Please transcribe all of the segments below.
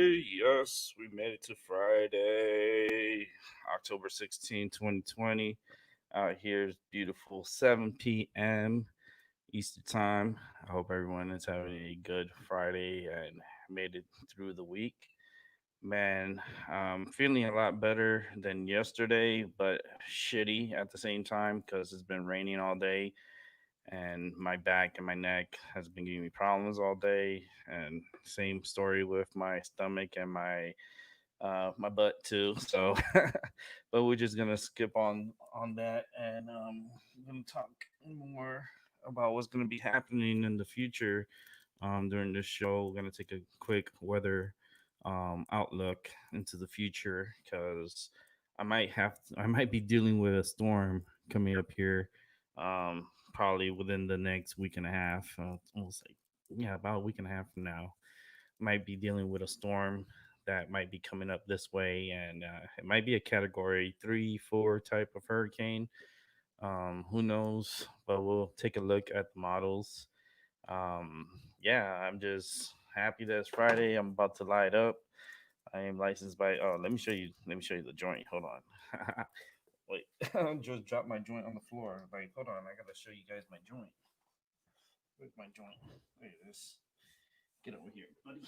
Friday. Yes, we made it to Friday, October 16th, 2020. Out here is beautiful 7 p.m. Eastern Time. I hope everyone is having a good Friday and made it through the week. Man, I'm feeling a lot better than yesterday, but shitty at the same time because it's been raining all day and my back and my neck has been giving me problems all day. And same story with my stomach and my butt too. So, but we're just gonna skip on that, and we're gonna talk more about what's gonna be happening in the future. During this show, we're gonna take a quick weather outlook into the future because I might be dealing with a storm coming up here, probably within the next week and a half. Almost like yeah, about a week and a half from now. Might be dealing with a storm that might be coming up this way, and it might be a Category 3, 4 type of hurricane. Who knows? But we'll take a look at the models. Um, yeah, I'm just happy that it's Friday. I'm about to light up. I am licensed by. Oh, let me show you. Let me show you the joint. Hold on. Wait, I just dropped my joint on the floor. Like, hold on. I gotta show you guys my joint. Where's my joint? There it is. Get over here, buddy.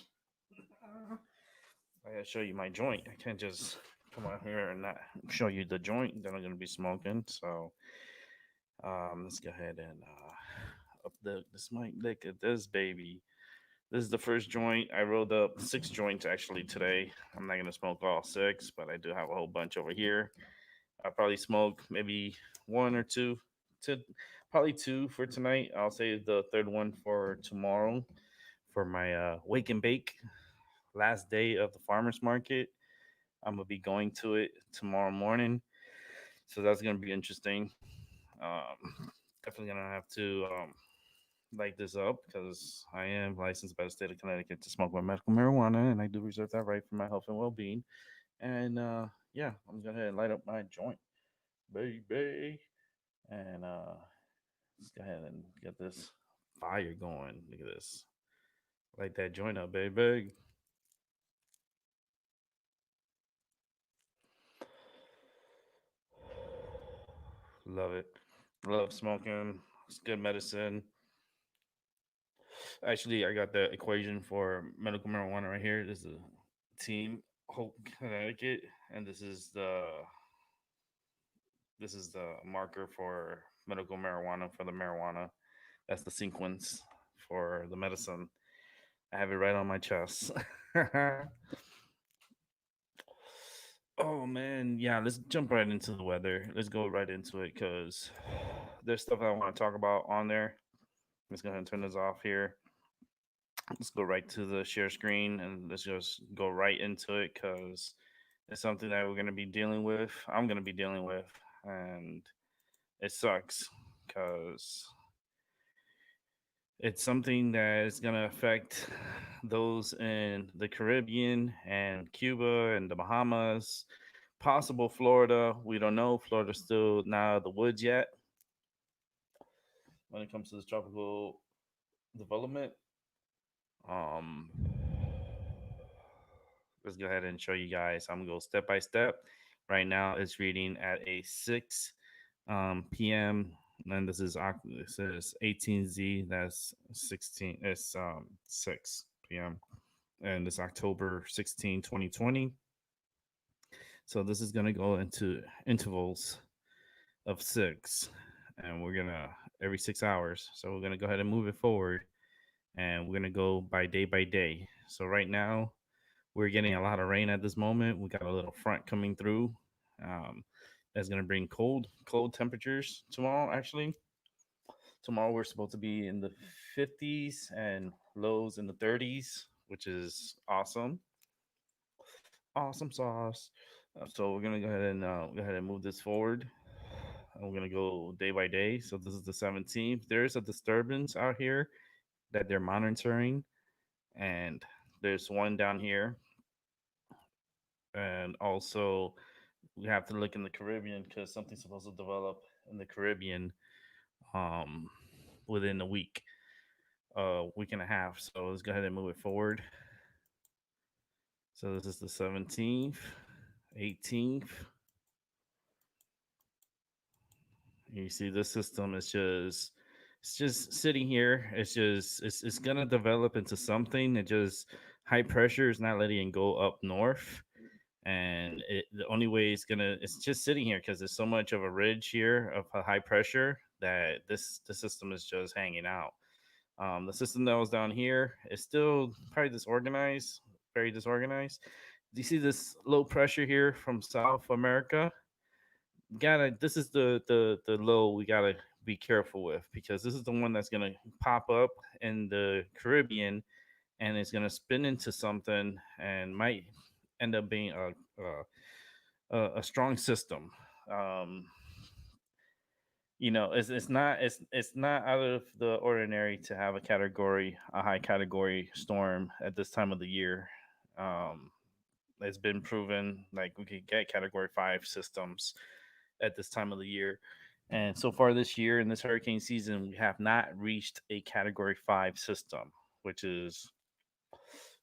I gotta show you my joint. I can't just come out here and not show you the joint that I'm gonna be smoking. So, let's go ahead and up this mic. Look at this baby. This is the first joint. I rolled up 6 joints actually today. I'm not gonna smoke all 6, but I do have a whole bunch over here. I'll probably smoke maybe one or two, to probably 2 for tonight. I'll save the third one for tomorrow for my wake and bake last day of the farmers market. I'm gonna be going to it tomorrow morning, so that's gonna be interesting. Definitely gonna have to light this up because I am licensed by the state of Connecticut to smoke my medical marijuana, and I do reserve that right for my health and well-being. And yeah, I'm gonna go ahead and light up my joint, baby, and let's go ahead and get this fire going. Look at this, light that joint up, baby. Love it. Love smoking. It's good medicine. Actually, I got the equation for medical marijuana right here. This is a team Hope Connecticut, and this is the marker for medical marijuana for the marijuana. That's the sequence for the medicine. I have it right on my chest. Oh man, yeah. Let's jump right into the weather. Let's go right into it because there's stuff I want to talk about on there. Let's go ahead and turn this off here. Let's go right to the share screen and let's just go right into it because it's something that we're going to be dealing with. I'm going to be dealing with, and it sucks because it's something that is going to affect those in the Caribbean and Cuba and the Bahamas, possible Florida. We don't know. Florida's still not out of the woods yet when it comes to this tropical development. Um, let's go ahead and show you guys. I'm gonna go step by step. Right now, it's reading at a 6 p.m. And this is 18Z. That's 16. It's 6 p.m. And it's October 16, 2020. So this is gonna go into intervals of 6, and we're gonna every 6 hours. So we're gonna go ahead and move it forward, and we're gonna go by day. So right now we're getting a lot of rain at this moment. We got a little front coming through. Um, that's gonna bring cold temperatures tomorrow. Actually, tomorrow we're supposed to be in the 50s and lows in the 30s, which is awesome. Awesome sauce. So we're gonna go ahead and move this forward. And we're gonna go day by day. So this is the 17th. There's a disturbance out here that they're monitoring, and there's one down here, and also we have to look in the Caribbean because something's supposed to develop in the Caribbean um, within a week and a half. So let's go ahead and move it forward. So this is the 17th, 18th. You see this system is just it's just sitting here. It's gonna develop into something. It just high pressure is not letting it go up north. And the only way it's just sitting here because there's so much of a ridge here of a high pressure that the system is just hanging out. The system that was down here is still probably disorganized, very disorganized. Do you see this low pressure here from South America? Gotta This is the low we gotta be careful with, because this is the one that's gonna pop up in the Caribbean, and it's gonna spin into something and might end up being a strong system. Um, it's not out of the ordinary to have a high category storm at this time of the year. Um, it's been proven like we could get category 5 systems at this time of the year. And so far this year in this hurricane season, we have not reached a category 5 system, which is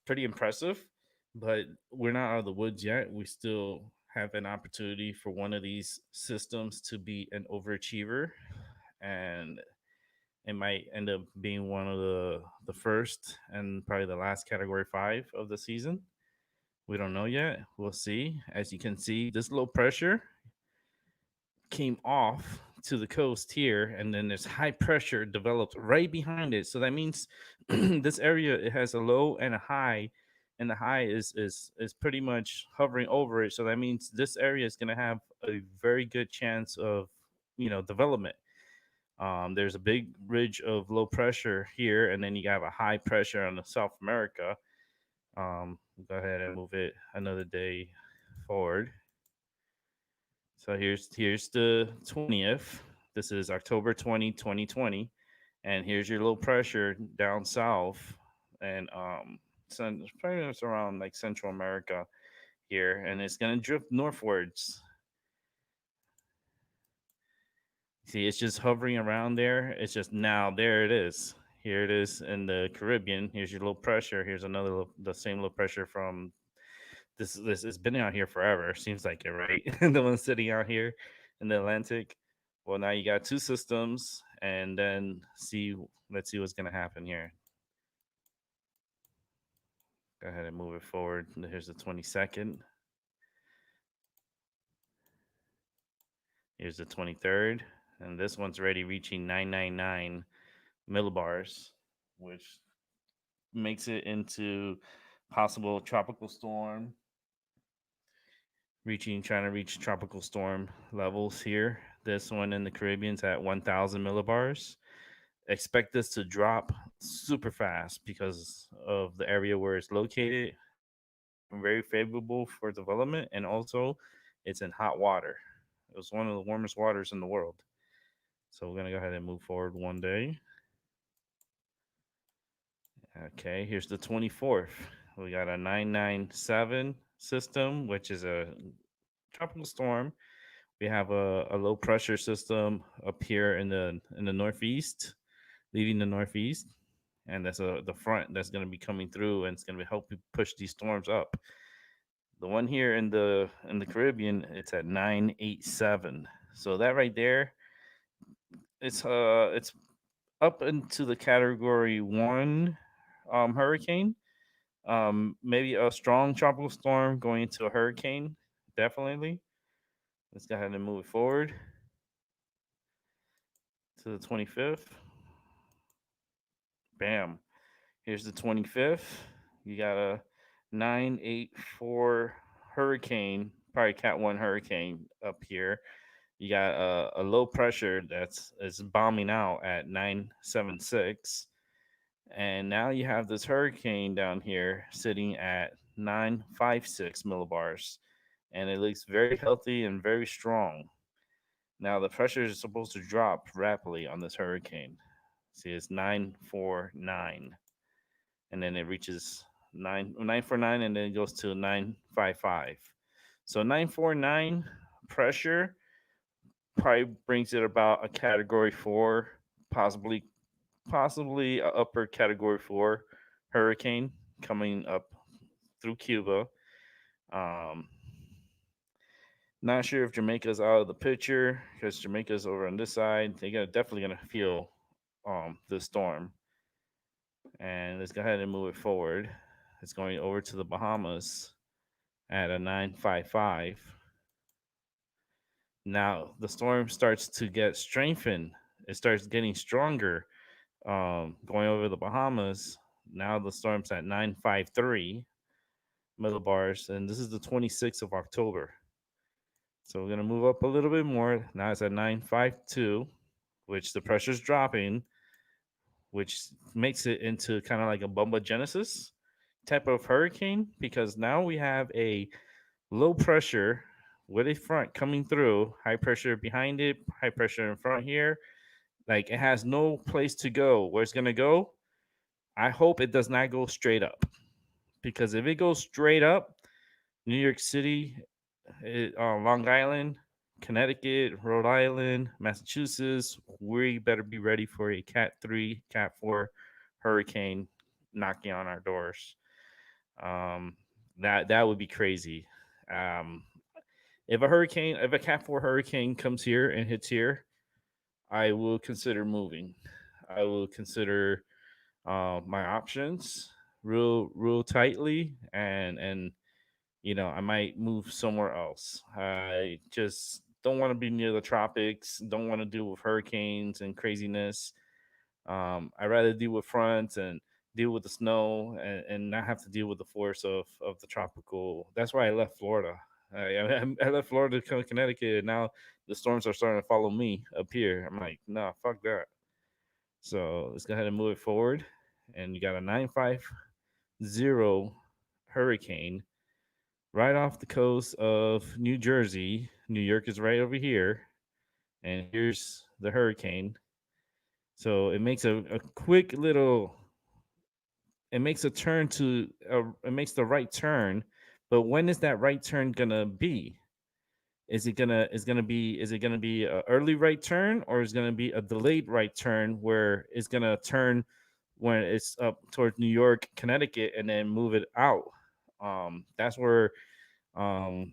pretty impressive. But we're not out of the woods yet. We still have an opportunity for one of these systems to be an overachiever, and it might end up being one of the first and probably the last category 5 of the season. We don't know yet. We'll see. As you can see, this low pressure came off to the coast here, and then there's high pressure developed right behind it. So that means this area, it has a low and a high, and the high is pretty much hovering over it. So that means this area is going to have a very good chance of development. There's a big ridge of low pressure here, and then you have a high pressure on the South America. Go ahead and move it another day forward. So here's the 20th. This is October 2020, and here's your low pressure down south, and probably it's around like Central America here, and it's gonna drift northwards. See, it's just hovering around there. It's just now there it is. Here it is in the Caribbean. Here's your low pressure. Here's the same low pressure from this has been out here forever. Seems like it, right? The one sitting out here in the Atlantic. Well, now you got two systems, and then see. Let's see what's gonna happen here. Go ahead and move it forward. Here's the 22nd. Here's the 23rd, and this one's already reaching 999 millibars, which makes it into possible tropical storm, trying to reach tropical storm levels here. This one in the Caribbean's at 1,000 millibars. Expect this to drop super fast because of the area where it's located. Very favorable for development, and also it's in hot water. It was one of the warmest waters in the world. So we're gonna go ahead and move forward one day. Okay, here's the 24th. We got a 997 system, which is a tropical storm. We have a low pressure system up here in the northeast, leading the northeast, and that's the front that's going to be coming through, and it's going to help push these storms up. The one here in the Caribbean, it's at 987. So that right there, it's up into the category 1 hurricane. Maybe a strong tropical storm going into a hurricane, definitely. Let's go ahead and move it forward to the 25th. Bam. Here's the 25th. You got a 984 hurricane, probably Cat 1 hurricane up here. You got a low pressure that's is bombing out at 976. And now you have this hurricane down here sitting at 956 millibars. And it looks very healthy and very strong. Now the pressure is supposed to drop rapidly on this hurricane. See, it's 949, and then it reaches 949, and then it goes to 955. So 949 pressure probably brings it about a category 4, possibly a upper category 4 hurricane coming up through Cuba. Um, Not sure if Jamaica's out of the picture because Jamaica's over on this side. They're definitely gonna feel the storm. And let's go ahead and move it forward. It's going over to the Bahamas at a 955. Now the storm starts to get strengthened. It starts getting stronger. Going over the Bahamas. Now the storm's at 953 millibars, and this is the 26th of October. So we're gonna move up a little bit more. Now it's at 952, which the pressure's dropping, which makes it into kind of like a Bomba Genesis type of hurricane because now we have a low pressure with a front coming through, high pressure behind it, high pressure in front here. Like it has no place to go. Where it's gonna go? I hope it does not go straight up because if it goes straight up, New York City, Long Island, Connecticut, Rhode Island, Massachusetts, we better be ready for a Cat 3, Cat 4 hurricane knocking on our doors. Um, that would be crazy. Um, if a Cat 4 hurricane comes here and hits here, I will consider moving. I will consider my options real tightly, and I might move somewhere else. I just don't want to be near the tropics. Don't want to deal with hurricanes and craziness. I'd rather deal with fronts and deal with the snow and not have to deal with the force of the tropical. That's why I left Florida. I left Florida to come to Connecticut, and now the storms are starting to follow me up here. I'm like, nah, fuck that. So let's go ahead and move it forward. And you got a 950 hurricane right off the coast of New Jersey. New York is right over here. And here's the hurricane. So it makes a quick little, it makes a turn to, it makes the right turn. But when is that right turn gonna be? Is it gonna be a early right turn, or is it gonna be a delayed right turn where it's gonna turn when it's up towards New York, Connecticut, and then move it out? That's where um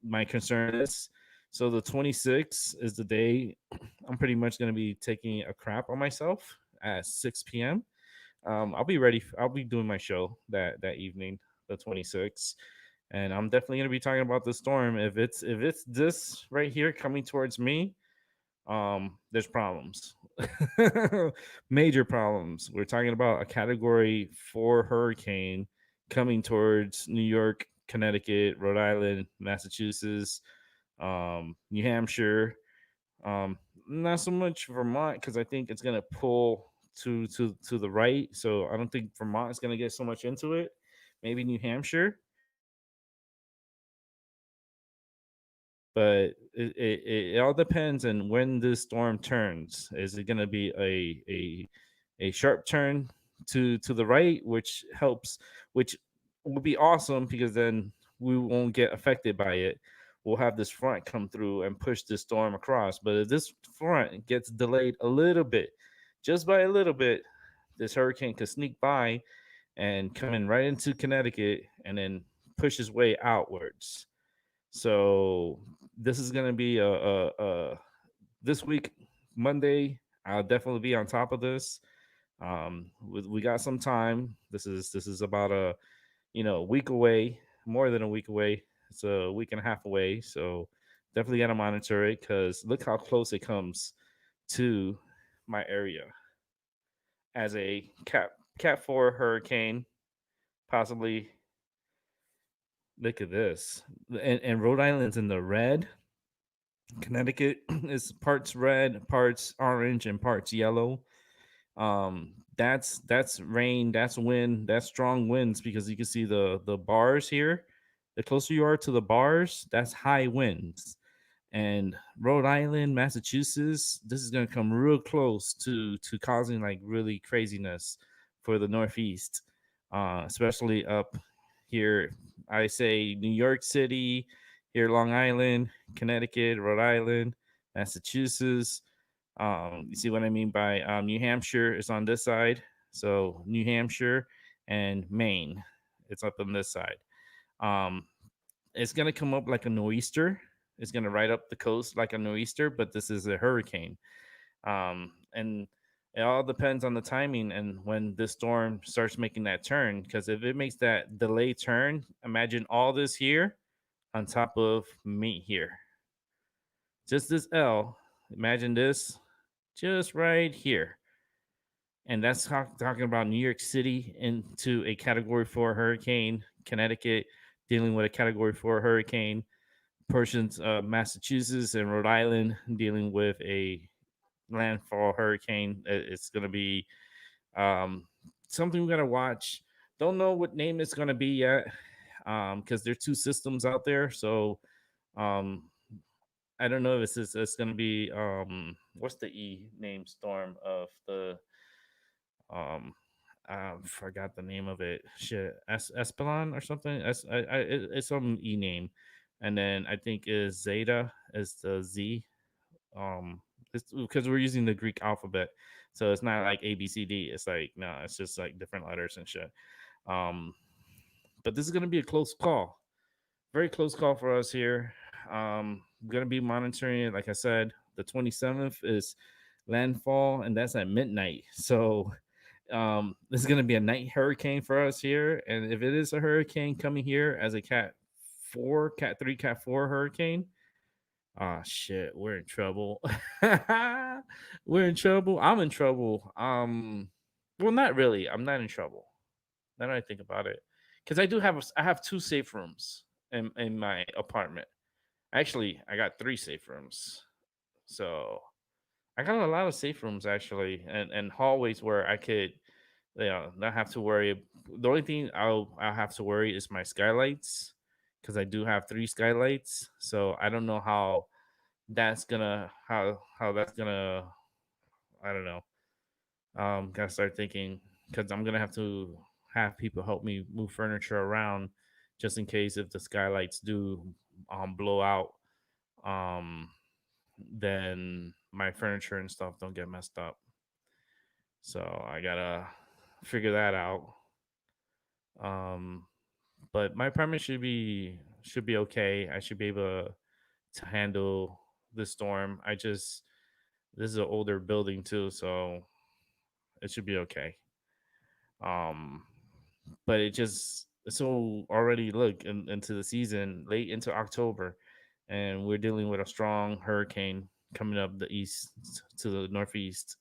my concern is. So the 26th is the day I'm pretty much gonna be taking a crap on myself at 6 p.m. I'll be ready. I'll be doing my show that evening, the 26th, and I'm definitely gonna be talking about the storm. If it's this right here coming towards me, there's problems, major problems. We're talking about a Category 4 hurricane coming towards New York, Connecticut, Rhode Island, Massachusetts, New Hampshire, not so much Vermont because I think it's gonna pull to the right. So I don't think Vermont is gonna get so much into it. Maybe New Hampshire, but it all depends on when this storm turns. Is it gonna be a sharp turn to the right, which helps, which will be awesome because then we won't get affected by it. We'll have this front come through and push this storm across. But if this front gets delayed a little bit, just by a little bit, this hurricane could sneak by and come in right into Connecticut and then push his way outwards. So this is gonna be a this week, Monday. I'll definitely be on top of this. We got some time. This is about a week away, more than a week away. It's a week and a half away. So definitely got to monitor it because look how close it comes to my area as a cat 4 hurricane. Possibly look at this, and Rhode Island's in the red. Connecticut is parts red, parts orange, and parts yellow. That's rain, that's wind, that's strong winds because you can see the bars here. The closer you are to the bars, that's high winds. And Rhode Island, Massachusetts, this is gonna come real close to causing like really craziness for the Northeast, especially up here. I say New York City, here Long Island, Connecticut, Rhode Island, Massachusetts. You see what I mean by New Hampshire is on this side. So New Hampshire and Maine, it's up on this side. Um, It's gonna come up like a nor'easter. It's gonna ride up the coast like a nor'easter, but this is a hurricane. And it all depends on the timing and when this storm starts making that turn. Because if it makes that delay turn, imagine all this here on top of me here. Just this L. Imagine this just right here. And that's talking about New York City into a Category 4 hurricane, Connecticut dealing with a Category 4 hurricane, portions of Massachusetts and Rhode Island dealing with a landfall hurricane. It's going to be um, something we got to watch. Don't know what name it's going to be yet because there's two systems out there. So um, I don't know if it's going to be what's the E name storm of the um I forgot the name of it. Shit, Espelon or something. It's some E name, and then I think is Zeta is the Z. Um, it's because we're using the Greek alphabet, so it's not like A B C D. It's like no, it's just like different letters and shit. Um, but this is gonna be a close call, very close call for us here. I'm gonna be monitoring it. Like I said, the 27th is landfall, and that's at midnight. So this is gonna be a night hurricane for us here. And if it is a hurricane coming here as a cat four, cat three, cat four hurricane, ah shit, we're in trouble. We're in trouble. I'm in trouble. Well, not really. I'm not in trouble. Now that I think about it, because I have two safe rooms in my apartment. Actually, I got three safe rooms. So I got a lot of safe rooms actually, and hallways where I could, not have to worry. The only thing I'll have to worry is my skylights, because I do have three skylights. So I don't know how that's gonna, I don't know. Gotta start thinking because I'm gonna have to have people help me move furniture around just in case if the skylights do blow out. Um, then my furniture and stuff don't get messed up. So I gotta figure that out. Um, but my apartment should be okay. I should be able to handle the storm. This is an older building too, so it should be okay. Um, but it just so already look into the season, late into October, and we're dealing with a strong hurricane coming up the east to the northeast,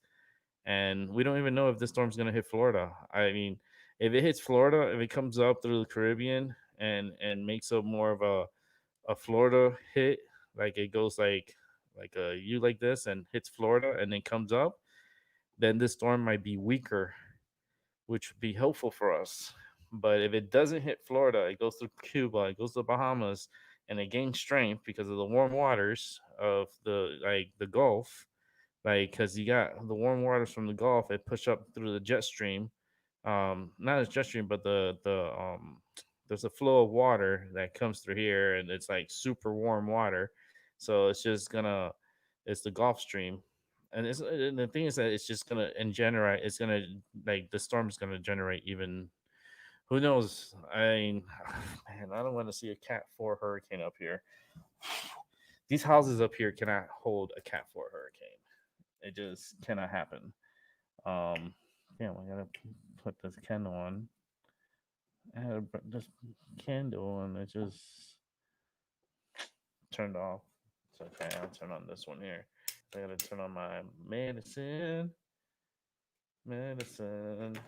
and we don't even know if this storm's gonna hit Florida. I mean, if it hits Florida, if it comes up through the Caribbean and makes a more of a Florida hit, like it goes like a U like this and hits Florida and then comes up, then this storm might be weaker, which would be helpful for us. But if it doesn't hit Florida, it goes through Cuba, it goes to the Bahamas, and it gains strength because of the warm waters of the Gulf, like because you got the warm waters from the Gulf, it push up through the jet stream, not as jet stream, but the there's a flow of water that comes through here, and it's like super warm water, so it's the Gulf Stream, and the thing is that it's just gonna and generate, it's gonna like the storm's gonna generate even who knows. I mean, man, I don't want to see a Cat 4 hurricane up here. These houses up here cannot hold a Cat 4 hurricane. It just cannot happen. Um, Damn, I gotta put this candle on. I had this candle and it just turned off. It's okay. I'll turn on this one here. I gotta turn on my medicine. Medicine.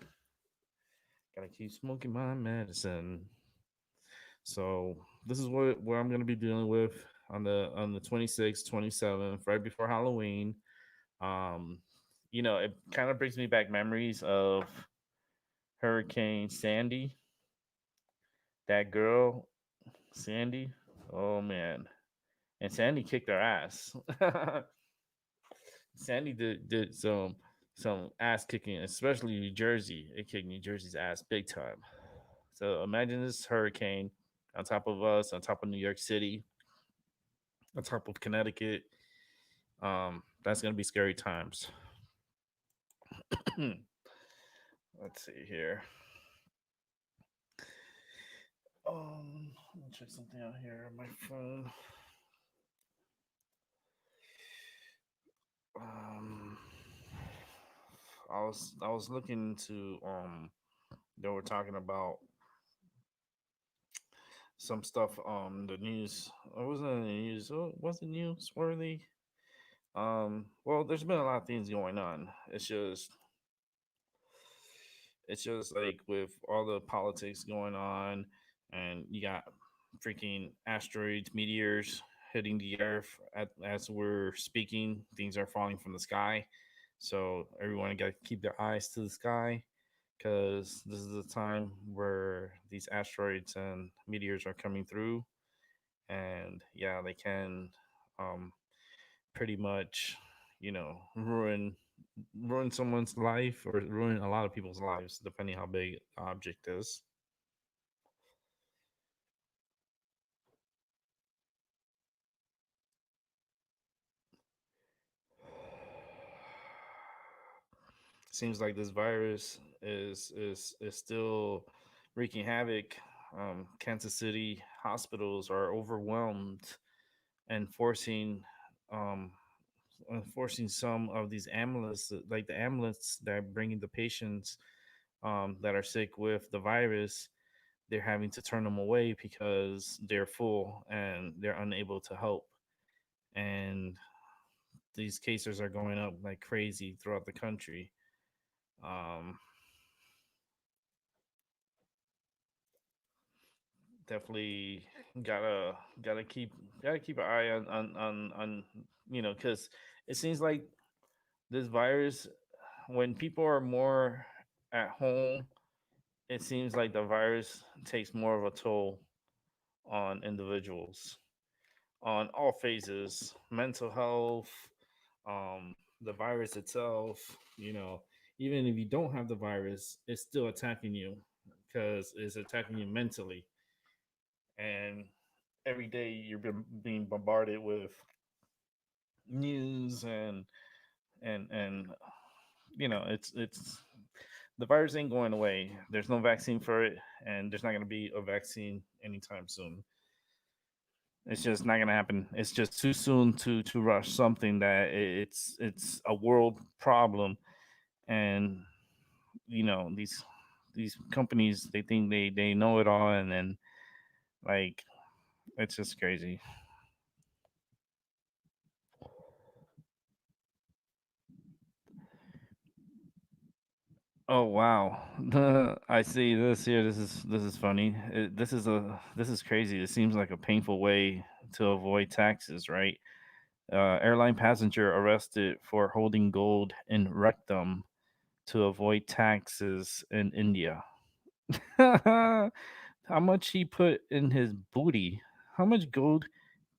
Gotta keep smoking my medicine. So this is what I'm gonna be dealing with on the 26th, 27th, right before Halloween. Um, it kind of brings me back memories of Hurricane Sandy. That girl, Sandy. Oh man, and Sandy kicked our ass. Sandy did some ass kicking, especially New Jersey. It kicked New Jersey's ass big time. So imagine this hurricane on top of us, on top of New York City, on top of Connecticut. That's gonna be scary times. Let's see here. check something out here on my phone. Um, I was looking into they were talking about some stuff the news. It wasn't in the news. Was it newsworthy? Well, there's been a lot of things going on. It's just like with all the politics going on, and you got freaking asteroids, meteors hitting the earth as we're speaking. Things are falling from the sky, so everyone got to keep their eyes to the sky because this is the time where these asteroids and meteors are coming through, and yeah, they can um, pretty much, ruin someone's life or ruin a lot of people's lives, depending how big the object is. Seems like this virus is still wreaking havoc. Kansas City hospitals are overwhelmed and um, forcing some of these ambulance, like the ambulance that are bringing the patients that are sick with the virus. They're having to turn them away because they're full and they're unable to help. And these cases are going up like crazy throughout the country. Um, Definitely gotta gotta keep gotta keep an eye on because it seems like this virus, when people are more at home, it seems like the virus takes more of a toll on individuals on all phases: mental health, the virus itself. Even if you don't have the virus, it's still attacking you because it's attacking you mentally. And every day you're being bombarded with news and it's the virus ain't going away. There's no vaccine for it, and there's not going to be a vaccine anytime soon. It's just not going to happen. It's just too soon to rush something that it's a world problem. And these companies, they think they know it all, and then, like, it's just crazy. Oh wow. I see this here. This is funny. This is crazy. It seems like a painful way to avoid taxes, right? Airline passenger arrested for holding gold in rectum to avoid taxes in India. How much he put in his booty? How much gold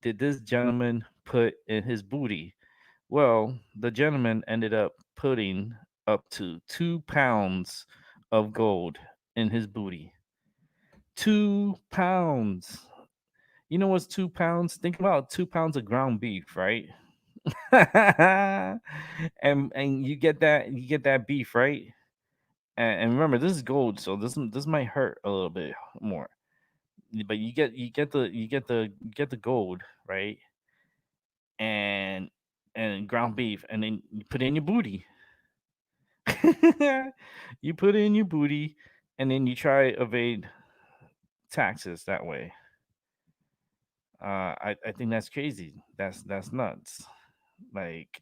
did this gentleman put in his booty? Well, the gentleman ended up putting up to 2 pounds of gold in his booty. 2 pounds. You know what's 2 pounds? Think about 2 pounds of ground beef, right? And you get that beef, right? And remember, this is gold, so this might hurt a little bit more. But you get the gold, right? And ground beef, and then you put it in your booty. You put it in your booty, and then you try evade taxes that way. I think that's crazy. That's nuts. Like,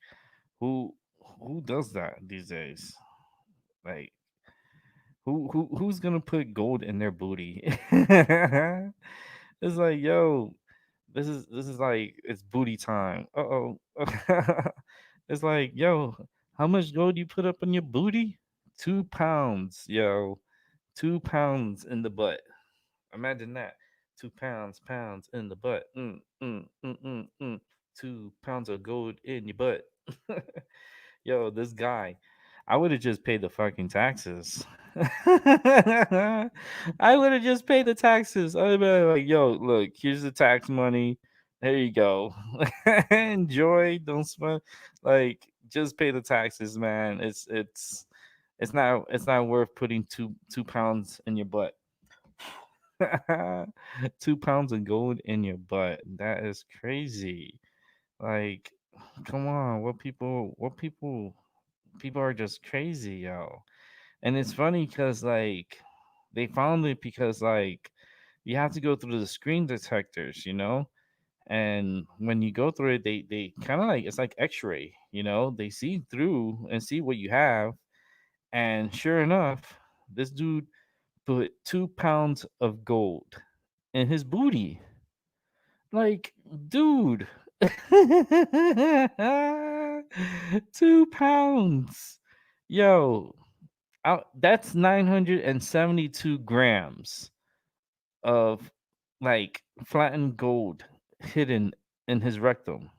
who who does that these days? Like, who's gonna put gold in their booty? It's like, yo, this is like, it's booty time. Uh-oh. It's like, yo, how much gold you put up in your booty? 2 pounds, yo. 2 pounds in the butt. Imagine that. 2 pounds in the butt. 2 pounds of gold in your butt. Yo, this guy, I would have just paid the fucking taxes. I would have just paid the taxes. I'd be like, yo, look, here's the tax money. There you go. Enjoy. Don't spend. Like, just pay the taxes, man. It's not worth putting two pounds in your butt. 2 pounds of gold in your butt. That is crazy. Like, come on, people are just crazy, yo. And it's funny because like they found it because like you have to go through the screen detectors, and when you go through it, they kind of like it's like X-ray, they see through and see what you have, and sure enough, this dude put 2 pounds of gold in his booty. Like, dude, 2 pounds. Yo, that's 972 grams of like flattened gold hidden in his rectum.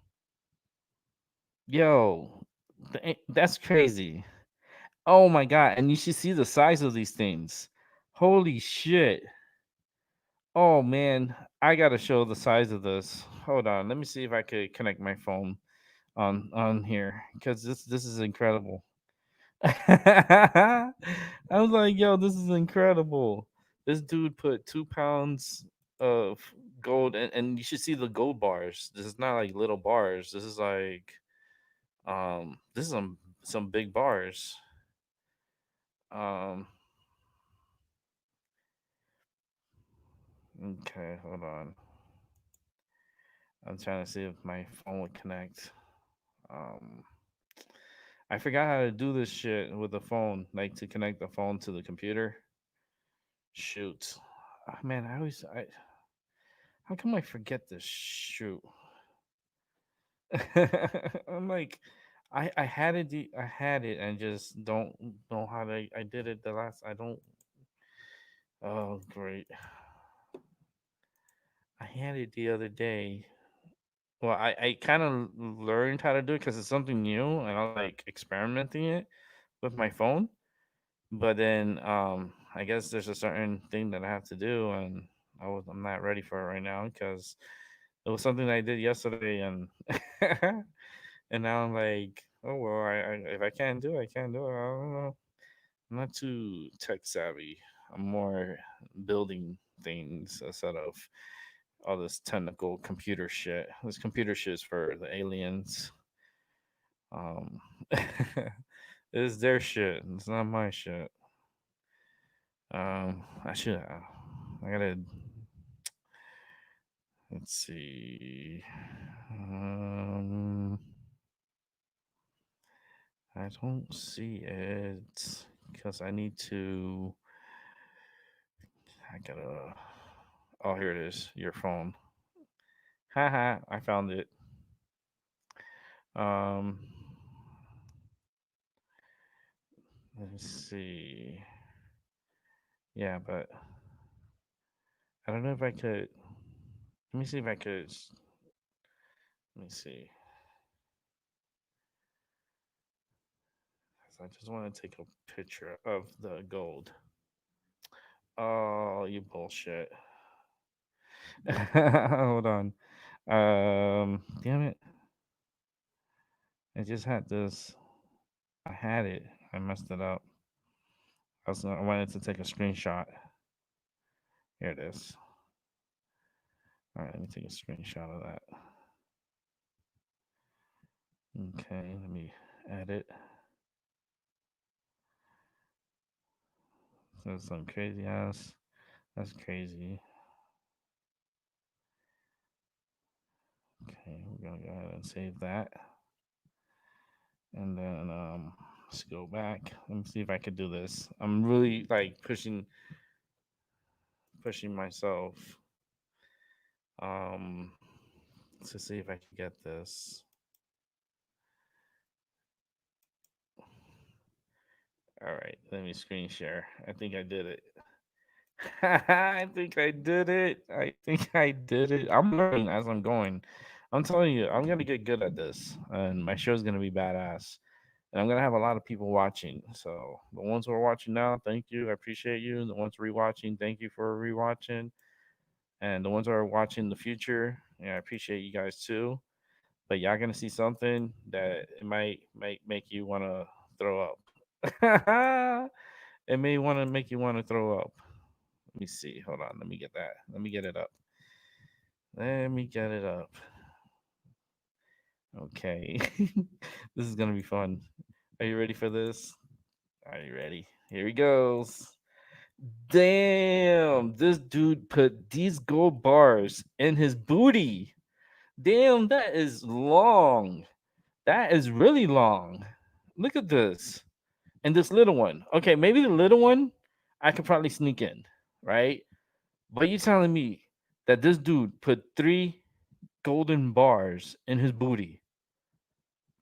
Yo, that's crazy. Oh my god, and you should see the size of these things. Holy shit. Oh man, I gotta show the size of this. Hold on, let me see if I could connect my phone on here because this is incredible. I was like, yo, this is incredible. This dude put 2 pounds of gold, and you should see the gold bars. This is not like little bars. This is like this is some big bars. Um, okay, hold on. I'm trying to see if my phone would connect. Um, I forgot how to do this shit with the phone, like to connect the phone to the computer. Shoot, man, how come I forget this? Shoot, I'm like, I had it, I had it, and just don't know how to. I did it the last. I don't. Oh, great! I had it the other day. Well, I kind of learned how to do it because it's something new, and I was like experimenting it with my phone. But then I guess there's a certain thing that I have to do, and I'm not ready for it right now because it was something that I did yesterday, and and now I'm like, oh well, if I can't do it, I can't do it. I don't know. I'm not too tech savvy. I'm more building things instead of all this technical computer shit. This computer shit is for the aliens. Um, it's their shit. It's not my shit. I should. I gotta. Let's see. Um, I don't see it because I need to. I gotta. Oh, here it is. Your phone. Haha, I found it. Um, let's see. Yeah, but I don't know if I could. Let me see if I could. Let me see. 'Cause I just want to take a picture of the gold. Oh, you bullshit. Hold on. Damn it. I just had this. I had it. I messed it up. I wanted to take a screenshot. Here it is. All right, let me take a screenshot of that. Okay, let me edit. That's some crazy ass. That's crazy. Okay, we're gonna go ahead and save that. And then let's go back. Let me see if I could do this. I'm really like pushing myself um to see if I can get this. All right, let me screen share. I think I did it. I think I did it. I think I did it. I'm learning as I'm going. I'm telling you, I'm gonna get good at this, and my show's gonna be badass. And I'm gonna have a lot of people watching. So the ones who are watching now, thank you. I appreciate you. The ones rewatching, thank you for rewatching. And the ones who are watching in the future, yeah, I appreciate you guys too. But y'all gonna see something that it might make you wanna throw up. It may wanna make you wanna throw up. Let me see. Hold on. Let me get that. Let me get it up. Let me get it up. Okay. This is gonna be fun. Are you ready for this? Are you ready? Here he goes. Damn, this dude put these gold bars in his booty. Damn, that is long. That is really long. Look at this. And this little one. Okay, maybe the little one I could probably sneak in, right? But you telling me that this dude put three golden bars in his booty?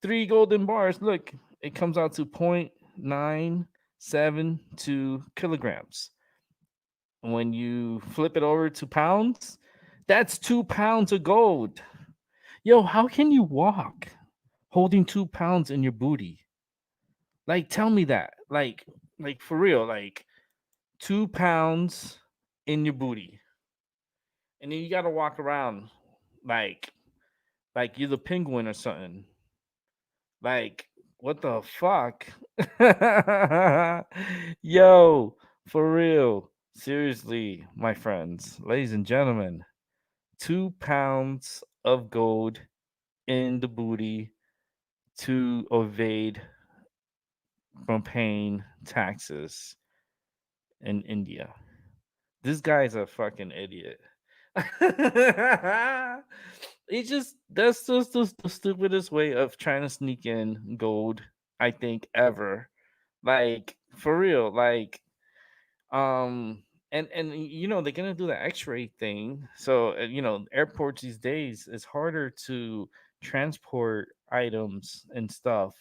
Three golden bars. Look, it comes out to 0.972 kilograms. When you flip it over to pounds, that's 2 pounds of gold. Yo, how can you walk holding 2 pounds in your booty? Like, tell me that. Like for real. Like 2 pounds in your booty, and then you gotta walk around like like you're the penguin or something. Like, what the fuck? Yo, for real. Seriously, my friends, ladies and gentlemen, 2 pounds of gold in the booty to evade from paying taxes in India. This guy's a fucking idiot. He just that's just the stupidest way of trying to sneak in gold, I think, ever. Like for real, like and they're gonna do the X-ray thing. So airports these days it's harder to transport items and stuff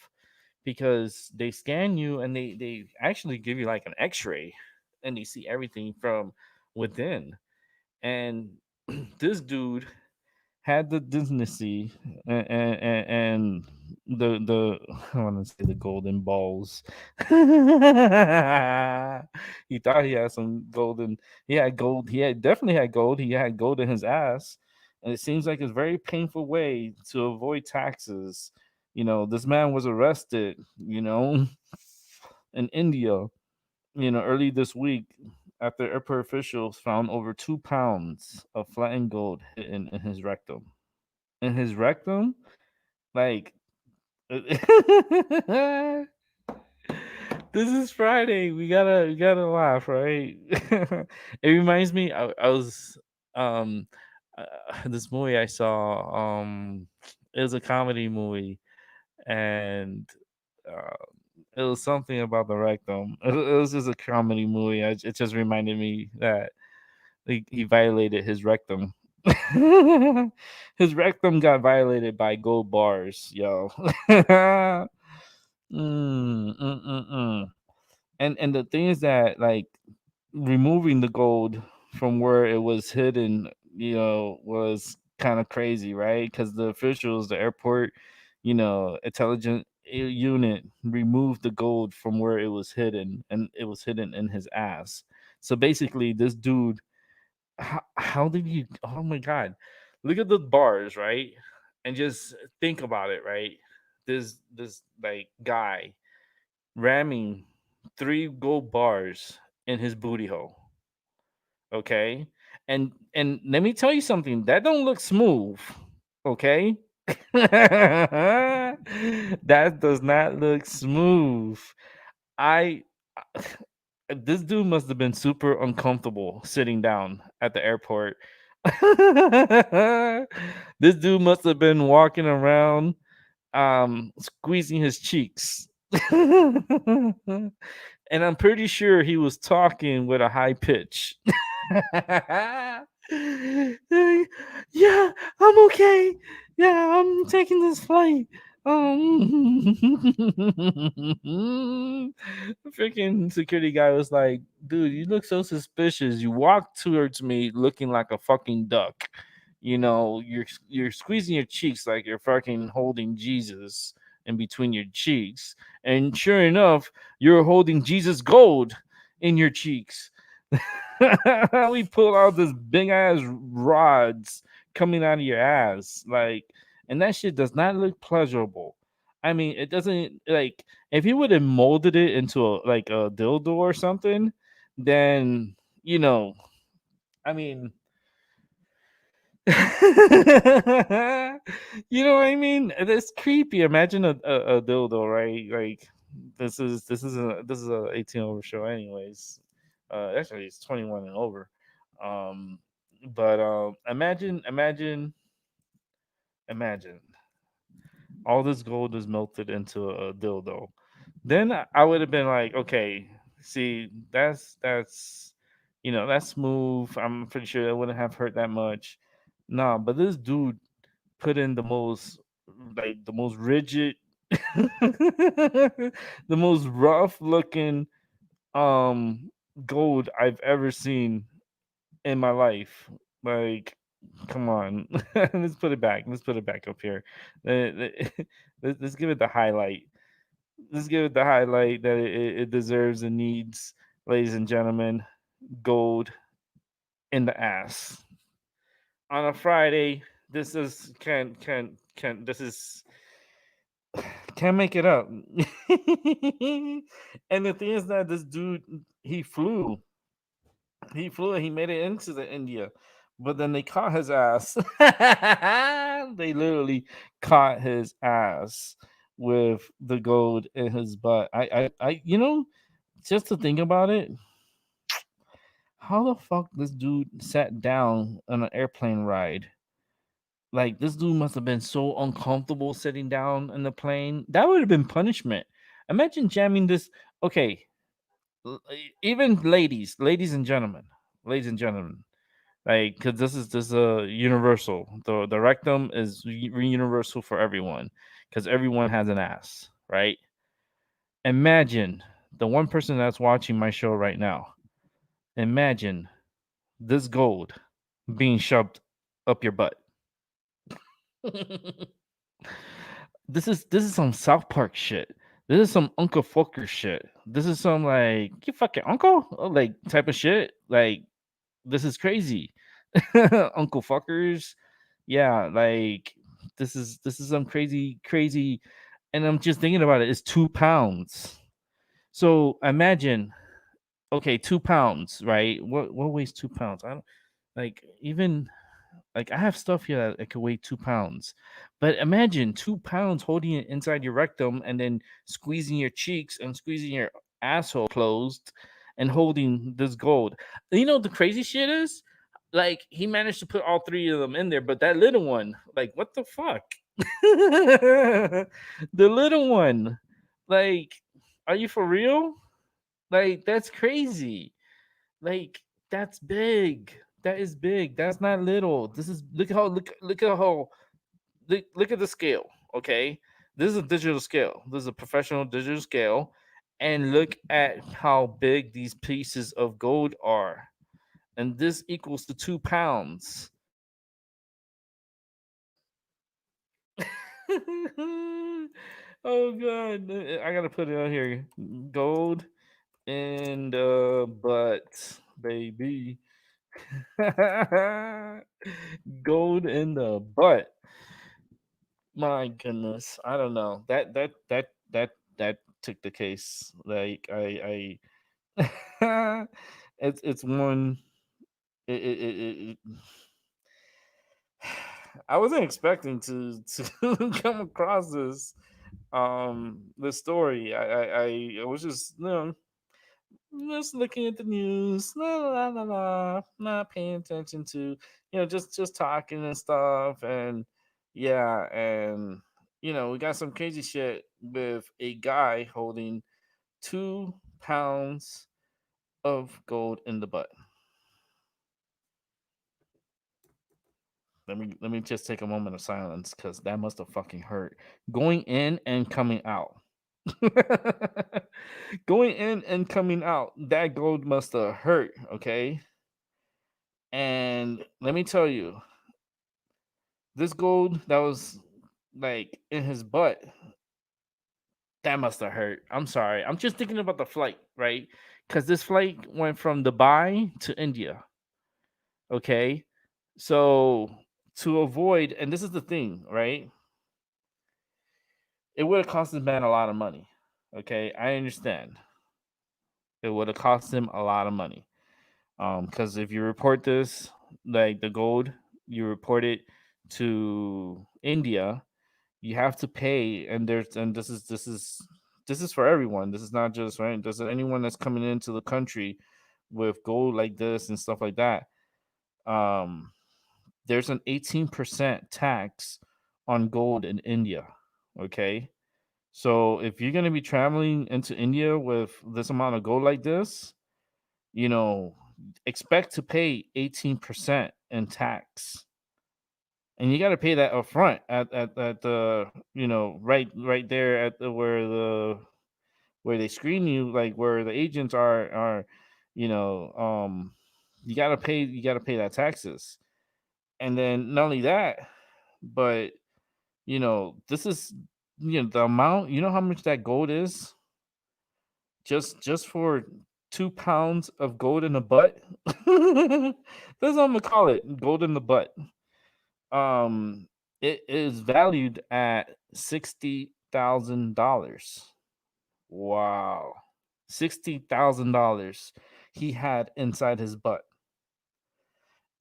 because they scan you and they actually give you like an X-ray and they see everything from within. And this dude had the decency and the I want to say the golden balls. He thought he had some golden. He had gold. He had definitely had gold. He had gold in his ass, and it seems like a very painful way to avoid taxes. This man was arrested. In India. Early this week, after airport officials found over 2 pounds of flattened gold hidden in his rectum. In his rectum, like this is Friday. We gotta laugh, right? It reminds me. I was uh, this movie I saw. It was a comedy movie, and uh, it was something about the rectum. It was just a comedy movie. It just reminded me that he violated his rectum. His rectum got violated by gold bars, yo. And the thing is that like removing the gold from where it was hidden, was kind of crazy, right? Because the officials, the airport, intelligent unit removed the gold from where it was hidden, and it was hidden in his ass. So basically, this dude, how did you? Oh my god, look at the bars, right? And just think about it, right? This like guy ramming three gold bars in his booty hole. Okay, and let me tell you something. That don't look smooth. Okay, that does not look smooth. I this dude must have been super uncomfortable sitting down at the airport. This dude must have been walking around squeezing his cheeks. And I'm pretty sure he was talking with a high pitch. Yeah, I'm okay. Yeah, I'm taking this flight. Freaking security guy was like, dude, you look so suspicious. You walk towards me looking like a fucking duck. You're squeezing your cheeks like you're fucking holding Jesus in between your cheeks. And sure enough, you're holding Jesus gold in your cheeks. We pull out this big ass rods coming out of your ass. Like, and that shit does not look pleasurable. I mean, it doesn't if he would have molded it into a dildo or something, then you know, I mean, you know what I mean? It's creepy. Imagine a dildo, right? Like this is a 18 over show, anyways. Actually, it's 21 and over. Um, but imagine all this gold is melted into a dildo. Then I would have been like, okay, see, that's that's smooth. I'm pretty sure it wouldn't have hurt that much. Nah, but this dude put in the most rigid, the most rough looking gold I've ever seen in my life. Like, come on, let's put it back. Let's put it back up here. Let's give it the highlight. Let's give it the highlight that it deserves and needs, ladies and gentlemen. Gold in the ass on a Friday. This is can this is can't make it up. And the thing is that this dude he flew and he made it into the India, but then they caught his ass. They literally caught his ass with the gold in his butt. Just to think about it, how the fuck this dude sat down on an airplane ride? Like, this dude must have been so uncomfortable sitting down in the plane. That would have been punishment. Imagine jamming this. Okay, even ladies and gentlemen, like, because this is a universal. The rectum is universal for everyone, because everyone has an ass, right? Imagine the one person that's watching my show right now. Imagine this gold being shoved up your butt. This is some South Park shit. This is some Uncle Fucker shit. This is some, like, you fucking uncle, like, type of shit. Like, this is crazy. Uncle Fuckers. Yeah, like, this is some crazy. And I'm just thinking about it. It's 2 pounds. So imagine, okay, 2 pounds, right? What weighs 2 pounds? I don't, like, even, like, I have stuff here that it could weigh 2 pounds, but imagine 2 pounds holding it inside your rectum and then squeezing your cheeks and squeezing your asshole closed and holding this gold. You know what the crazy shit is? Like, he managed to put all three of them in there, but that little one, like, what the fuck? The little one, like, are you for real? Like, that's crazy. Like, that's big. That is big. That's not little. This is, look at the scale. Okay, this is a digital scale. This is a professional digital scale, and look at how big these pieces of gold are. And this equals to 2 pounds. Oh god, I gotta put it on here. Gold in the butt, baby. Gold in the butt. My goodness, I don't know. That took the case. Like, it's one. It I wasn't expecting to come across this story. I was just, just looking at the news, la la la la, not paying attention to, just talking and stuff, and yeah, and we got some crazy shit with a guy holding 2 pounds of gold in the butt. Let me just take a moment of silence, because that must have fucking hurt. Going in and coming out. Going in and coming out. That gold must have hurt. Okay. And let me tell you, this gold that was, like, in his butt, that must have hurt. I'm sorry. I'm just thinking about the flight, right? Because this flight went from Dubai to India. Okay. So, to avoid, and this is the thing, right? It would have cost this man a lot of money. Okay. I understand. It would have cost him a lot of money. Because if you report this, like the gold, you report it to India, you have to pay, and this is for everyone. This is not just right. This is anyone that's coming into the country with gold like this and stuff like that. Um, there's an 18% tax on gold in India. Okay, so if you're gonna be traveling into India with this amount of gold like this, you know, expect to pay 18% in tax, and you got to pay that up front at the right there at where they screen you, like where the agents are you know you got to pay that taxes. And then not only that, but this is the amount, how much that gold is, just for 2 pounds of gold in the butt. That's what I'm gonna call it, gold in the butt. um it is valued at $60,000. Wow. $60,000 he had inside his butt.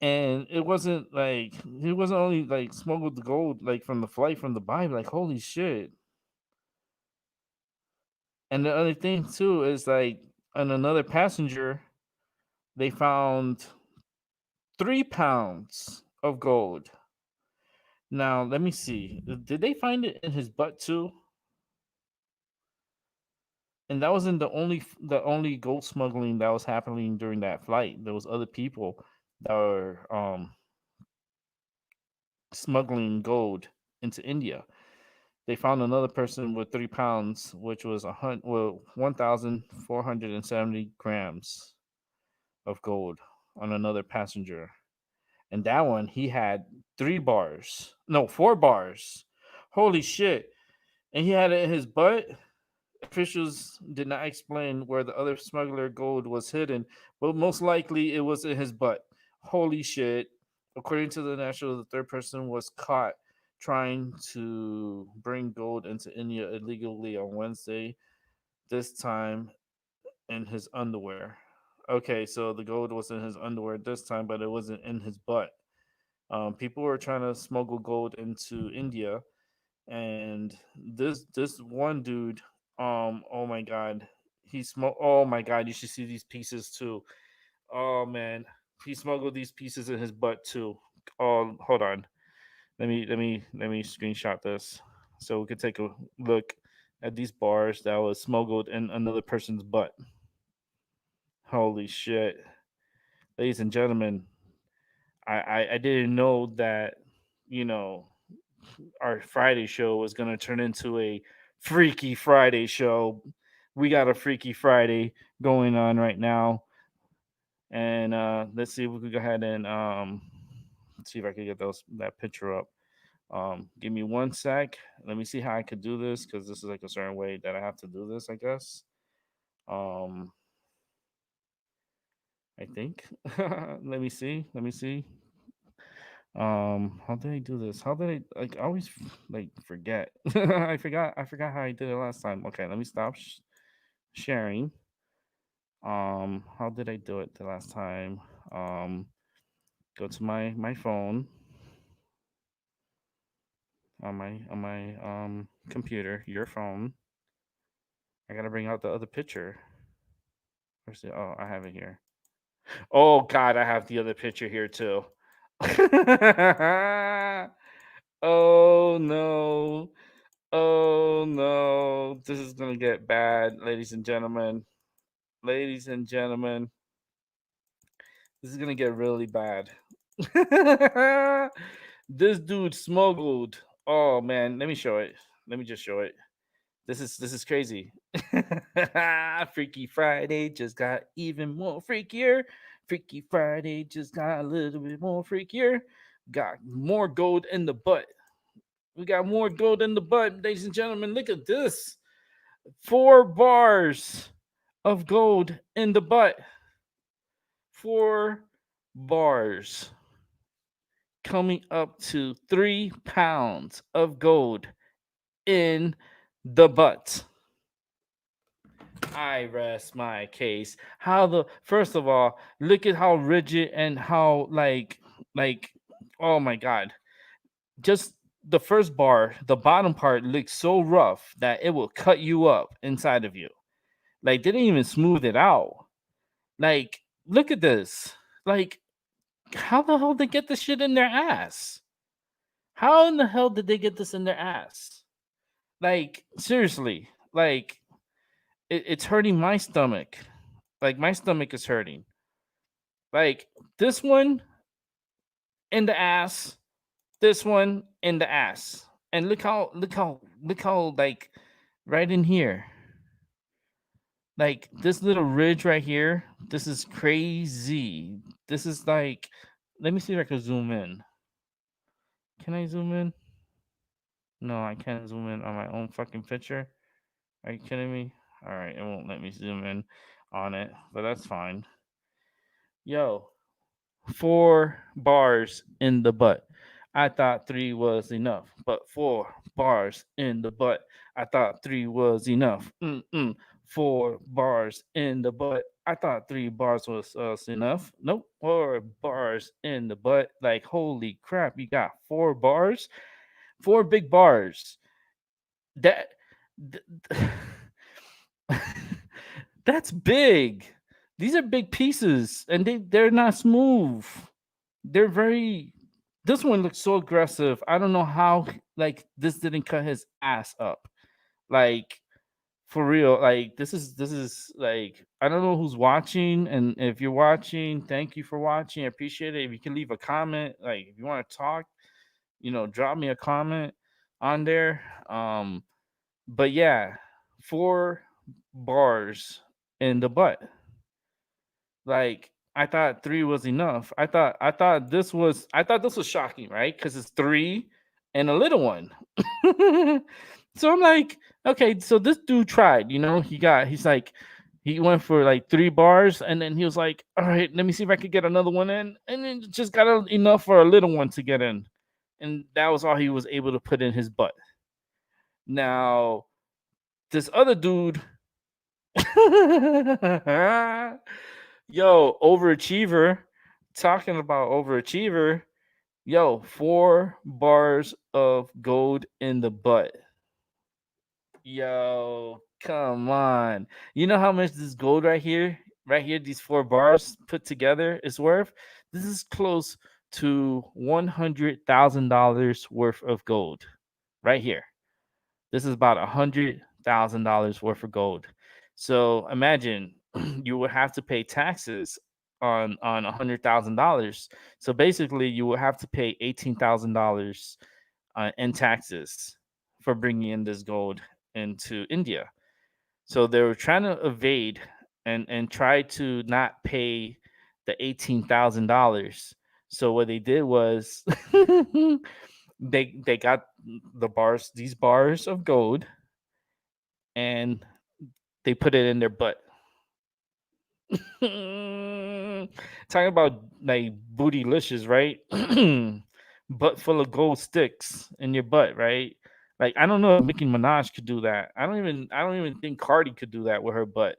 And it wasn't like he wasn't only like smuggled the gold like from the flight from Dubai, like holy shit. And the other thing too is like on another passenger, they found 3 pounds of gold. Now let me see. Did they find it in his butt too? And that wasn't the only gold smuggling that was happening during that flight. There was other people that were smuggling gold into India. They found another person with 3 pounds, which was 1,470 grams of gold on another passenger. And that one, he had 3 bars, no, 4 bars. Holy shit! And he had it in his butt. Officials did not explain where the other smuggler gold was hidden, but most likely it was in his butt. Holy shit. According to the national, the third person was caught trying to bring gold into India illegally on Wednesday, this time in his underwear. Okay, so the gold was in his underwear this time, but it wasn't in his butt. People were trying to smuggle gold into India, and this one dude, oh my god, oh my god, you should see these pieces too. Oh man, he smuggled these pieces in his butt too. Oh, hold on, let me screenshot this so we could take a look at these bars that was smuggled in another person's butt. Holy shit, ladies and gentlemen, I didn't know that, you know our Friday show was going to turn into a Freaky Friday show. We got a Freaky Friday going on right now. And let's see if we can go ahead and see if I can get that picture up. Give me one sec. Let me see how I could do this, because this is like a certain way that I have to do this, I guess. Um, I think. Let me see. Let me see. How did I do this? How did I, like, I always like forget. I forgot how I did it last time. Okay, let me stop sharing. How did I do it the last time? Um, go to my phone on my computer, your phone. I gotta bring out the other picture. Where's the? Oh, I have it here. Oh God, I have the other picture here too. Oh no. Oh no, this is gonna get bad, ladies and gentlemen. Ladies and gentlemen, this is gonna get really bad. This dude smuggled. Oh man, let me show it. Let me just show it. This is crazy. Freaky Friday just got even more freakier. Freaky Friday just got a little bit more freakier. Got more gold in the butt. We got more gold in the butt, ladies and gentlemen. Look at this. 4 bars of gold in the butt. 4 bars. Coming up to 3 pounds of gold in the butt. I rest my case. How the first of all, look at how rigid and how like oh my god. Just the first bar, the bottom part looks so rough that it will cut you up inside of you. Like they didn't even smooth it out. Like look at this. Like how the hell did they get this shit in their ass? How in the hell did they get this in their ass? Like seriously, like it's hurting my stomach. Like my stomach is hurting. Like this one in the ass, this one in the ass, and look how like right in here, like this little ridge right here. This is crazy. This is like, let me see if I can zoom in. Can I zoom in? No, I can't zoom in on my own fucking picture. Are you kidding me? All right, it won't let me zoom in on it, but that's fine. Yo, 4 bars in the butt. I thought three was enough, but 4 bars in the butt. I thought three was enough. 4 bars in the butt. I thought 3 bars was enough. Nope, 4 bars in the butt. Like holy crap, you got 4 bars, 4 big bars. That th- that's big. These are big pieces, and they're not smooth. They're very. This one looks so aggressive. I don't know how like this didn't cut his ass up. Like for real. Like this is like I don't know who's watching, and if you're watching, thank you for watching. I appreciate it. If you can leave a comment, like if you want to talk, drop me a comment on there. But yeah, 4 bars in the butt. Like I thought three was enough. I thought this was shocking, right? Because it's three and a little one. So I'm like, okay, so this dude tried, he's like he went for like 3 bars and then he was like, all right, let me see if I could get another one in. And then just got enough for a little one to get in. And that was all he was able to put in his butt. Now, this other dude, yo, overachiever. Talking about overachiever. Yo, 4 bars of gold in the butt. Yo, come on. You know how much this gold right here, these 4 bars put together is worth? This is close to $100,000 worth of gold right here. This is about $100,000 worth of gold. So imagine you would have to pay taxes on $100,000. So basically, you would have to pay $18,000 in taxes for bringing in this gold into India. So they were trying to evade and try to not pay the $18,000. So what they did was they got these bars of gold, and they put it in their butt. Talking about like bootylicious, right? Butt full of gold sticks in your butt, right? Like I don't know if Nicki Minaj could do that. I don't even think Cardi could do that with her butt.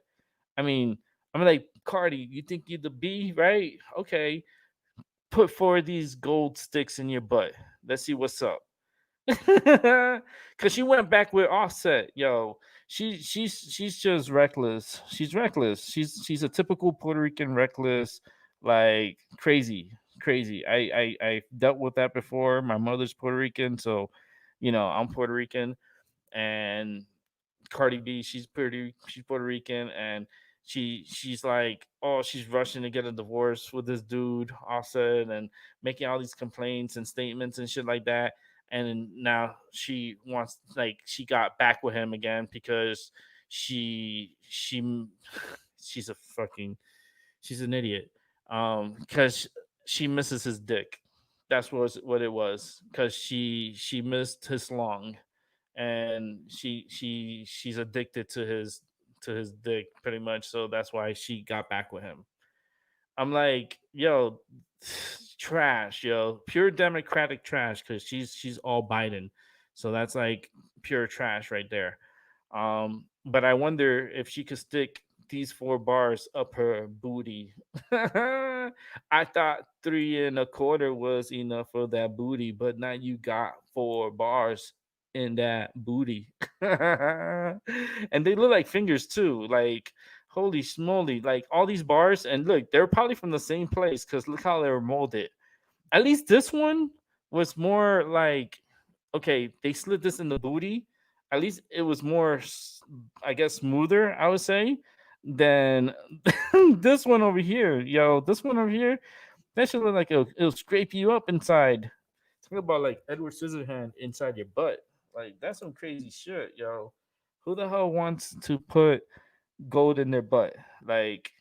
I mean, I'm like, Cardi, you think you're the B, right? Okay, put 4 of these gold sticks in your butt. Let's see what's up. Cause she went back with Offset, yo. She's just reckless. She's reckless. She's a typical Puerto Rican reckless, like crazy. I dealt with that before. My mother's Puerto Rican, so I'm Puerto Rican, and Cardi B, she's Puerto Rican, and she's like, oh, she's rushing to get a divorce with this dude Offset, and making all these complaints and statements and shit like that. And now she wants, like, she got back with him again because she she's a fucking she's an idiot. Because she misses his dick. That's what it was. Because she missed his lung, and she's addicted to his dick pretty much. So that's why she got back with him. I'm like, yo, trash, yo, pure Democratic trash, because she's all Biden. So that's like pure trash right there. but I wonder if she could stick these 4 bars up her booty. I thought 3 1/4 was enough for that booty, but now you got 4 bars in that booty. And they look like fingers too. Like, holy smoly, like all these bars, and look, they're probably from the same place because look how they were molded. At least this one was more like, okay, they slid this in the booty. At least it was more, I guess, smoother, I would say, than this one over here. Yo, this one over here, that should look like it'll scrape you up inside. Talk about like Edward Scissorhand inside your butt. Like, that's some crazy shit, yo. Who the hell wants to put gold in their butt? Like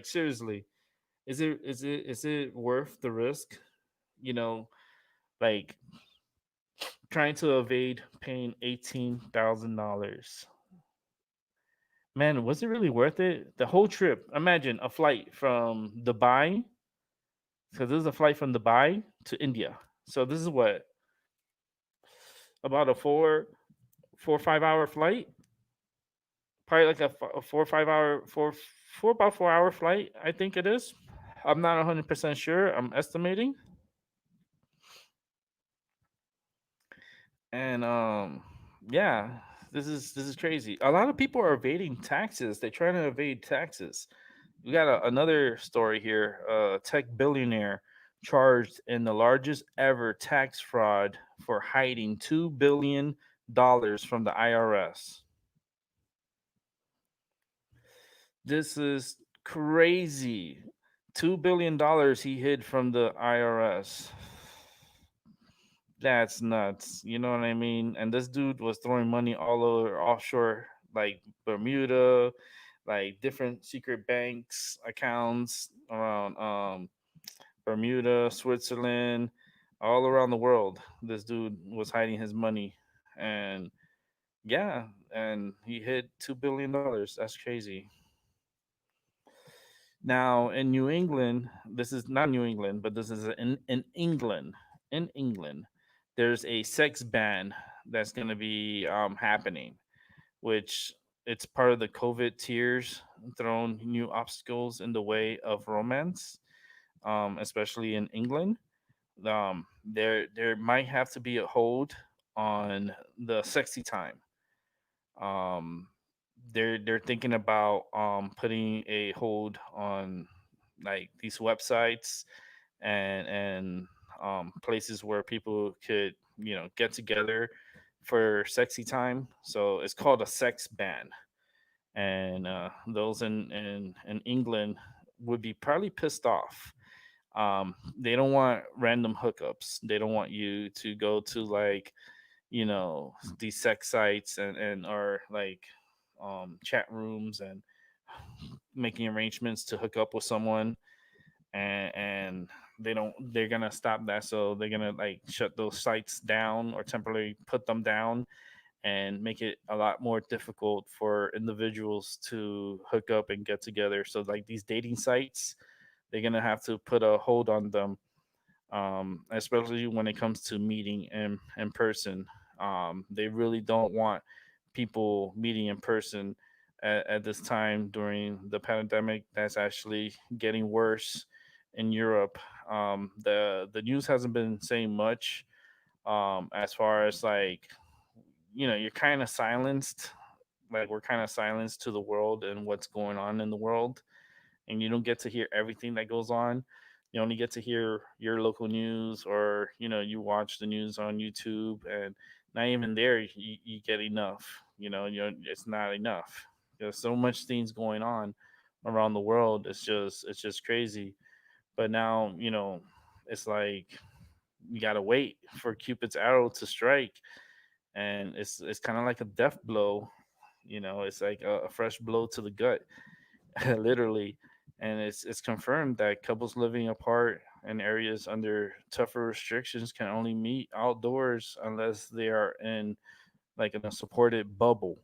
seriously, is it worth the risk? You know, like trying to evade paying $18,000. Man, was it really worth it? The whole trip. Imagine a flight from Dubai. So this is a flight from Dubai to India. So this is what, about a 4 4 5 hour flight. Probably like a 4 5 hour four about 4 hour flight. I think it is. I'm not 100% sure. I'm estimating. And yeah, this is crazy. A lot of people are evading taxes. They're trying to evade taxes. We got another story here. A tech billionaire charged in the largest ever tax fraud for hiding $2 billion from the IRS. This is crazy. $2 billion he hid from the IRS. That's nuts. You know what I mean? And this dude was throwing money all over offshore, like Bermuda, like different secret banks accounts around Bermuda, Switzerland, all around the world. This dude was hiding his money, and yeah, and he hid $2 billion. That's crazy. Now in New England, this is not New England, but this is in England. In England, there's a sex ban that's going to be happening, which it's part of the COVID tiers, thrown new obstacles in the way of romance, especially in England. There might have to be a hold on the sexy time. Um, they're thinking about putting a hold on like these websites and places where people could get together for sexy time. So it's called a sex ban, and those in England would be probably pissed off. They don't want random hookups. They don't want you to go to like these sex sites and or like chat rooms and making arrangements to hook up with someone, and they're gonna stop that. So they're gonna like shut those sites down or temporarily put them down and make it a lot more difficult for individuals to hook up and get together. So like these dating sites, they're gonna have to put a hold on them, especially when it comes to meeting in person. They really don't want people meeting in person at this time during the pandemic. That's actually getting worse in Europe. The news hasn't been saying much as far as like you're kind of silenced. Like we're kind of silenced to the world and what's going on in the world, and you don't get to hear everything that goes on. You only get to hear your local news, or you watch the news on YouTube, and not even there you get enough. It's not enough. There's so much things going on around the world. It's just crazy. But now it's like you gotta wait for Cupid's arrow to strike, and it's kind of like a death blow. It's like a fresh blow to the gut, literally. And it's confirmed that couples living apart in areas under tougher restrictions can only meet outdoors unless they are in like in a supported bubble,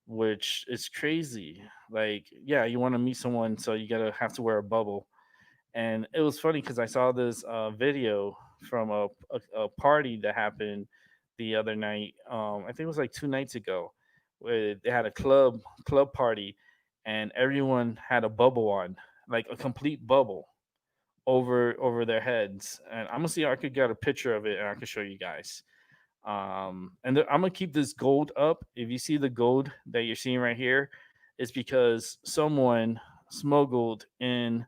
which is crazy. Like, yeah, you want to meet someone, so you gotta have to wear a bubble. And it was funny because I saw this video from a party that happened the other night. I think it was like 2 nights ago, where they had a club party, and everyone had a bubble on, like a complete bubble over their heads. And I'm gonna see if I could get a picture of it and I can show you guys. And I'm gonna keep this gold up. If you see the gold that you're seeing right here, it's because someone smuggled in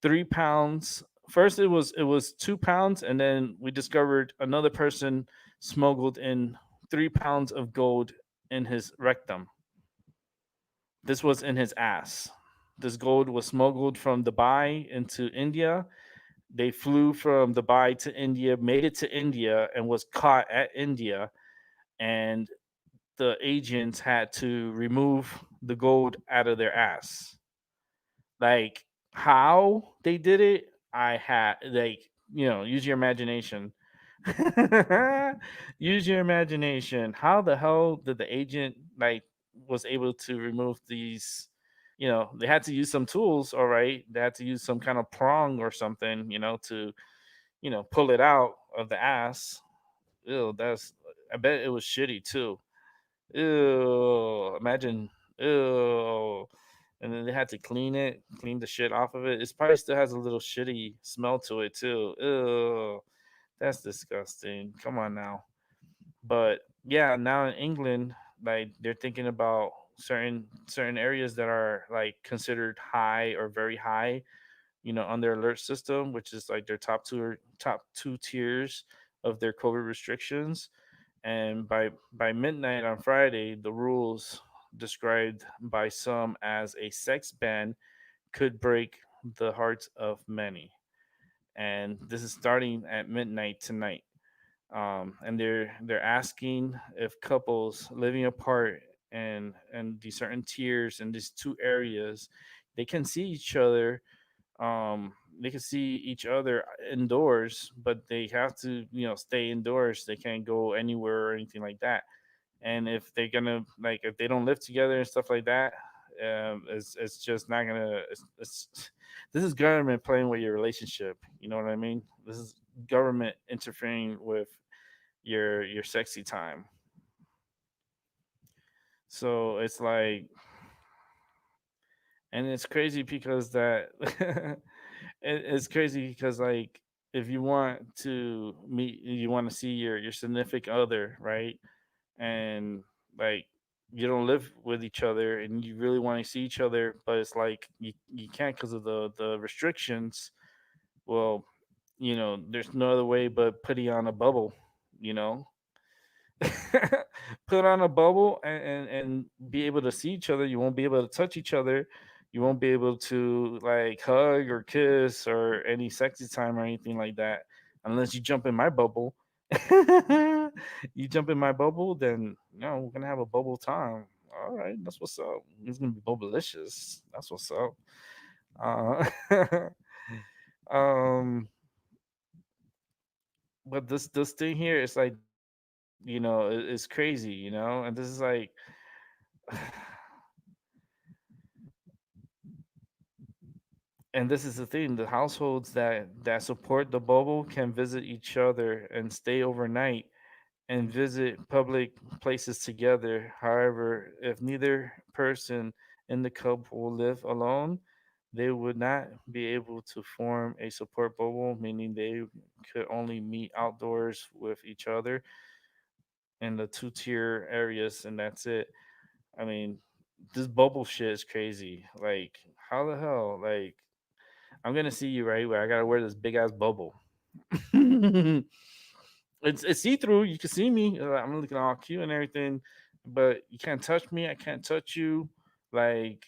3 pounds. First, it was 2 pounds, and then we discovered another person smuggled in 3 pounds of gold in his rectum. This was in his ass. This gold was smuggled from Dubai into India. They flew from Dubai to India, made it to India, and was caught at India. And the agents had to remove the gold out of their ass. Like how they did it, I had like use your imagination. Use your imagination. How the hell did the agent like was able to remove these? They had to use some tools. All right, they had to use some kind of prong or something. To pull it out of the ass. Ew, that's. I bet it was shitty too. Ew, imagine. Ew. And then they had to clean the shit off of it. It probably still has a little shitty smell to it too. Ew, that's disgusting. Come on now. But yeah, now in England, like they're thinking about certain areas that are like considered high or very high, on their alert system, which is like their top two tiers of their COVID restrictions. And by midnight on Friday, the rules described by some as a sex ban could break the hearts of many. And this is starting at midnight tonight. And they're asking if couples living apart and these certain tiers in these two areas, they can see each other. They can see each other indoors, but they have to stay indoors. They can't go anywhere or anything like that. And if they're gonna like if they don't live together and stuff like that, it's just not gonna it's this is government playing with your relationship. You know what I mean? This is government interfering with your sexy time. So it's like, and it's crazy because that it's crazy because like if you want to meet, you want to see your significant other, right? And like you don't live with each other and you really want to see each other, but it's like you can't because of the restrictions. Well, there's no other way but putting on a bubble, you know put on a bubble and be able to see each other. You won't be able to touch each other. You won't be able to like hug or kiss or any sexy time or anything like that unless you jump in my bubble. You jump in my bubble, then we're gonna have a bubble time. All right, that's what's up. It's gonna be bubblicious. That's what's up. Uh, um, but this thing here is like it's crazy, and this is like and this is the thing, the households that support the bubble can visit each other and stay overnight and visit public places together. However, if neither person in the couple will live alone, they would not be able to form a support bubble, meaning they could only meet outdoors with each other in the two-tier areas, and that's it. I mean, this bubble shit is crazy. Like, how the hell? Like, I'm gonna see you right where I gotta wear this big ass bubble. It's see through. You can see me. I'm looking all cute and everything, but you can't touch me. I can't touch you. Like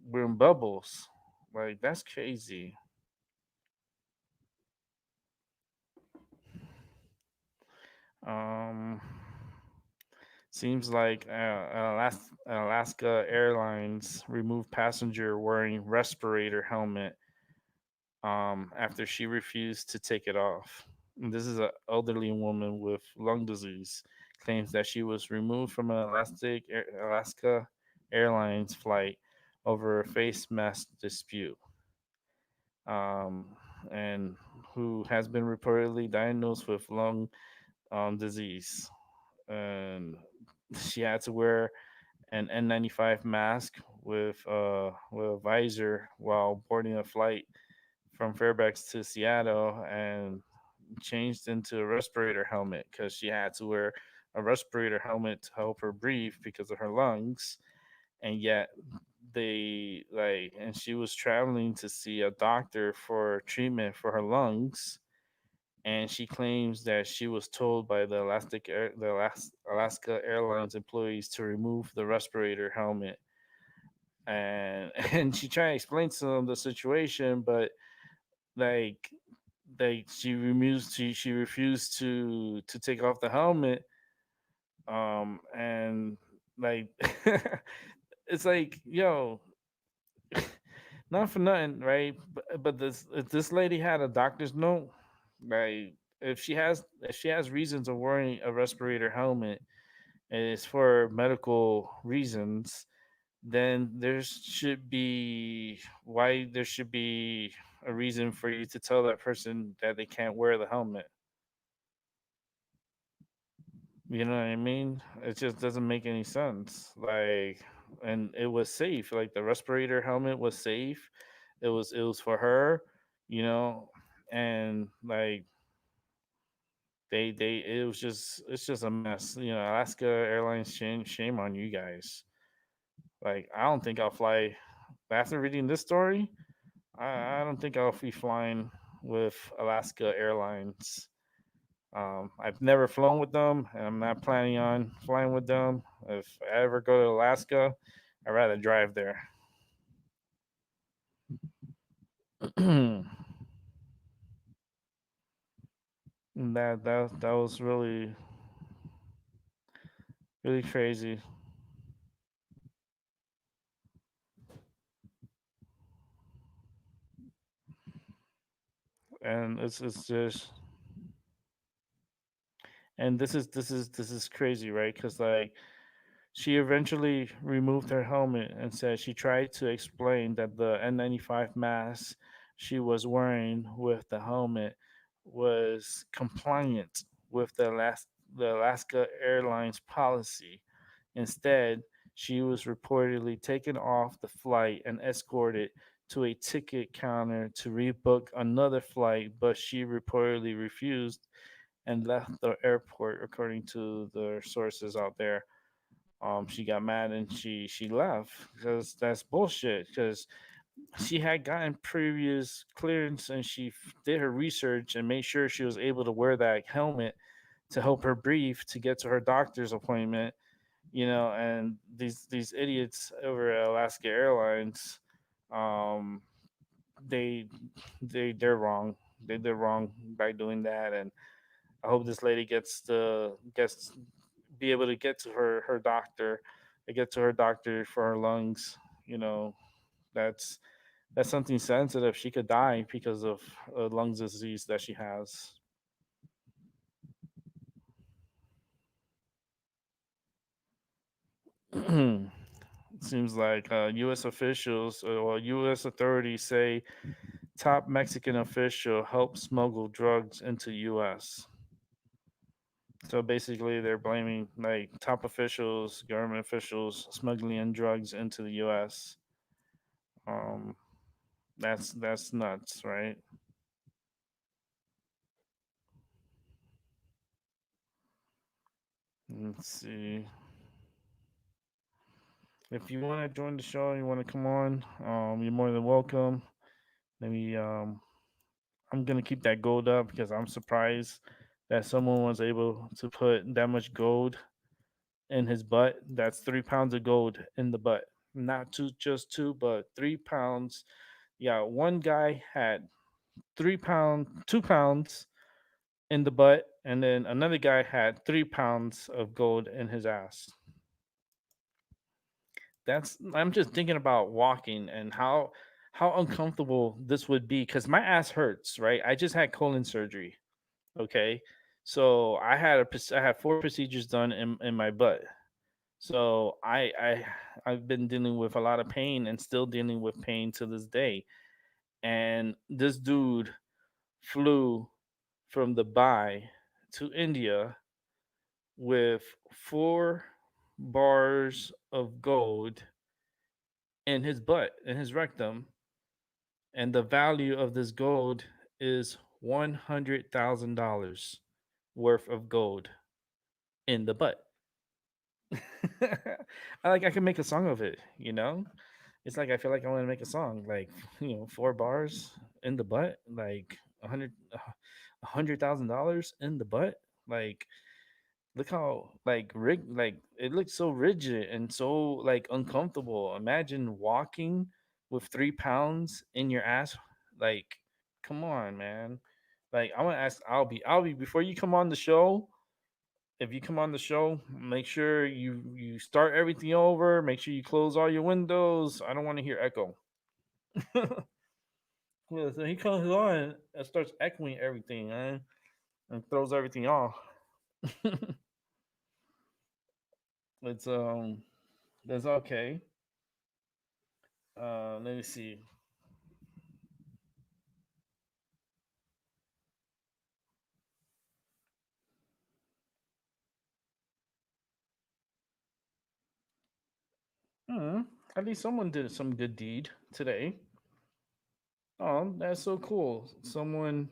we're in bubbles. Like that's crazy. Um, seems like Alaska Airlines removed passenger wearing respirator helmet after she refused to take it off. And this is an elderly woman with lung disease. Claims that she was removed from an Alaska Airlines flight over a face mask dispute, um, and who has been reportedly diagnosed with lung disease. And she had to wear an N95 mask with a visor while boarding a flight from Fairbanks to Seattle, and changed into a respirator helmet because she had to wear a respirator helmet to help her breathe because of her lungs. And yet and she was traveling to see a doctor for treatment for her lungs, and she claims that she was told by Alaska Airlines employees to remove the respirator helmet, and and she tried to explain to them the situation, but like she refused to take off the helmet, and like it's like, yo, not for nothing, right? But this, if this lady had a doctor's note, like if she has reasons of wearing a respirator helmet and it's for medical reasons, then there should be a reason for you to tell that person that they can't wear the helmet. You know what I mean? It just doesn't make any sense. And it was safe. Like the respirator helmet was safe. It was for her, you know, and like they it was just it's just a mess. You know, Alaska Airlines, shame on you guys. Like I don't think I'll fly after reading this story. I don't think I'll be flying with Alaska Airlines. I've never flown with them, and I'm not planning on flying with them. If I ever go to Alaska, I'd rather drive there. That was really crazy, and it's just and this is crazy, right? Because like she eventually removed her helmet and said she tried to explain that the N95 mask she was wearing with the helmet was compliant with the Alaska Airlines policy. Instead, she was reportedly taken off the flight and escorted to a ticket counter to rebook another flight, but she reportedly refused and left the airport, according to the sources out there. She got mad and she left because that's bullshit. Because she had gotten previous clearance and did her research and made sure she was able to wear that helmet to help her breathe to get to her doctor's appointment. You know, and these idiots over at Alaska Airlines, um, they they're wrong. They're wrong by doing that, and I hope this lady gets be able to get to her doctor, to get to her doctor for her lungs. You know, that's that's something sensitive. She could die because of a lung disease that she has. Seems like U.S. authorities say top Mexican official helped smuggle drugs into U.S. So basically, they're blaming like top officials, government officials, smuggling in drugs into the U.S. Um, that's nuts, right? Let's see. If you want to join the show, you want to come on, you're more than welcome. Maybe I'm gonna keep that gold up because I'm surprised that someone was able to put that much gold in his butt. That's 3 pounds of gold in the butt. Not just two, but 3 pounds. Yeah, one guy had 3 pound, 2 pounds in the butt, and then another guy had 3 pounds of gold in his ass. I'm just thinking about walking and how uncomfortable this would be because my ass hurts, right? I just had colon surgery. Okay. So I had 4 procedures done in my butt. So I've been dealing with a lot of pain and still dealing with pain to this day. And this dude flew from Dubai to India with four. bars of gold in his butt, in his rectum, and the value of this gold is $100,000 worth of gold in the butt. I can make a song of it, you know? It's like I feel like I want to make a song, like, four bars in the butt, like $100,000 in the butt. Like, look how like it looks so rigid and so like uncomfortable. Imagine walking with 3 pounds in your ass. Like, come on, man. Like, I want to ask Albie, before you come on the show, if you come on the show, make sure you start everything over. Make sure you close all your windows. I don't want to hear echo. Yeah, so he comes on and starts echoing everything, man, and throws everything off. it's that's okay. Let me see. Hmm. At least someone did some good deed today. Oh, that's so cool. Someone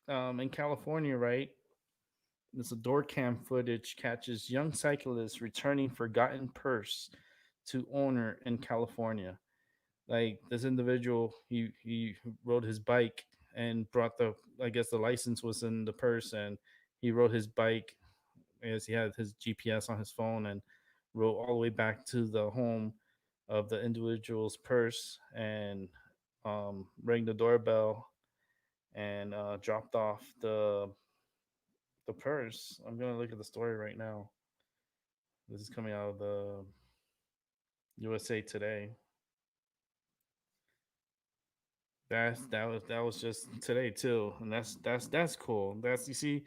in California, right? This door cam footage catches young cyclist returning forgotten purse to owner in California. Like, this individual, he rode his bike and brought the, I guess the license was in the purse, and he rode his bike as he had his GPS on his phone and rode all the way back to the home of the individual's purse and rang the doorbell and dropped off the purse. I'm gonna look at the story right now. This is coming out of the USA Today. That was just today too, and that's cool. That's, you see,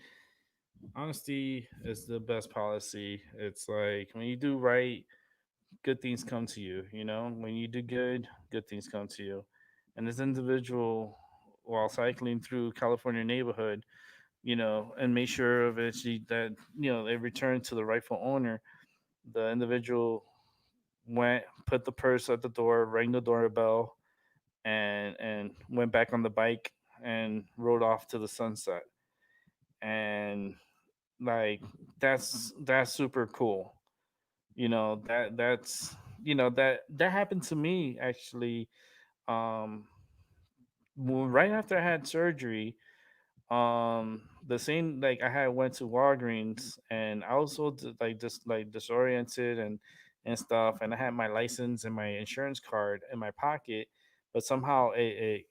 honesty is the best policy. It's like when you do right, good things come to you. You know, when you do good things come to you. And this individual, while cycling through California neighborhood, and made sure eventually that they returned to the rightful owner. The individual went, put the purse at the door, rang the doorbell, and went back on the bike and rode off to the sunset. And like, that's super cool. That happened to me actually. Um, right after I had surgery, the same, like, I had went to Walgreens and I was so like just like disoriented and stuff, and I had my license and my insurance card in my pocket, but somehow it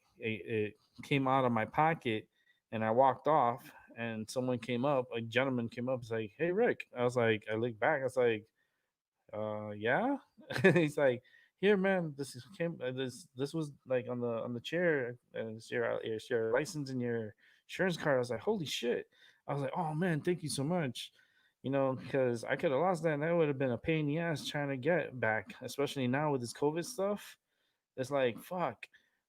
came out of my pocket, and I walked off, and someone came up, a gentleman came up, was like, "Hey, Rick." I was like, I looked back, I was like, yeah. He's like, "Here, man, this was like on the chair, and it's your license and your insurance card." I was like, "Holy shit." I was like, "Oh man, thank you so much." Because I could have lost that, and that would have been a pain in the ass trying to get back, especially now with this COVID stuff. It's like, fuck.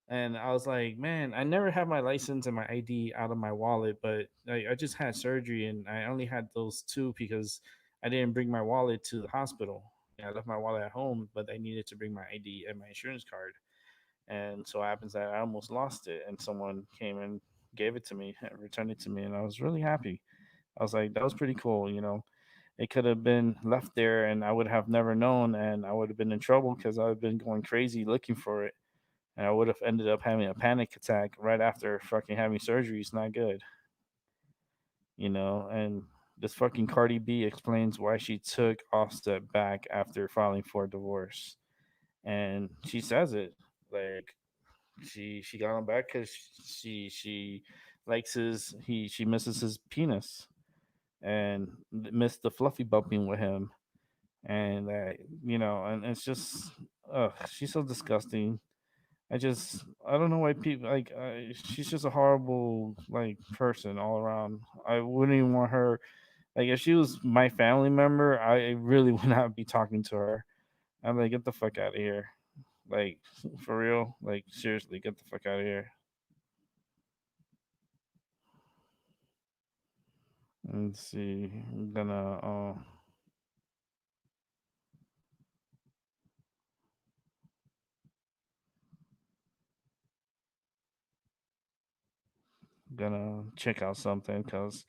And I was like, man, I never had my license and my ID out of my wallet, but I just had surgery and I only had those two because I didn't bring my wallet to the hospital. Yeah, I left my wallet at home, but I needed to bring my ID and my insurance card. And so it happens that I almost lost it, and someone came and gave it to me, returned it to me, and I was really happy. I was like, that was pretty cool. It could have been left there and I would have never known, and I would have been in trouble because I would have been going crazy looking for it, and I would have ended up having a panic attack right after fucking having surgery. It's not good. And this fucking Cardi B explains why she took Offset back after filing for divorce, and she says it like she got him back because she likes she misses his penis and missed the fluffy bumping with him, and and it's just, she's so disgusting. I don't know why people like. She's just a horrible like person all around. I wouldn't even want her. Like, if she was my family member, I really would not be talking to her. I'm like, get the fuck out of here. Like, for real. Like, seriously, get the fuck out of here. Let's see. I'm gonna. gonna check out something because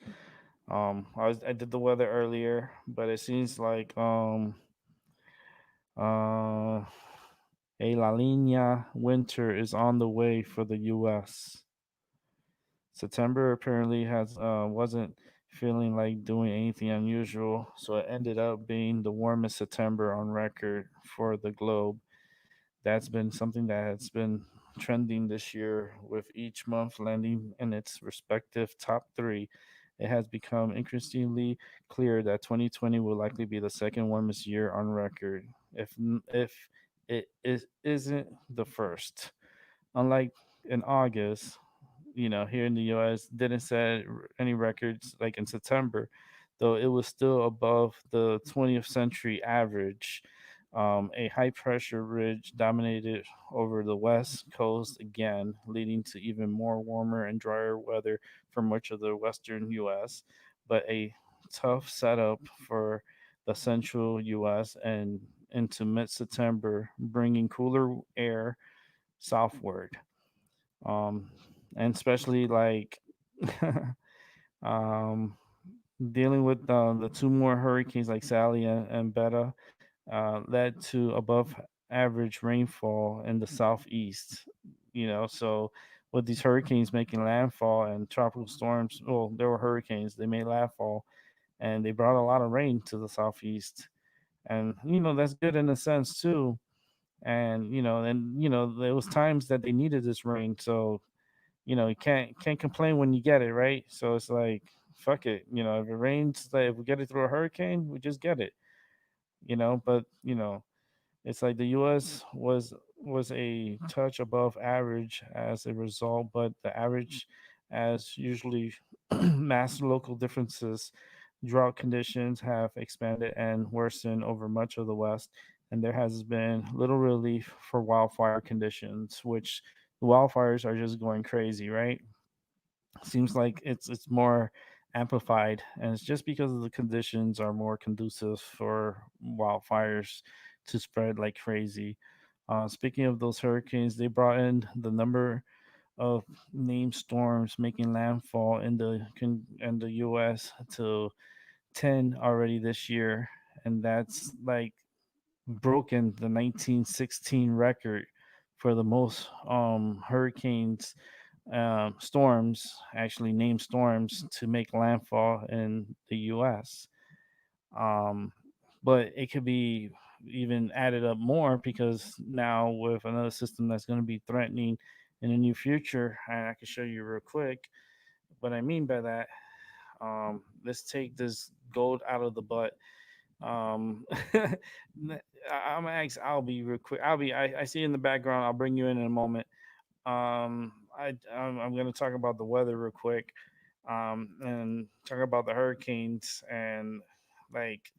I did the weather earlier, but it seems like uh a La Nina winter is on the way for the U.S. September apparently has wasn't feeling like doing anything unusual, so it ended up being the warmest September on record for the globe. That's been something that has been trending this year, with each month landing in its respective top three. It has become increasingly clear that 2020 will likely be the second warmest year on record, if isn't the first. Unlike in August, here in the US, didn't set any records like in September, though it was still above the 20th century average. A high pressure ridge dominated over the west coast again, leading to even more warmer and drier weather for much of the western US, but a tough setup for the central US and into mid September, bringing cooler air southward. um, and especially like um, dealing with the two more hurricanes like Sally and Beta led to above average rainfall in the southeast. So with these hurricanes making landfall and tropical storms, well, there were hurricanes, they made landfall and they brought a lot of rain to the southeast. And that's good in a sense too. And there was times that they needed this rain, so you can't complain when you get it, right? So it's like, fuck it, if it rains, like if we get it through a hurricane, we just get it. But it's like the US was a touch above average as a result, but the average, as usually mass local differences, drought conditions have expanded and worsened over much of the west, and there has been little relief for wildfire conditions, which the wildfires are just going crazy, right? Seems like it's more amplified, and it's just because of the conditions are more conducive for wildfires to spread like crazy. Speaking of those hurricanes, they brought in the number of named storms making landfall in the U.S. to 10 already this year, and that's like broken the 1916 record for the most hurricanes, storms, actually named storms, to make landfall in the U.S. Um, but it could be even added up more because now with another system that's going to be threatening in the near future, and I can show you real quick what I mean by that. Let's take this gold out of the butt. Um, I'm gonna ask. I'll be real quick. I see you in the background. I'll bring you in a moment. I'm going to talk about the weather real quick, and talk about the hurricanes, and like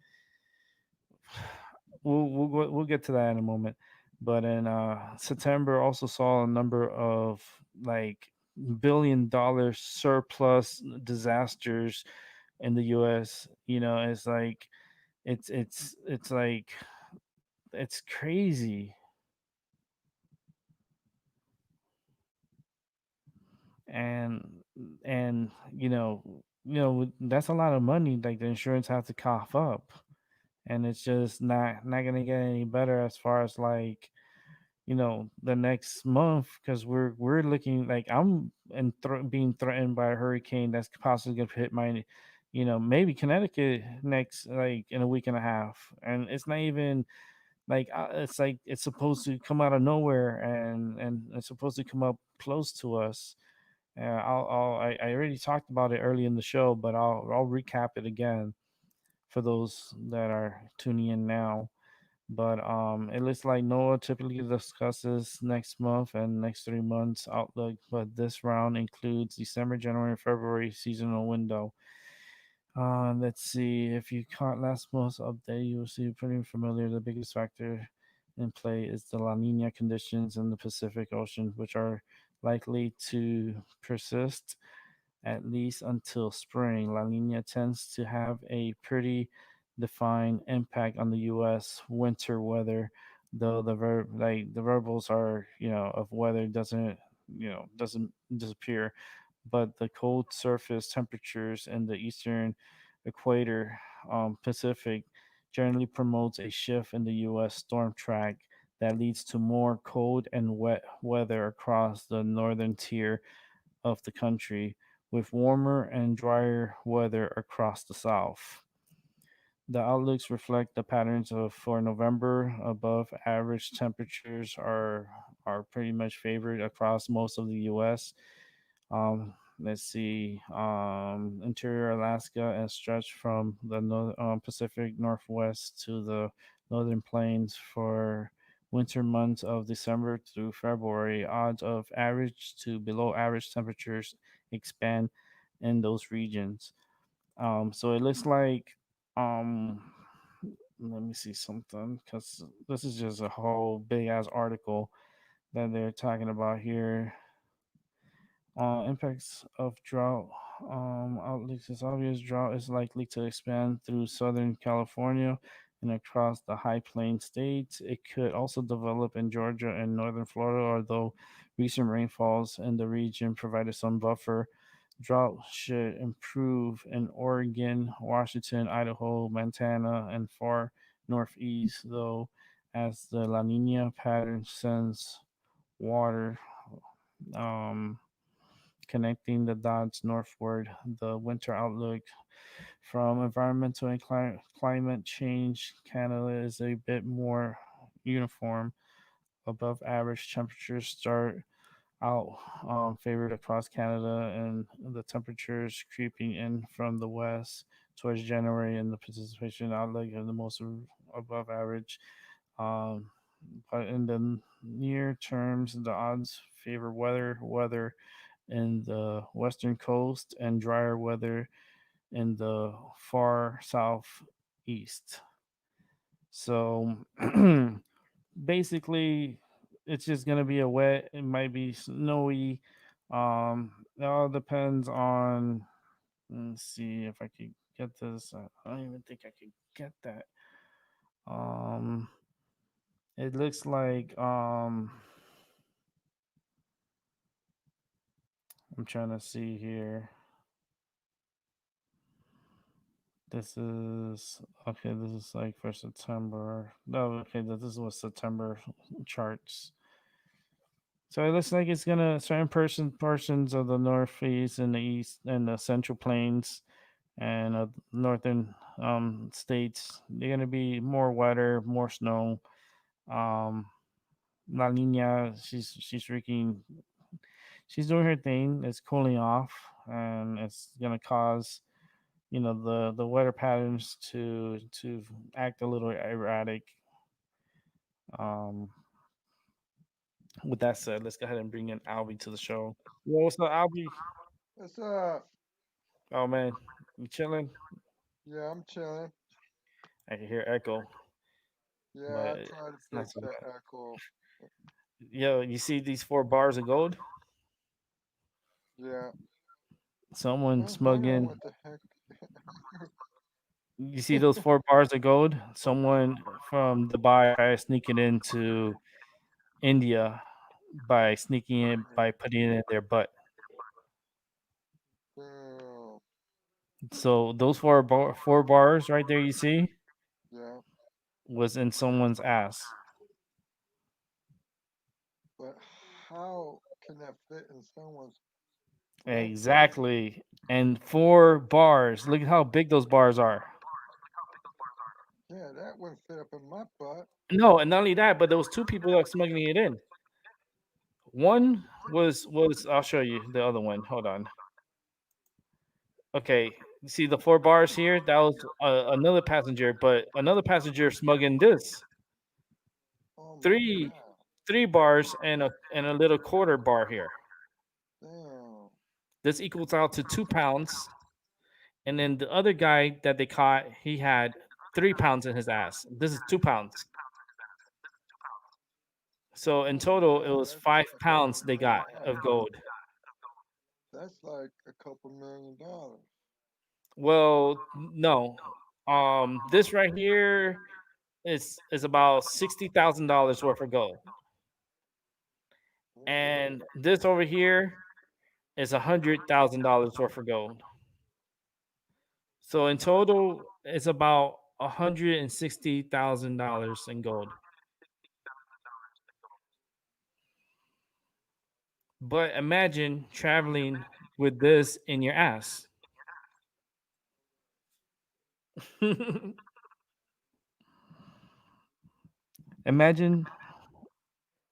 we'll get to that in a moment. But in September, also saw a number of like $1 billion surplus disasters in the U.S. It's like it's like it's crazy. And that's a lot of money like the insurance has to cough up, and it's just not gonna get any better as far as like the next month, because we're looking like being threatened by a hurricane that's possibly gonna hit my maybe Connecticut next, like in a week and a half, and it's not even like it's like it's supposed to come out of nowhere, and it's supposed to come up close to us. I already talked about it early in the show, but I'll recap it again for those that are tuning in now. But it looks like NOAA typically discusses next month and next 3 months outlook, but this round includes December, January, February seasonal window. Let's see. If you caught last month's update, you will see pretty familiar. The biggest factor in play is the La Nina conditions in the Pacific Ocean, which are likely to persist at least until spring. La Nina tends to have a pretty defined impact on the U.S. winter weather, though the variables are of weather doesn't disappear. but the cold surface temperatures in the eastern equator Pacific generally promotes a shift in the U.S. storm track that leads to more cold and wet weather across the northern tier of the country, with warmer and drier weather across the south. The outlooks reflect the patterns of for November. Above average temperatures are pretty much favored across most of the U.S. Let's see, interior Alaska and stretch from the Pacific Northwest to the northern plains for winter months of December through February. Odds of average to below average temperatures expand in those regions. So it looks like, um, let me see something because this is just a whole big ass article that they're talking about here. Impacts of drought. Outlooks is obvious. Drought is likely to expand through Southern California and across the High Plains states. It could also develop in Georgia and Northern Florida, although recent rainfalls in the region provided some buffer. Drought should improve in Oregon, Washington, Idaho, Montana, and far northeast, though, as the La Nina pattern sends water. Um, Connecting the dots northward. The winter outlook from environmental and climate change Canada is a bit more uniform. Above average temperatures start out favored across Canada, and the temperatures creeping in from the west towards January, and the precipitation outlook are the most above average. Um, but in the near terms, the odds favor weather in the western coast and drier weather in the far southeast. So basically, it's just gonna be a wet. It might be snowy. It all depends on. Let's see if I could get this. I don't even think I could get that. Um, it looks like I'm trying to see here. This is okay. This is like for September. No, okay. This was September charts. So it looks like it's gonna certain portions of the northeast and the east and the central plains and northern states. They're gonna be more wetter, more snow. Um, La Nina, she's doing her thing. It's cooling off, and it's gonna cause the weather patterns to act a little erratic. Um, with that said, let's go ahead and bring in Albie to the show. Yo, what's up, Albie? What's up? Oh man, you chilling? Yeah, I'm chilling. I can hear echo, but Yeah, I tried to it's not fix so that bad. echo. Yo, you see these 4 bars of gold? Yeah. Someone Hang on, smuggling. what the heck? You see those 4 bars of gold? Someone from Dubai tried to sneak it into India by sneaking it by putting it in their butt. Damn. So those 4 bars right there you see Yeah, was in someone's ass. but how can that fit in someone's butt though? Exactly. And 4 bars. Look at how big those bars are. Yeah, that wouldn't fit up in my butt. No, and not only that, but there was 2 people that were smuggling it in. One was I'll show you the other one. Hold on. Okay, you see the 4 bars here? That was another passenger, but another passenger smuggling this Oh my three god. 3 bars and a little quarter bar here. Damn. This equals out to 2 pounds. And then the other guy that they caught, he had 3 pounds in his ass. This is 2 pounds. So in Oh total, it man, was that's five a couple pounds they million got of dollars. gold. That's like a couple $1 million. Well, no, this right here is about $60,000 worth of gold, Damn. and this over here is $100,000 worth of gold. So in total, it's about $160,000 in gold. But imagine traveling with this in your ass. Imagine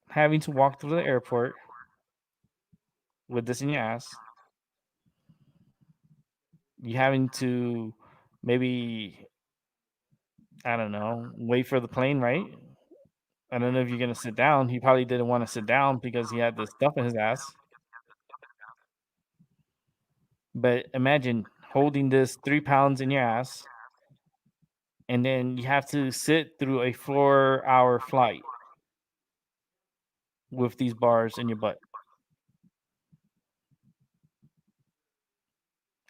having to walk through the airport with this in your ass. You having to maybe, I don't know, wait for the plane, right? I don't know if you're gonna sit down. He probably didn't want to sit down because he had this stuff in his ass. But imagine holding this 3 pounds in your ass, and then you have to sit through a 4 hour flight with these bars in your butt.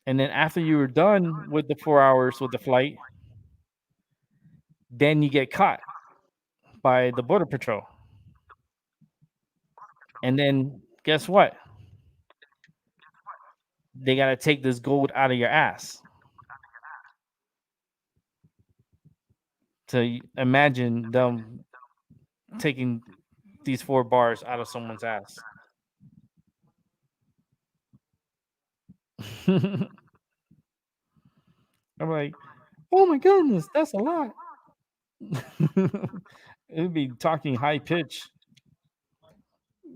And then after you were done with the 4 hours with the flight, then you get caught by the border patrol. And then guess what? They gotta take this gold out of your ass. So imagine them taking these 4 bars out of someone's ass. I'm like, oh my goodness, that's a lot. It'd be talking high pitch.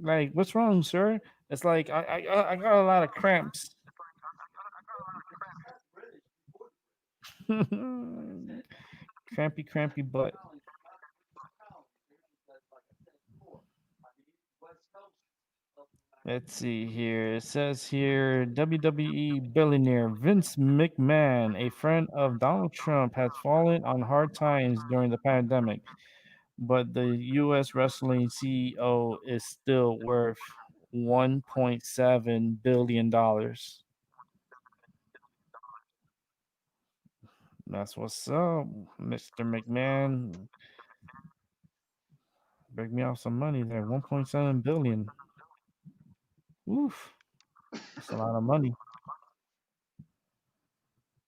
Like, what's wrong, sir? It's like I got a lot of cramps. Crampy, crampy butt. Let's see here. It says here WWE billionaire Vince McMahon, a friend of Donald Trump, has fallen on hard times during the pandemic, but the U.S. wrestling CEO is still worth $1.7 billion. That's what's up, Mr. McMahon. Break me off some money there. 1.7 billion. Oof. That's a lot of money.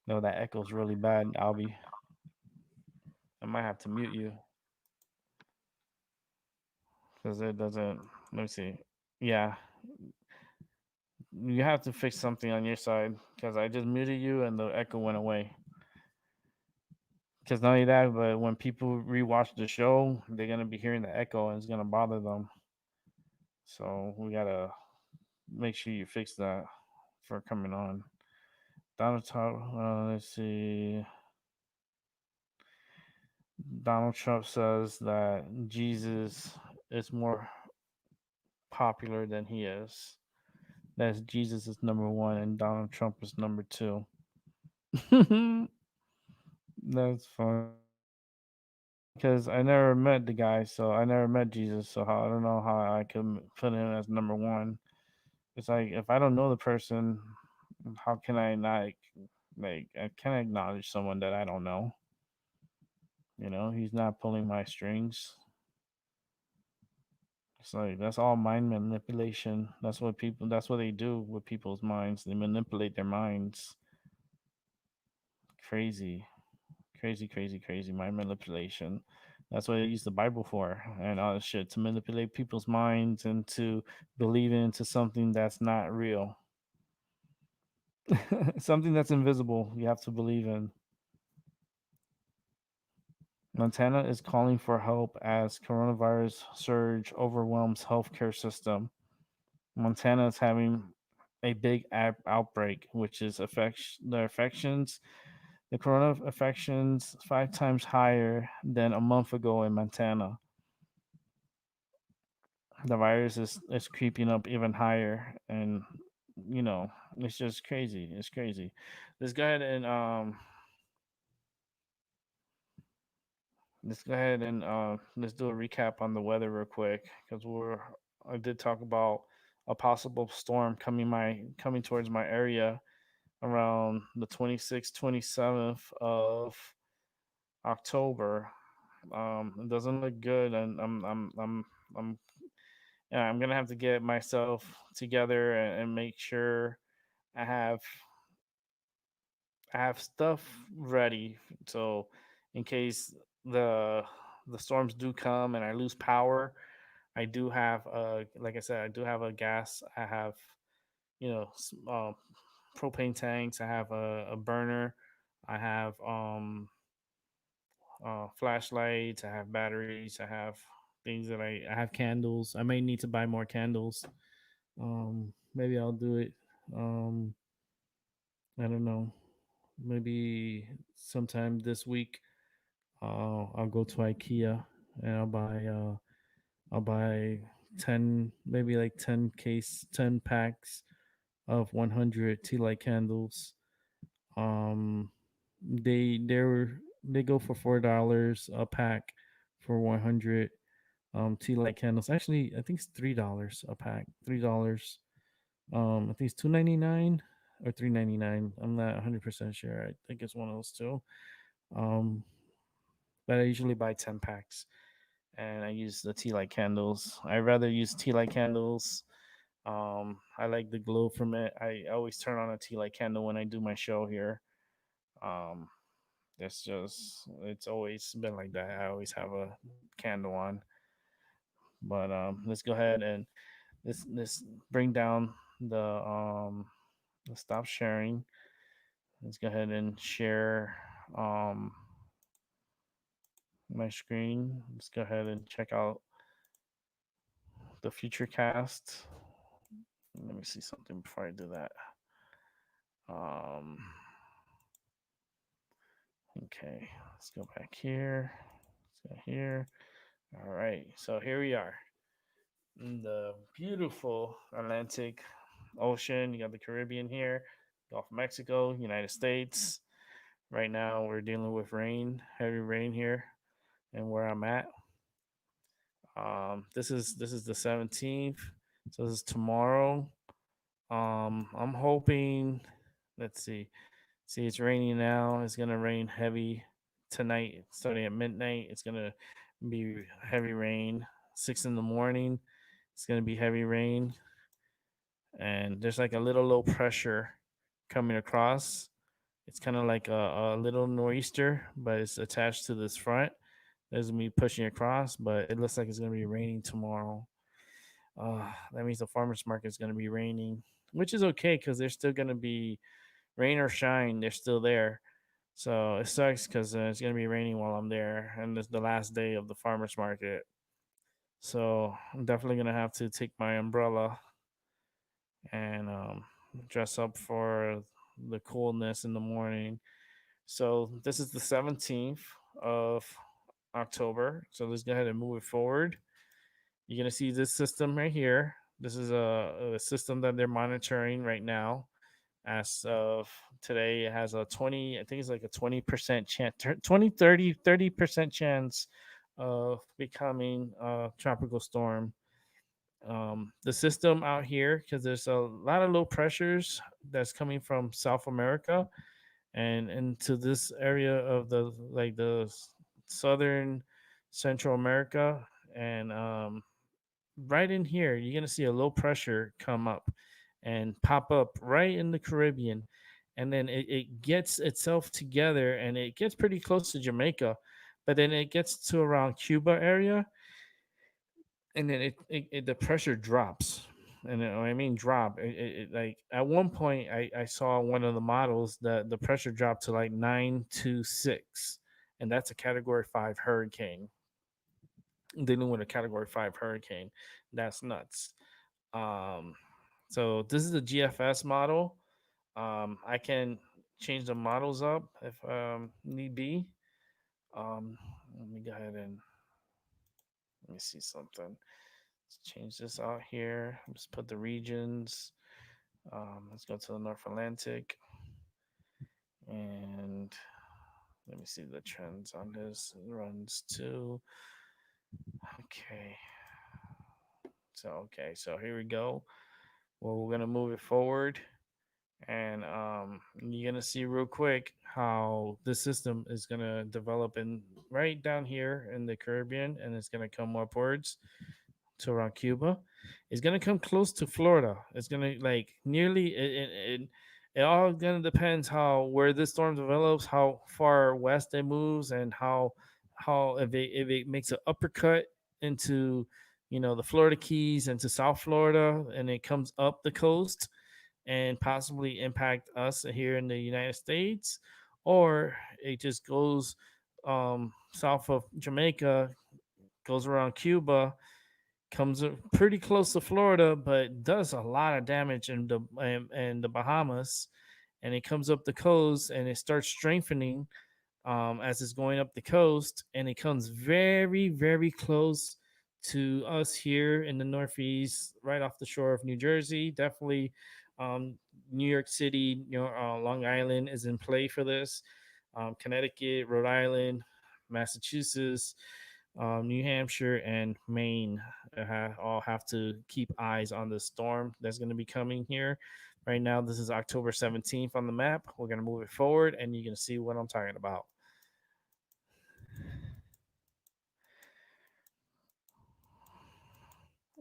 No, that echoes really bad, Albie. I might have to mute you because it doesn't. Let me see. Yeah, you have to fix something on your side because I just muted you and the echo went away. Because not only that, but when people rewatch the show, they're gonna be hearing the echo and it's gonna bother them. So we gotta make sure you fix that for coming on. Donald Trump. Let's see. Donald Trump says that Jesus is more popular than he is. That Jesus is number one and Donald Trump is number two. That's funny because I never met the guy, so I never met Jesus, so I don't know how I could put him as number one. It's like if I don't know the person, how can I not like I can't acknowledge someone that I don't know? He's not pulling my strings. It's like that's all mind manipulation. That's what they do with people's minds. They manipulate their minds. Crazy, crazy, crazy, crazy mind manipulation. That's what they use the Bible for and all this shit to manipulate people's minds and to believe into something that's not real. Something that's invisible, you have to believe in. Montana is calling for help as coronavirus surge overwhelms healthcare system. Montana is having a big outbreak, which is the corona affections 5 times higher than a month ago in Montana. The virus is creeping up even higher, and it's just crazy. It's crazy. Let's go ahead and let's do a recap on the weather real quick because I did talk about a possible storm coming towards my area around the 26th, 27th of October. It doesn't look good, and I'm I'm gonna have to get myself together and make sure I have I have stuff ready. So in case the the storms do come and I lose power, I do have like I said, I do have a gas. I have you know propane tanks. I have a burner. I have flashlights. I have batteries. I have things that I have candles. I may need to buy more candles. Maybe I'll do it. Um, I don't know. Maybe sometime this week, I'll go to IKEA and I'll buy 10, maybe like 10 packs of 100 tea light candles. Um, they go for $4 a pack for 100 tea light candles. Actually, I think it's $3 a pack. $3. I think it's 2.99 or 3.99. I'm not 100% sure. I think it's one of those two. Um, but I usually buy 10 packs, and I use the tea light candles. I rather use tea light candles. I like the glow from it. I always turn on a tea light candle when I do my show here. Um, it's always been like that. I always have a candle on. But let's go ahead and let's bring down the stop sharing. Let's go ahead and share um my screen. Let's go ahead and check out the future cast. Let me see something before I do that. Um, okay, let's go back here. Let's go here. All right, so here we are in the beautiful Atlantic Ocean. You got the Caribbean here, Gulf of Mexico, United States. Right now, we're dealing with rain, heavy rain here, and where I'm at. This is the 17th, so this is tomorrow. I'm hoping. Let's see. See, it's raining now. It's gonna rain heavy tonight, starting at midnight. It's gonna be heavy rain. 6 in the morning. It's gonna be heavy rain, and there's like a little low pressure coming across. It's kind of like a little nor'easter, but it's attached to this front. There's gonna be pushing across, but it looks like it's gonna be raining tomorrow. That means the farmers market is gonna be raining, which is okay because they're still gonna be rain or shine. They're still there. So it sucks because it's gonna be raining while I'm there, and it's the last day of the farmers market. So I'm definitely gonna have to take my umbrella and dress up for the coolness in the morning. So this is the 17th of October. So let's go ahead and move it forward. You're gonna see this system right here. This is a system that they're monitoring right now. As of today, it has a 20, I think it's like a 20% chance, 20, 30% chance of becoming a tropical storm. The system out here, because there's a lot of low pressures that's coming from South America and into this area of the southern Central America, and right in here, you're gonna see a low pressure come up and pop up right in the Caribbean, and then it gets itself together and it gets pretty close to Jamaica, but then it gets to around Cuba area, and then the pressure drops. And when I mean drop, like at one point I saw one of the models that the pressure dropped to like 9 to 6, and that's a Category 5 hurricane. Dealing with a Category 5 hurricane, that's nuts. Um, so this is the GFS model. I can change the models up if need be. Let me go ahead and let me see something. Let's change this out here. Let's put the regions. Let's go to the North Atlantic, and let me see the trends on this. It runs to okay. So here we go. Well, we're gonna move it forward, and you're gonna see real quick how the system is gonna develop in right down here in the Caribbean, and it's gonna come upwards to around Cuba. It's gonna come close to Florida. It's gonna like nearly it all gonna depends how where this storm develops, how far west it moves, and how if it makes an uppercut into the Florida Keys into South Florida and it comes up the coast and possibly impact us here in the United States, or it just goes south of Jamaica, goes around Cuba, comes pretty close to Florida, but does a lot of damage in the Bahamas, and it comes up the coast and it starts strengthening as it's going up the coast, and it comes very, very close to us here in the Northeast, right off the shore of New Jersey. Definitely, New York City, Long Island is in play for this. Connecticut, Rhode Island, Massachusetts, New Hampshire, and Maine all have to keep eyes on the storm that's going to be coming here. Right now, this is October 17th on the map. We're going to move it forward, and you're going to see what I'm talking about.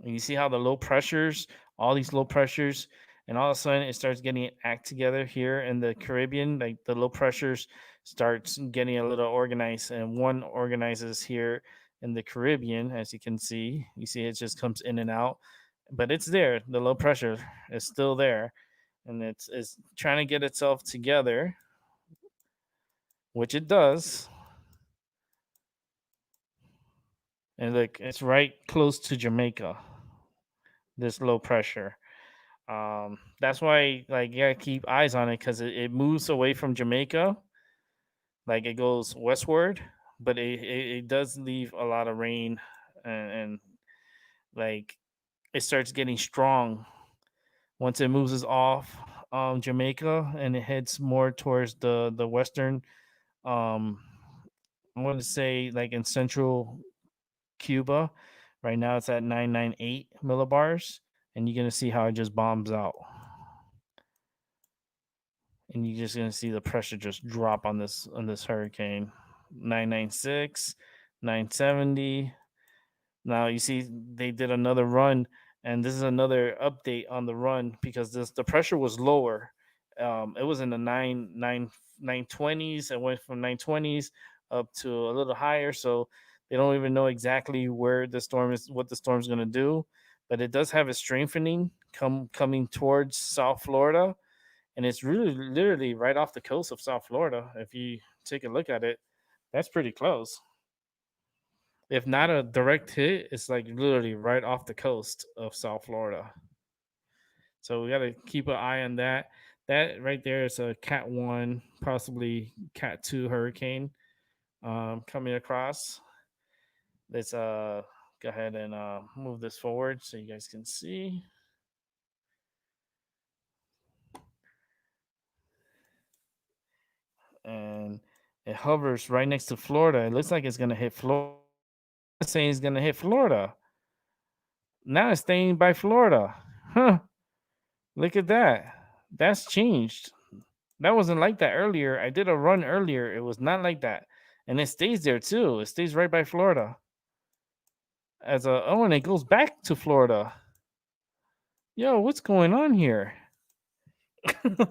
And you see how the low pressures, all these low pressures, and all of a sudden it starts getting act together here in the Caribbean. Like the low pressures starts getting a little organized, and one organizes here in the Caribbean, as you can see. You see it just comes in and out, but it's there. The low pressure is still there, and it's trying to get itself together, which it does. And look, it's right close to Jamaica. This low pressure. That's why like you gotta keep eyes on it because it moves away from Jamaica, like it goes westward, but it does leave a lot of rain, and like it starts getting strong once it moves us off Jamaica and it heads more towards the western. Um, I want to say like in central Cuba. Right now it's at 998 millibars, and you're gonna see how it just bombs out. And you're just gonna see the pressure just drop on this hurricane. 996, 970. Now you see they did another run, and this is another update on the run because the pressure was lower. It was in the 920s. It went from 920s up to a little higher, so they don't even know exactly where the storm is, what the storm's gonna do. But it does have a strengthening coming towards South Florida, and it's really literally right off the coast of South Florida. If you take a look at it, that's pretty close. If not a direct hit, it's like literally right off the coast of South Florida. So we got to keep an eye on that. That right there is a Cat 1, possibly Cat 2 hurricane coming across. Let's go ahead and move this forward so you guys can see. And it hovers right next to Florida. It looks like it's going to hit Florida. It's saying it's going to hit Florida. Now it's staying by Florida. Huh. Look at that. That's changed. That wasn't like that earlier. I did a run earlier. It was not like that. And it stays there too. It stays right by Florida. And it goes back to Florida. Yo, what's going on here?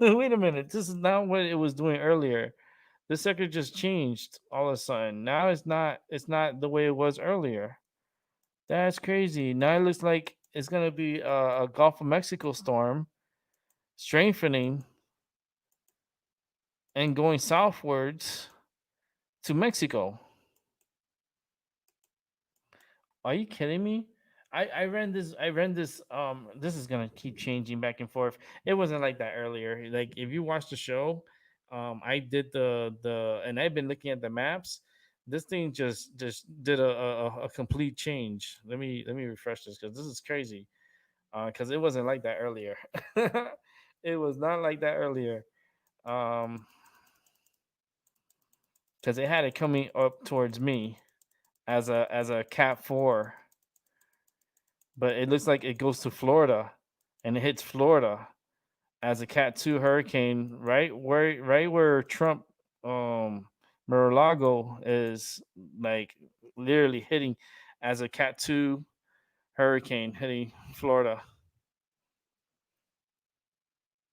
Wait a minute. This is not what it was doing earlier. This sector just changed all of a sudden. Now it's not the way it was earlier. That's crazy. Now it looks like it's gonna be a Gulf of Mexico storm strengthening and going southwards to Mexico. Are you kidding me? I ran this this is gonna keep changing back and forth. It wasn't like that earlier. Like if you watch the show, I did the and I've been looking at the maps. This thing just did a complete change. Let me refresh this because this is crazy. Because it wasn't like that earlier. It was not like that earlier. Um, because it had it coming up towards me as a Cat 4, but it looks like it goes to Florida, and it hits Florida as a Cat 2 hurricane, right where Trump um Mar-a-Lago is, like literally hitting as a Cat 2 hurricane hitting Florida.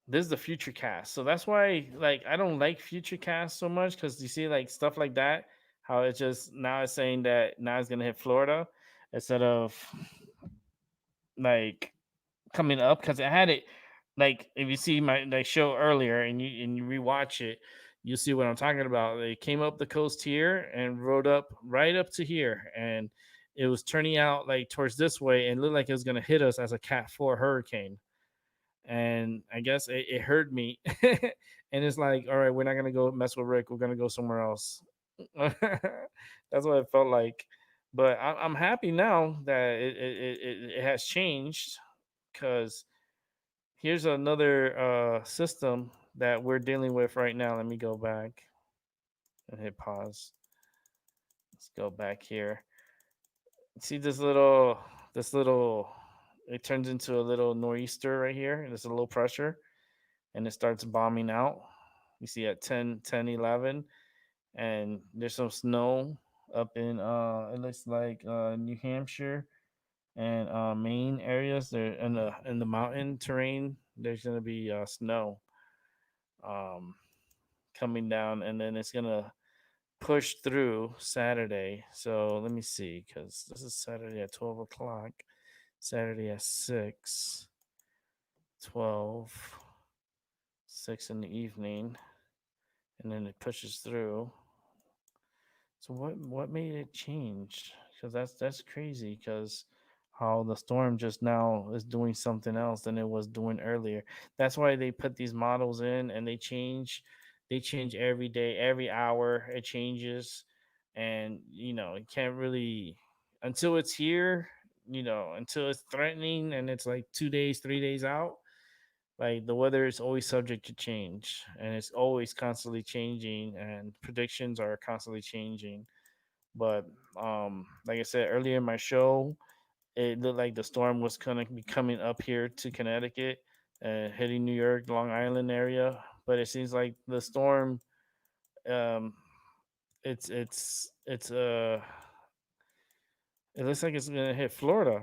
This is the future cast, so that's why like I don't like future cast so much because you see like stuff like that, how it's just now it's saying that now it's gonna hit Florida instead of like coming up because it had it like if you see my like show earlier and you rewatch it, you see what I'm talking about. They came up the coast here and rode up right up to here, and it was turning out like towards this way and looked like it was gonna hit us as a Cat 4 hurricane. And I guess it hurt me. And it's like, all right, we're not gonna go mess with Rick. We're gonna go somewhere else. That's what it felt like. But I'm happy now that it has changed because here's another system that we're dealing with right now. Let me go back and hit pause. Let's go back here. See this little it turns into a little nor'easter right here, and there's a low pressure and it starts bombing out. You see at 10, 10, 11, and there's some snow up in it looks like New Hampshire and Maine areas. There in the mountain terrain. There's gonna be snow um, coming down, and then it's gonna push through Saturday. So let me see, because this is Saturday at 12 o'clock. Saturday at 6, 12, 6 in the evening, and then it pushes through. So what made it change? Because that's crazy. Because how the storm just now is doing something else than it was doing earlier. That's why they put these models in and they change. They change every day, every hour. It changes, and you can't really until it's here. Until it's threatening and it's like 2 days, 3 days out. Like the weather is always subject to change and it's always constantly changing and predictions are constantly changing. But like I said earlier in my show, it looked like the storm was gonna be coming up here to Connecticut and hitting New York, Long Island area. But it seems like the storm, um, it's it looks like it's gonna hit Florida.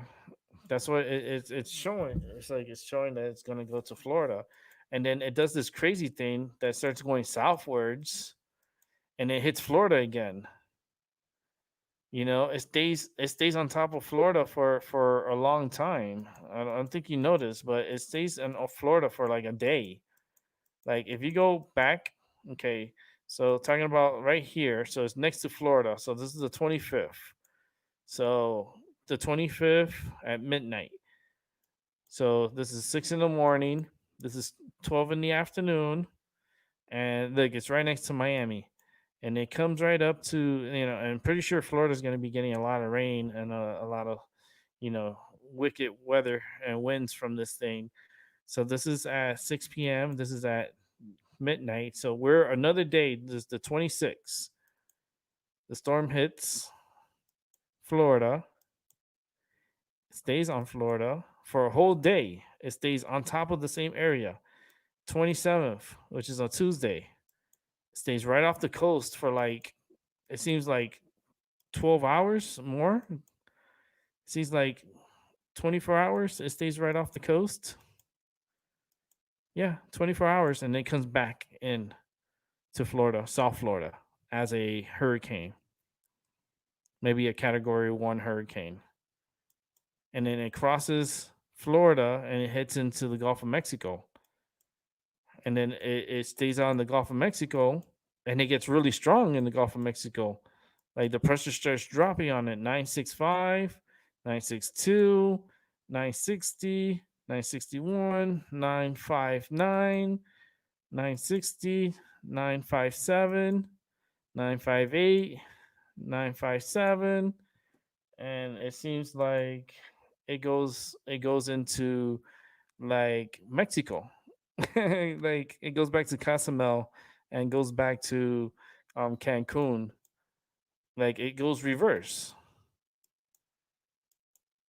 That's what it's showing. It's like it's showing that it's gonna go to Florida, and then it does this crazy thing that starts going southwards, and it hits Florida again. It stays on top of Florida for a long time. I don't think you noticed, but it stays in Florida for like a day. Like if you go back, okay, so talking about right here, so it's next to Florida. So this is the 25th. So the 25th at midnight. So this is 6 in the morning. This is 12 in the afternoon, and look, it's right next to Miami, and it comes right up to and I'm pretty sure Florida's going to be getting a lot of rain and a lot of wicked weather and winds from this thing. So this is at 6 p.m. This is at midnight. So we're another day. This is the 26th. The storm hits Florida, stays on Florida for a whole day. It stays on top of the same area. 27th, which is a Tuesday, stays right off the coast for like it seems like 12 hours more. It seems like 24 hours. It stays right off the coast. Yeah, 24 hours, and then comes back in to Florida, South Florida, as a hurricane, maybe a Category 1 hurricane, and then it crosses Florida and it hits into the Gulf of Mexico, and then it stays on the Gulf of Mexico, and it gets really strong in the Gulf of Mexico. Like the pressure starts dropping on it 965, 962, 960, 961, 959, 960, 957, 958, 957, and it seems like it goes into like Mexico. Like it goes back to Cozumel and goes back to Cancun. Like it goes reverse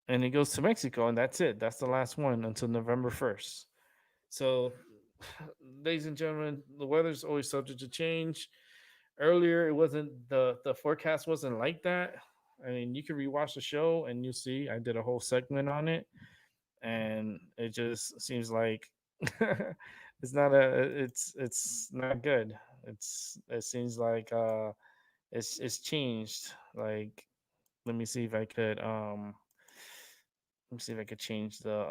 and it goes to Mexico, and that's it. That's the last one until November 1st. So, ladies and gentlemen, the weather's always subject to change. Earlier, it wasn't the forecast wasn't like that. I mean, you can rewatch the show and you see I did a whole segment on it, and it just seems like it's not good. It seems like it's changed. Like, let me see if I could let me see if I could change the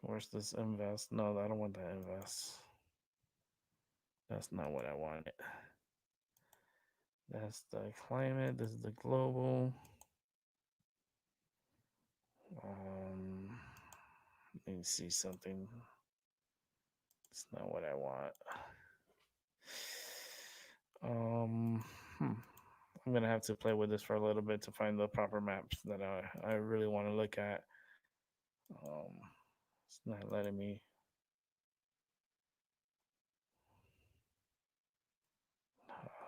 where's this invest? No, I don't want that invest. That's not what I wanted. That's the climate. This is the global. Let me see something. It's not what I want. Um, hmm. I'm gonna have to play with this for a little bit to find the proper maps that I really want to look at. Um, it's not letting me.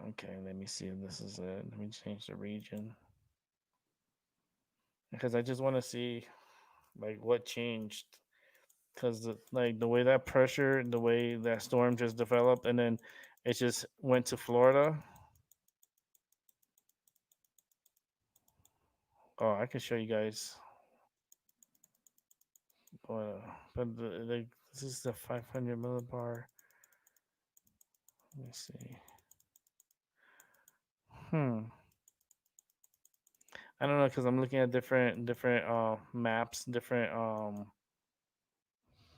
Okay, let me see if this is it. Let me change the region because I just want to see like what changed. Because like the way that pressure, the way that storm just developed, and then it just went to Florida. Oh, I can show you guys. Uh, but this is the 500 millibar. Let me see. I don't know because I'm looking at different maps, different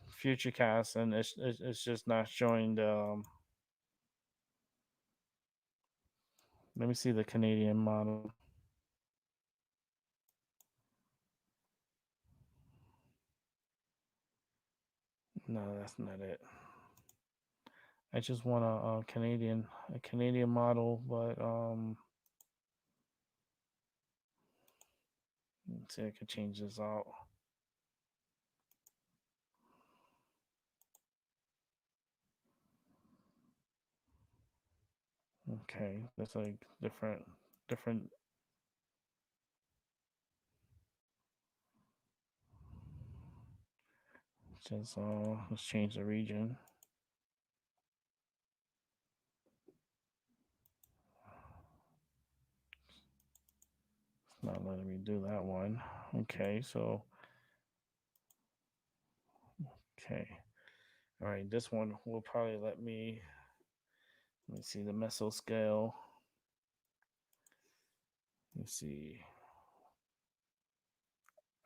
future casts, and it's just not showing the. Let me see the Canadian model. No, that's not it. I just want a Canadian model, but let's see, I could change this out. Okay, that's like different. Just let's change the region. It's not letting me do that one. Okay, so okay, all right. This one will probably let me. Let me see the mesoscale. Let's see.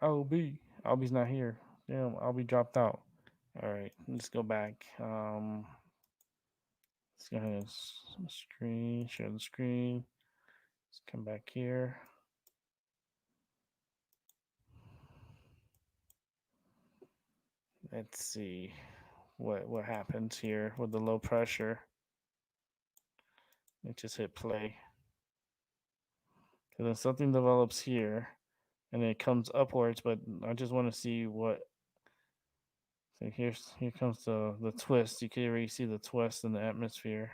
Alby's not here. Damn, Albie dropped out. All right, let's go back. Let's go ahead and share the screen. Let's come back here. Let's see what happens here with the low pressure. Let's just hit play. And then something develops here, and then it comes upwards. But I just want to see what. So here comes the twist. You can already see the twist in the atmosphere.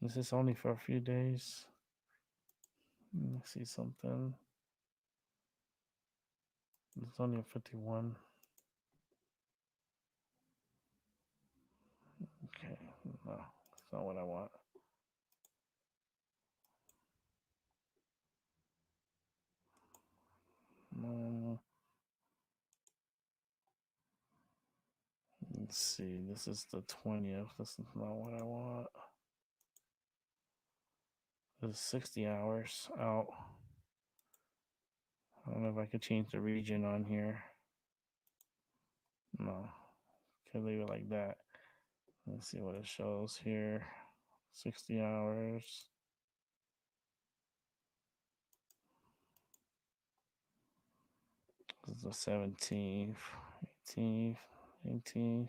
This is only for a few days. Let me see something. It's only a 51. Okay, no, that's not what I want. Let's see. This is the 20th. This is not what I want. This is 60 hours out. I don't know if I could change the region on here. No, can leave it like that. Let's see what it shows here. 60 hours. This is the 17th, 18th, 18th.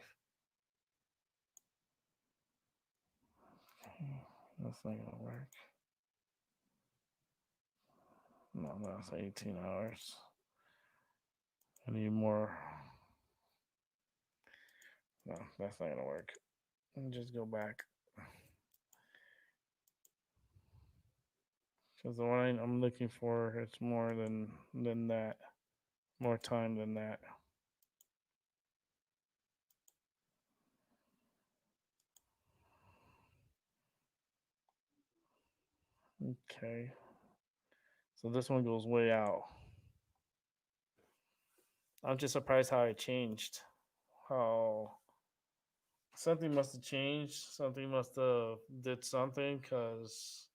Okay, that's not gonna work. No, that's 18 hours. I need more. No, that's not gonna work. Let me just go back. Because the one I'm looking for, it's more than that. More time than that. Okay. So this one goes way out. I'm just surprised how it changed. How something must have changed. Something must have did something because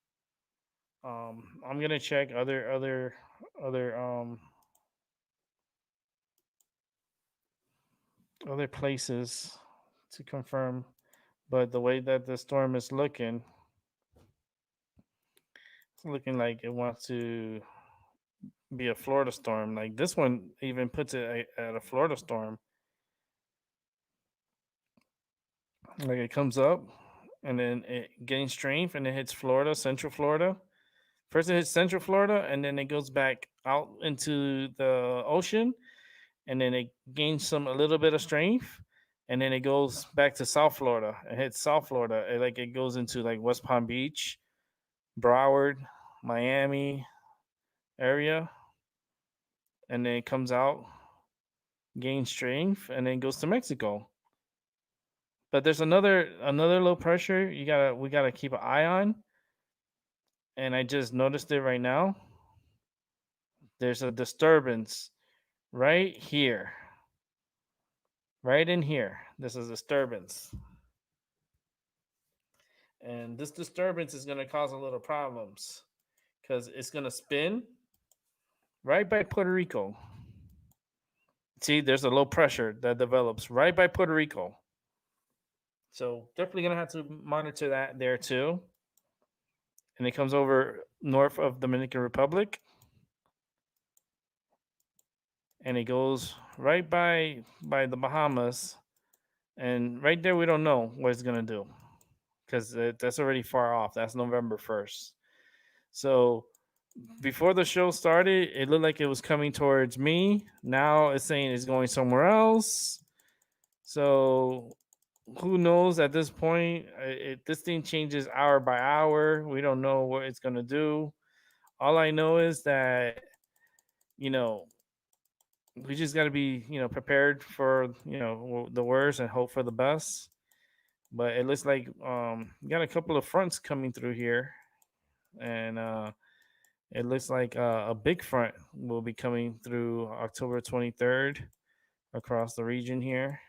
I'm gonna check other other places to confirm. But the way that the storm is looking, it's looking like it wants to be a Florida storm. Like this one even puts it at a Florida storm. Like it comes up and then it gains strength and it hits Florida, Central Florida. First it hits Central Florida and then it goes back out into the ocean and then it gains some a little bit of strength and then it goes back to South Florida. It hits South Florida. It goes into like West Palm Beach, Broward, Miami area, and then it comes out, gains strength, and then goes to Mexico. But there's another low pressure we gotta keep an eye on, and I just noticed it right now. There's a disturbance right here, right in here. This is a disturbance, and this disturbance is gonna cause a little problems because it's gonna spin right by Puerto Rico. See, there's a low pressure that develops right by Puerto Rico. So definitely gonna have to monitor that there too. And it comes over north of Dominican Republic, and it goes right by the Bahamas, and right there we don't know what it's gonna do because that's already far off. That's November 1st. So before the show started, it looked like it was coming towards me. Now it's saying it's going somewhere else. So who knows at this point? This thing changes hour by hour. We don't know what it's gonna do. All I know is that you know we just got to be prepared for the worst and hope for the best. But it looks like we got a couple of fronts coming through here, and it looks like a big front will be coming through October 23rd across the region here,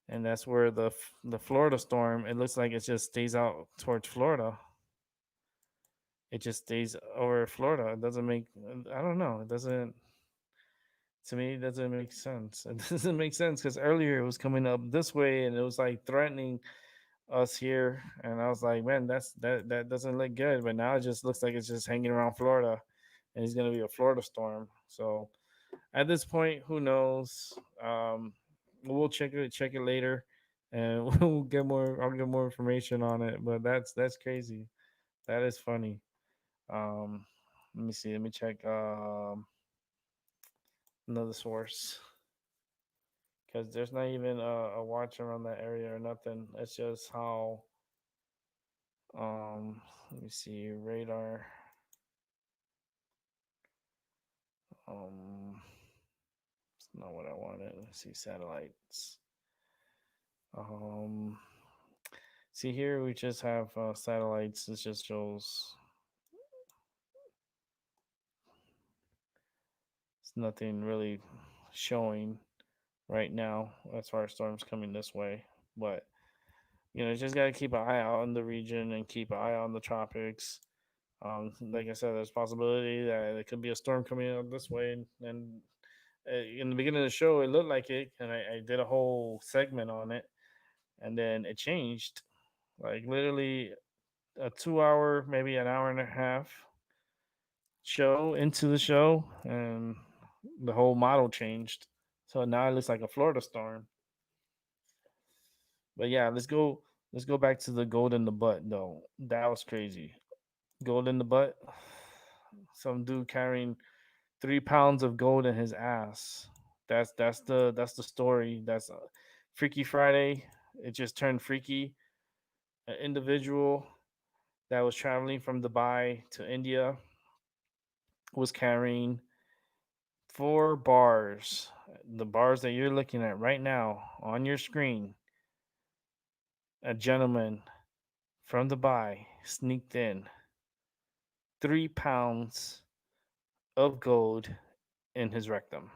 and that's where the Florida storm. It looks like it just stays out towards Florida. It just stays over Florida. It doesn't make. I don't know. It doesn't. To me, it doesn't make sense. It doesn't make sense because earlier it was coming up this way and it was like threatening us here, and I was like, man, that doesn't look good. But now it just looks like it's just hanging around Florida, and it's gonna be a Florida storm. So at this point, who knows? We'll check it later, and we'll get more. I'll get more information on it. But that's crazy. That is funny. Let me see. Let me check another source because there's not even a watch around that area or nothing. It's just how. Let me see radar. It's not what I wanted. Let's see satellites. Um, see here we just have satellites. It just shows. It's nothing really showing right now as far as storms coming this way, but just got to keep an eye out on the region and keep an eye on the tropics. Like I said, there's possibility that it could be a storm coming out this way, and in the beginning of the show, it looked like it, and I did a whole segment on it, and then it changed, like literally a 2 hour, maybe an hour and a half show into the show, and the whole model changed. So now it looks like a Florida storm. But yeah, let's go back to the gold in the butt though. That was crazy. Gold in the butt. Some dude carrying 3 pounds of gold in his ass. That's the story. That's Freaky Friday. It just turned freaky. An individual that was traveling from Dubai to India was carrying 4 bars. The bars that you're looking at right now on your screen. A gentleman from Dubai sneaked in 3 pounds of gold in his rectum.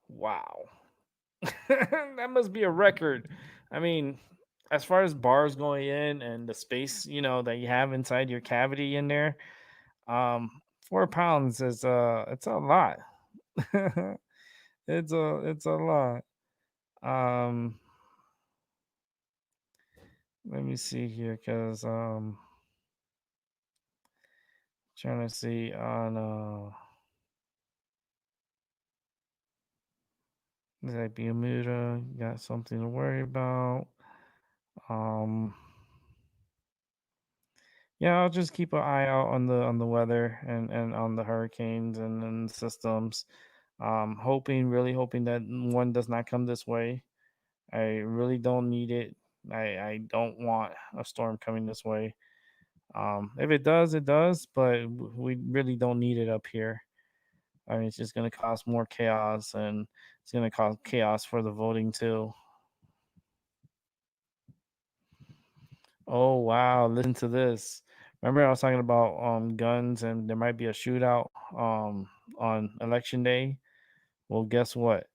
Wow. That must be a record. I mean, as far as bars going in and the space, that you have inside your cavity in there, 4 pounds is it's a lot. It's a lot. Um, Let me see here, cause trying to see on that Bermuda got something to worry about. Um, yeah, I'll just keep an eye out on the weather and on the hurricanes and systems. Really hoping that one does not come this way. I really don't need it. I don't want a storm coming this way. If it does, it does, but we really don't need it up here. I mean, it's just going to cause more chaos, and it's going to cause chaos for the voting too. Oh wow, listen to this. Remember I was talking about guns and there might be a shootout on election day? Well, guess what?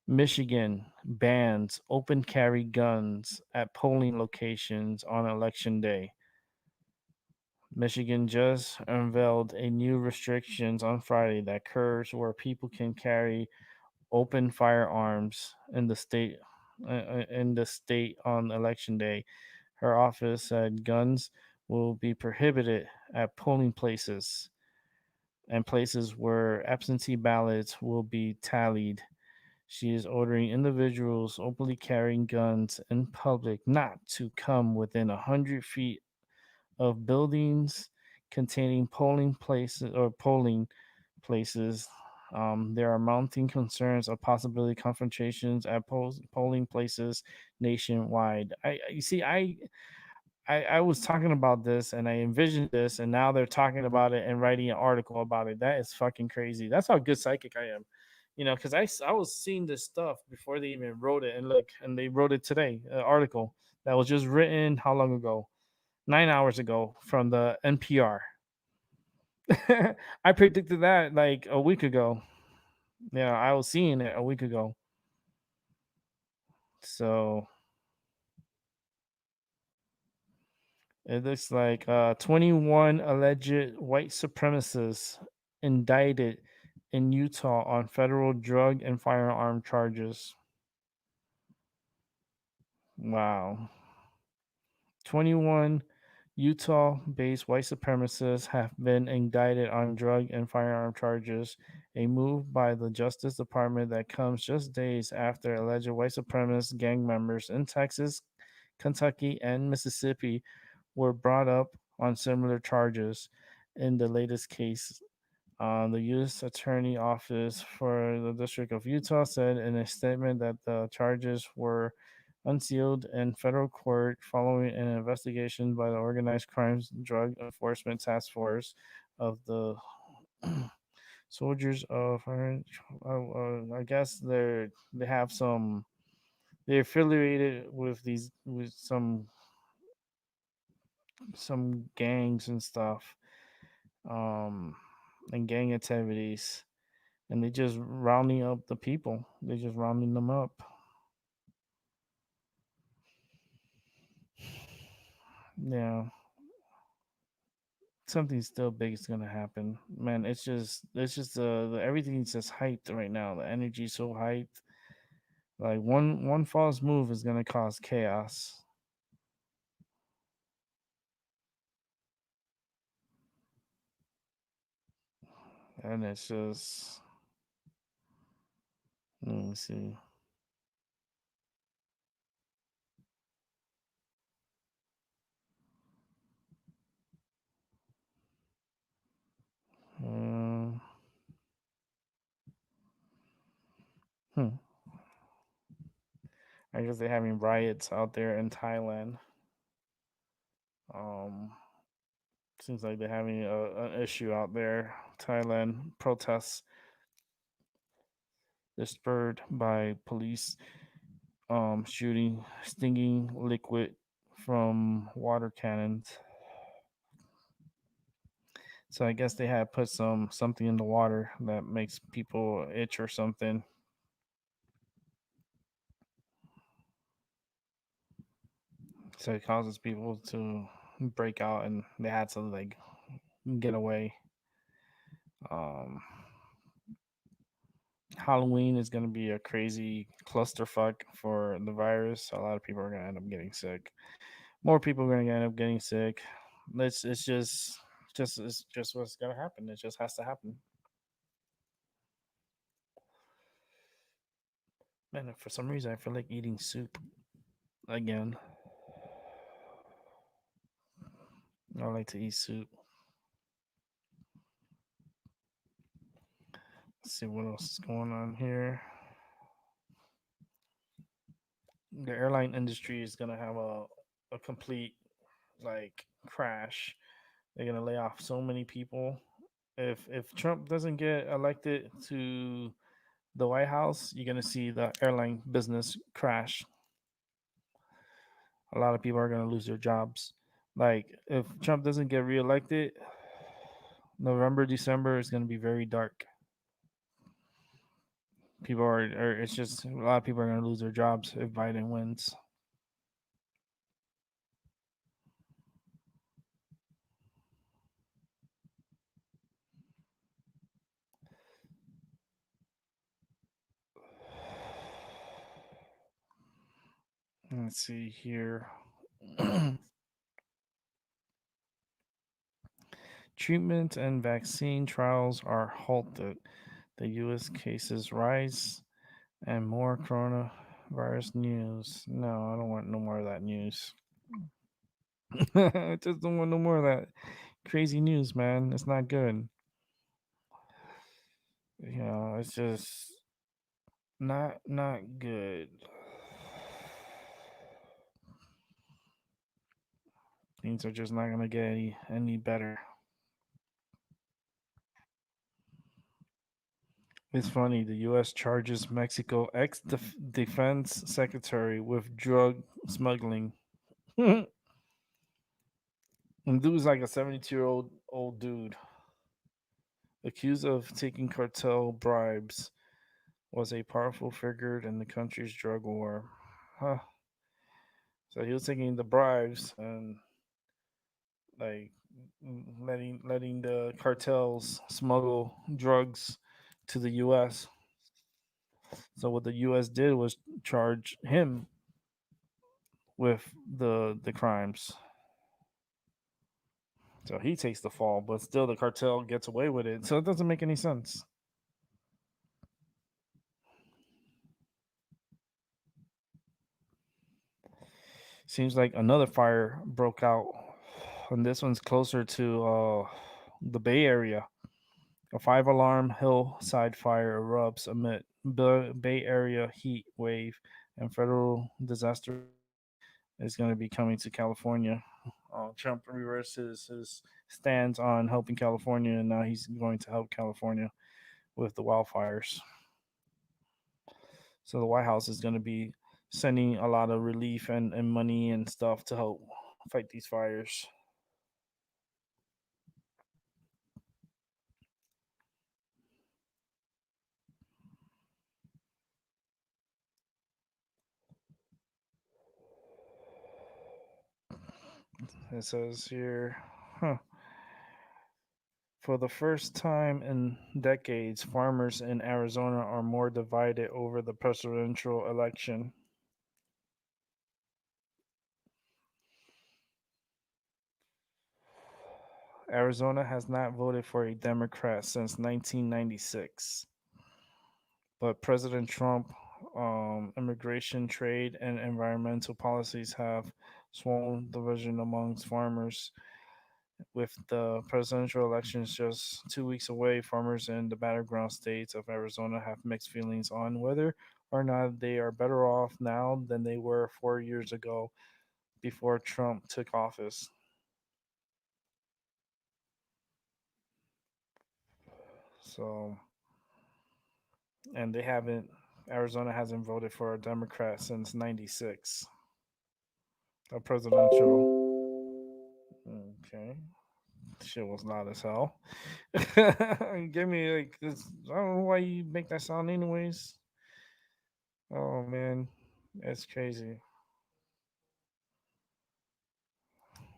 Michigan bans open carry guns at polling locations on election day. Michigan just unveiled a new restrictions on Friday that curbs where people can carry open firearms in the state on election day. Her office said guns will be prohibited at polling places and places where absentee ballots will be tallied. She is ordering individuals openly carrying guns in public not to come within 100 feet of buildings containing polling places. There are mounting concerns of possibility confrontations at polling places nationwide. You see, I was talking about this and I envisioned this, and now they're talking about it and writing an article about it. That is fucking crazy. That's how good psychic I am. Because I was seeing this stuff before they even wrote it, and look, and they wrote it today, an article that was just written how long ago? 9 hours ago from the NPR. I predicted that like a week ago. I was seeing it a week ago. So it looks like 21 alleged white supremacists indicted in Utah on federal drug and firearm charges. Wow. 21 Utah based white supremacists have been indicted on drug and firearm charges, a move by the Justice Department that comes just days after alleged white supremacist gang members in Texas, Kentucky, and Mississippi were brought up on similar charges. In the latest case, the U.S. Attorney Office for the District of Utah said in a statement that the charges were unsealed in federal court following an investigation by the Organized Crimes Drug Enforcement Task Force of the Soldiers of. I guess they have some. They're affiliated with these with some gangs and stuff, um, and gang activities, and they just rounding up the people. They're just rounding them up. Yeah, something still big is gonna happen, man. It's just everything's just hyped right now. The energy's so hyped. Like one false move is gonna cause chaos, and it's just let me see. Um, hmm. I guess they're having riots out there in Thailand. Um, Seems like they're having an issue out there. Thailand protests are spurred by police shooting stinging liquid from water cannons. So I guess they had put something in the water that makes people itch or something. So it causes people to break out, and they had to like get away. Um, Halloween is going to be a crazy clusterfuck for the virus. A lot of people are going to end up getting sick. More people are going to end up getting sick. It's just what's going to happen. It just has to happen. Man, for some reason I feel like eating soup again. I like to eat soup. Let's see what else is going on here. The airline industry is gonna have a complete like crash. They're gonna lay off so many people. If Trump doesn't get elected to the White House, you're gonna see the airline business crash. A lot of people are gonna lose their jobs. Like if Trump doesn't get reelected, November, December is gonna be very dark. People are it's just a lot of people are gonna lose their jobs if Biden wins. Let's see here. Treatment and vaccine trials are halted. The U.S. cases rise and more coronavirus news. No, I don't want no more of that news. I just don't want no more of that crazy news, man. It's not good. It's just not good. Things are just not gonna get any better. It's funny. The U.S. charges Mexico ex-defense secretary with drug smuggling. And dude's like a 72-year-old dude accused of taking cartel bribes. Was a powerful figure in the country's drug war. Huh. So he was taking the bribes and like letting the cartels smuggle drugs to the U.S. So what the U.S. did was charge him with the crimes. So he takes the fall, but still the cartel gets away with it. So it doesn't make any sense. Seems like another fire broke out, and this one's closer to the Bay Area. A five-alarm hillside fire erupts amid Bay Area heat wave, and federal disaster is going to be coming to California. Trump reversed his stance on helping California, and now he's going to help California with the wildfires. So the White House is going to be sending a lot of relief and money and stuff to help fight these fires. It says here, huh. For the first time in decades, farmers in Arizona are more divided over the presidential election. Arizona has not voted for a Democrat since 1996. But President Trump, immigration, trade, and environmental policies have swollen division amongst farmers. With the presidential elections just 2 weeks away, farmers in the battleground states of Arizona have mixed feelings on whether or not they are better off now than they were 4 years ago before Trump took office. So, and they haven't, Arizona hasn't voted for a Democrat since 96, a presidential. Okay. Shit was loud as hell. Give me like this. I don't know why you make that sound, anyways. Oh man, that's crazy.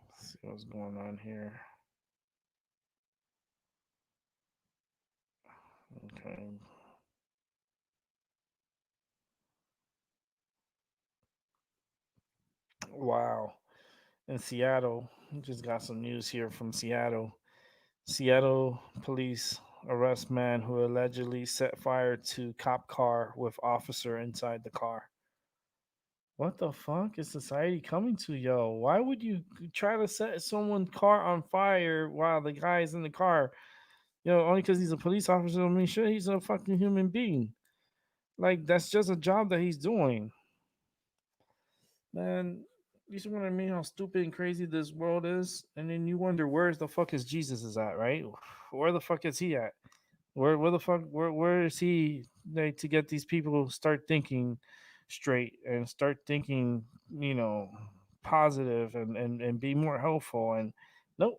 Let's see what's going on here. Okay. Wow. In Seattle, just got some news here from Seattle. Seattle police arrest man who allegedly set fire to cop car with officer inside the car. What the fuck is society coming to, yo? Why would you try to set someone's car on fire while the guy is in the car? Only because he's a police officer don't mean sure he's a fucking human being. Like, that's just a job that he's doing. Man, you see what I mean? How stupid and crazy this world is? And then you wonder where's the fuck is Jesus is at, right? Where the fuck is he at? Where the fuck where is he, like, to get these people to start thinking straight and start thinking, you know, positive and be more helpful? And nope,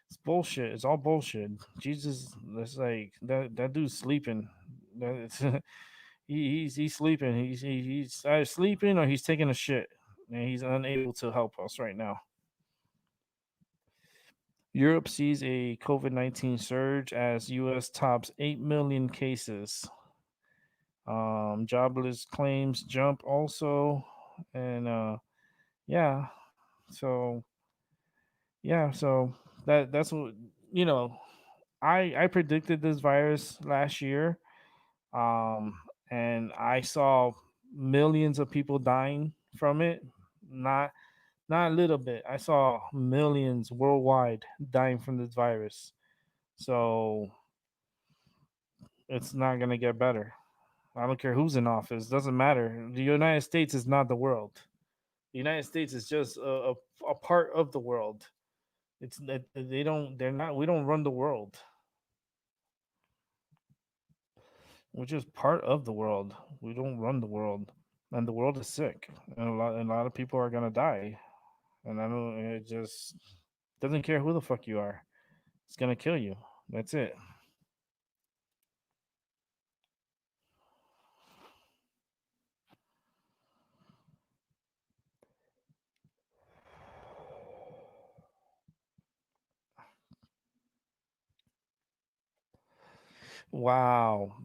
it's bullshit. It's all bullshit. Jesus, that's like that dude's sleeping. That- he's sleeping. He's either sleeping or he's taking a shit, and he's unable to help us right now. Europe sees a COVID-19 surge as U.S. tops 8 million cases. Jobless claims jump also, and yeah, so so that's what you know. I predicted this virus last year, um, and I saw millions of people dying from it. Not not a little bit. I saw millions worldwide dying from this virus. So it's not gonna get better. I don't care who's in office. Doesn't matter. The United States is not the world. The United States is just a part of the world. It's that they don't. They're not. We don't run the world. We're just part of the world. We don't run the world, and the world is sick, and a lot of people are gonna die. And I don't. It just doesn't care who the fuck you are. It's gonna kill you. That's it. Wow.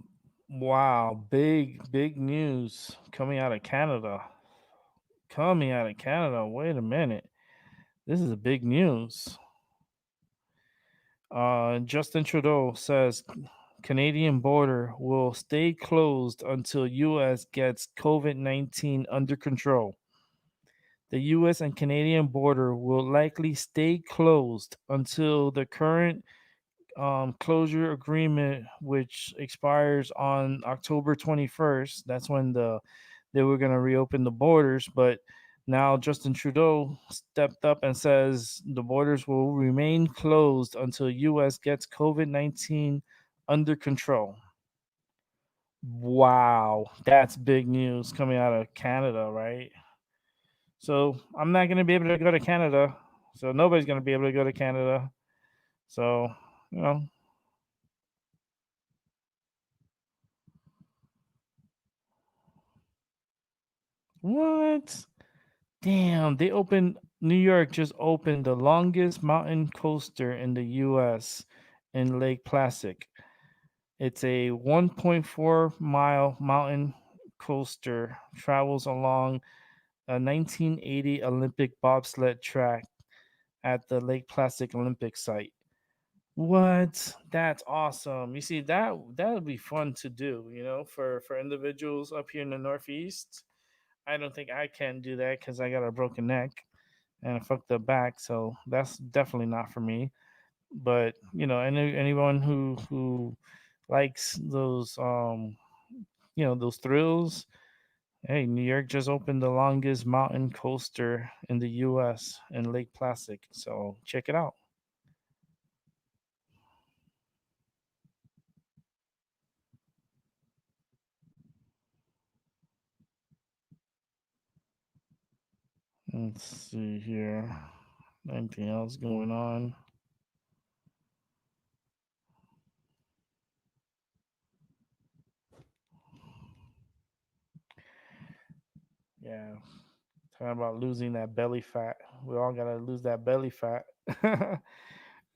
Wow. Big news coming out of Canada. Coming out of Canada. Wait a minute. This is a big news. Justin Trudeau says Canadian border will stay closed until U.S. gets COVID-19 under control. The U.S. and Canadian border will likely stay closed until the current closure agreement, which expires on October 21st. That's when they were going to reopen the borders, but now Justin Trudeau stepped up and says the borders will remain closed until U.S. gets COVID-19 under control. Wow, that's big news coming out of Canada, right? So I'm not going to be able to go to Canada. So nobody's going to be able to go to Canada. So, you know, what? Damn, they opened New York just opened the longest mountain coaster in the US in Lake Placid. It's a 1.4-mile mountain coaster travels along a 1980 Olympic bobsled track at the Lake Placid Olympic site. What? That's awesome. You see, that would be fun to do, for individuals up here in the Northeast. I don't think I can do that because I got a broken neck and I fucked up back, so that's definitely not for me. But anyone who likes those thrills. Hey, New York just opened the longest mountain coaster in the U.S. in Lake Placid, so check it out. Let's see here. Anything else going on? Yeah. Talking about losing that belly fat. We all gotta lose that belly fat.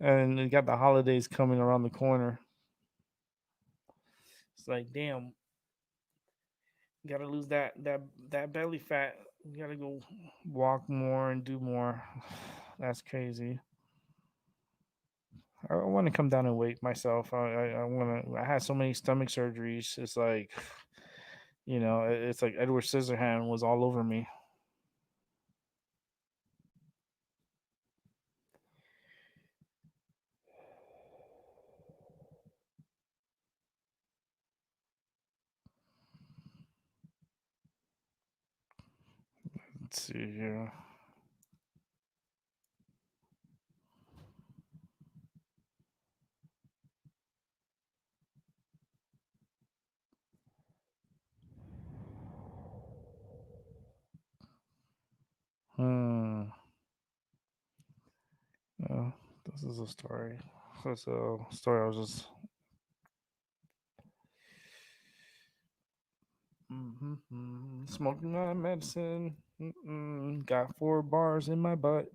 And you got the holidays coming around the corner. It's like, damn, you gotta lose that belly fat. You gotta go walk more and do more. That's crazy. I want to come down and weight myself. I want to. I had so many stomach surgeries. It's like, it's like Edward Scissorhand was all over me. Let's see here. Hmm. Oh, this is a story. That's a story I was just. Smoking my medicine. Got 4 bars in my butt.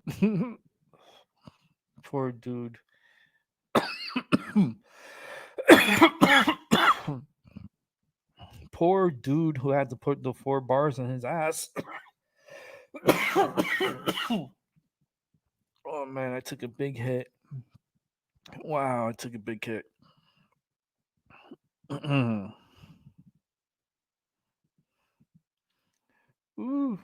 Poor dude. Poor dude who had to put the 4 bars in his ass. Oh man, I took a big hit. Wow, I took a big hit. Ooh.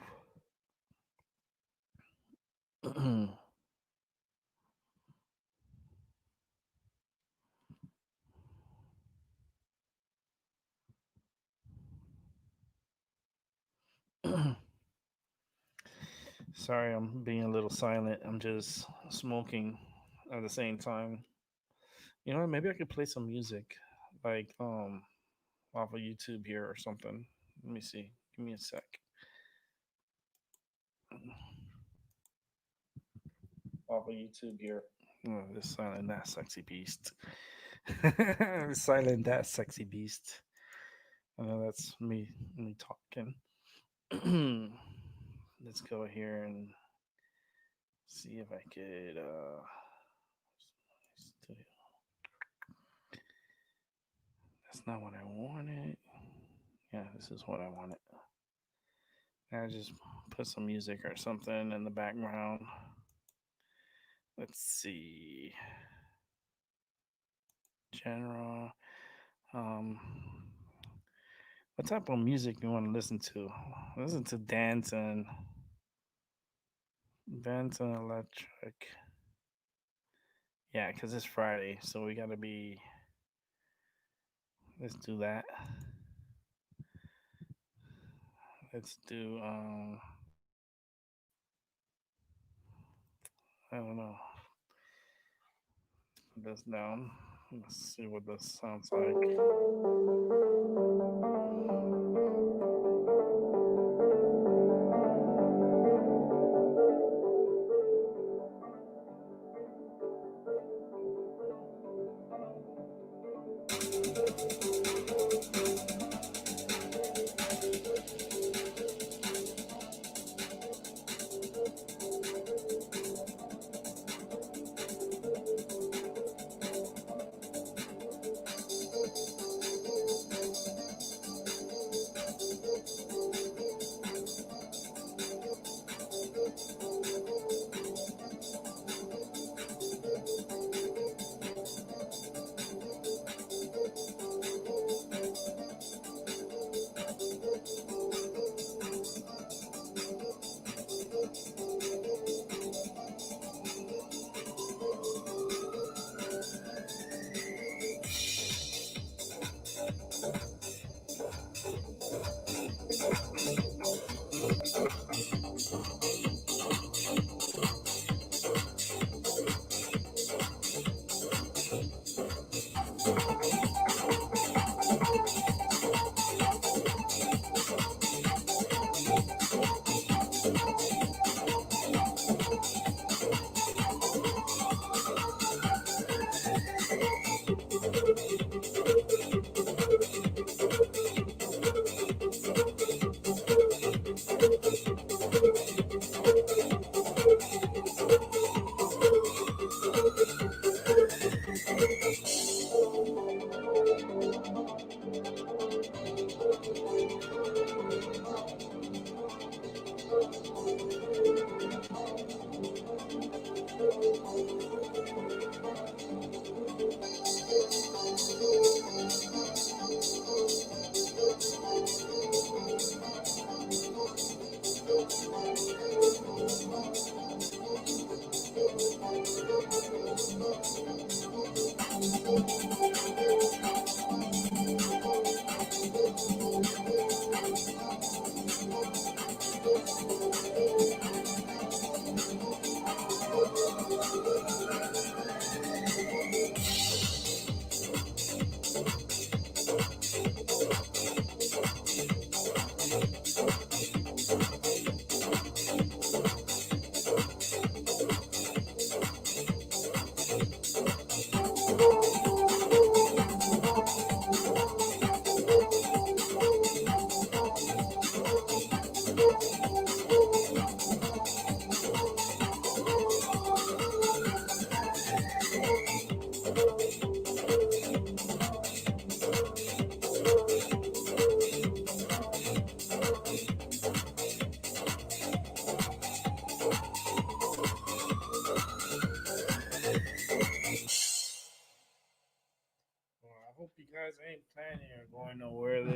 Sorry, I'm being a little silent. I'm just smoking at the same time. You know what? Maybe I could play some music, like off of YouTube here or something. Let me see. Give me a sec. Off of YouTube here. Oh, this silent that sexy beast. Silent that sexy beast. I know that's me talking. Let's go here and see if I could studio. That's not what I wanted. Yeah, this is what I wanted. I just put some music or something in the background. Let's see. General. Um, what type of music you want to listen to? Listen to dance and electric. Yeah, because it's Friday, so we gotta be. Let's do that. Let's do. I don't know. Put this down. Let's see what this sounds like.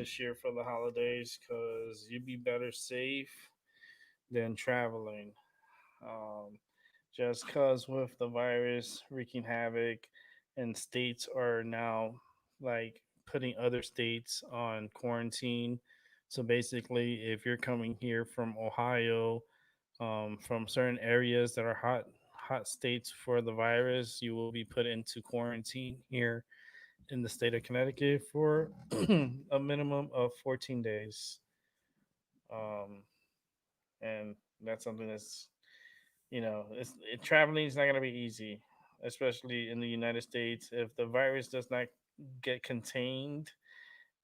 this year for the holidays because you'd be better safe than traveling. Um, just because with the virus wreaking havoc, and states are now like putting other states on quarantine. So basically, if you're coming here from Ohio, from certain areas that are hot states for the virus, you will be put into quarantine here in the state of Connecticut for a minimum of 14 days. Um, and that's something that's, traveling is not going to be easy, especially in the United States. If the virus does not get contained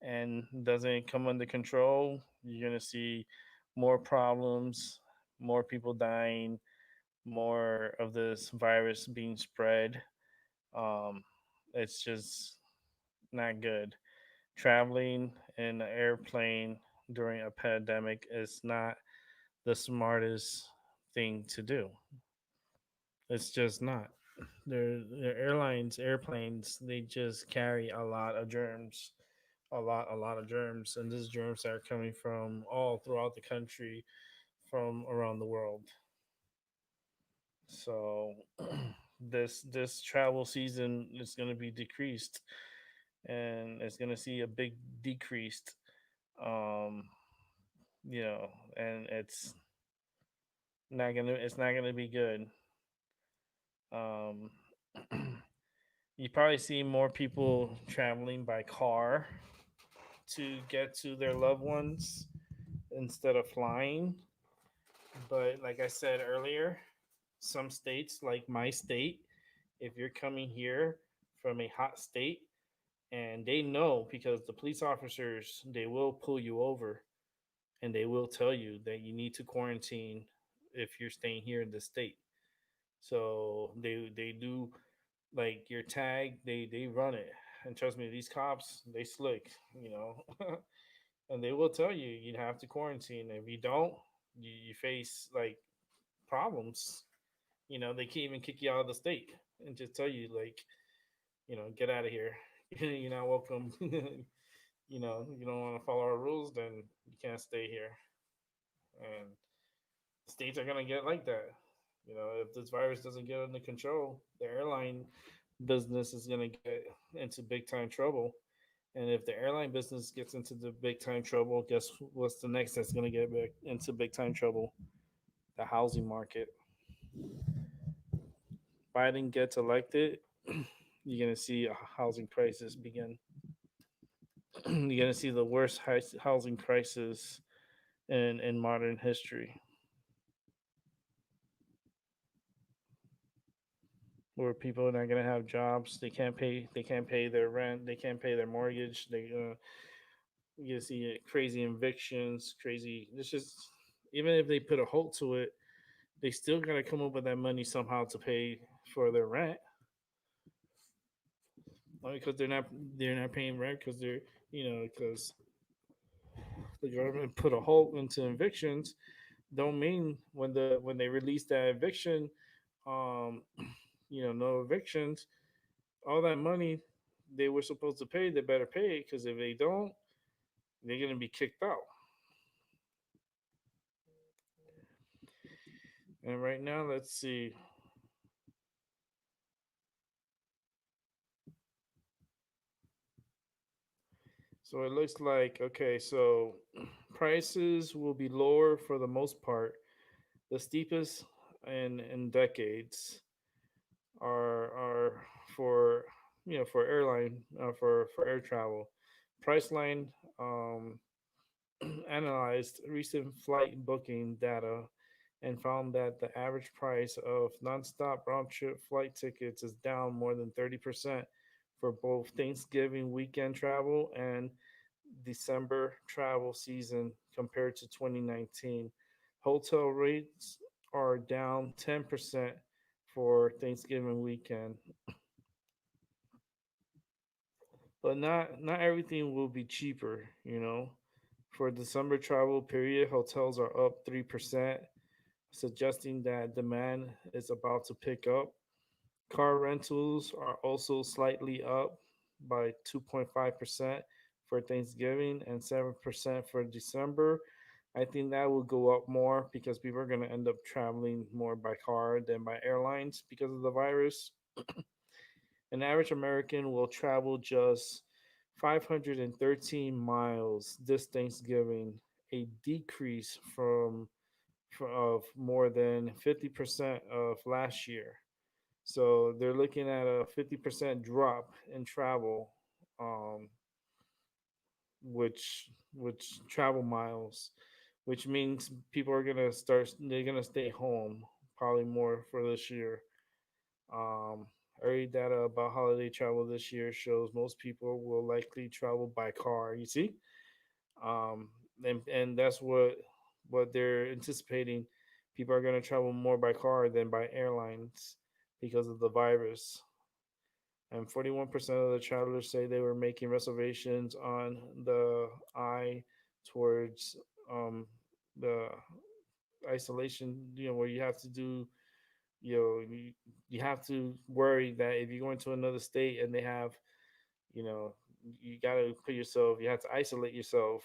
and doesn't come under control, you're going to see more problems, more people dying, more of this virus being spread. Um, it's just not good. Traveling in an airplane during a pandemic is not the smartest thing to do. It's just not. They're airplanes, they just carry a lot of germs, a lot of germs, and these germs are coming from all throughout the country, from around the world. So this travel season is going to be decreased, and it's going to see a big decreased. Um, you know, and it's not gonna be good. Um, you probably see more people traveling by car to get to their loved ones instead of flying. But like I said earlier, some states, like my state, if you're coming here from a hot state, and they know because the police officers, they will pull you over and they will tell you that you need to quarantine if you're staying here in the state. So they do like your tag, they run it. And trust me, these cops, they slick, you know. And they will tell you you have to quarantine. If you don't, you face like problems. They can't even kick you out of the state and just tell you like, get out of here. You're not welcome. You don't want to follow our rules, then you can't stay here. And states are gonna get like that. If this virus doesn't get under control, the airline business is gonna get into big time trouble. And if the airline business gets into the big time trouble, guess what's the next that's gonna get into big time trouble? The housing market. Biden gets elected, you're gonna see a housing crisis begin. You're gonna see the worst housing crisis in modern history, where people are not gonna have jobs. They can't pay their rent. They can't pay their mortgage. You see crazy evictions, crazy. It's just, even if they put a halt to it, they still gotta come up with that money somehow to pay for their rent. Only because they're not paying rent because because the government put a halt into evictions. Don't mean when they release that eviction, um, no evictions. All that money they were supposed to pay, they better pay it, because if they don't, they're gonna be kicked out. And right now, let's see. So it looks like, okay, so prices will be lower for the most part. The steepest in decades are for for airline for air travel. Priceline um, analyzed recent flight booking data and found that the average price of nonstop round trip flight tickets is down more than 30% for both Thanksgiving weekend travel and December travel season compared to 2019. Hotel rates are down 10% for Thanksgiving weekend. But not everything will be cheaper. For December travel period, hotels are up 3%, suggesting that demand is about to pick up. Car rentals are also slightly up by 2.5% for Thanksgiving and 7% for December. I think that will go up more because people are going to end up traveling more by car than by airlines because of the virus. An average American will travel just 513 miles this Thanksgiving, a decrease of more than 50% of last year. So they're looking at a 50% drop in travel, um, which travel miles, which means people are gonna start. They're gonna stay home probably more for this year. Early data about holiday travel this year shows most people will likely travel by car. You see, um, and that's what they're anticipating. People are going to travel more by car than by airlines because of the virus. And 41% of the travelers say they were making reservations on the eye towards um, the isolation. Where you have to do you have to worry that if you go into another state and they have, you know, you got to put yourself, you have to isolate yourself.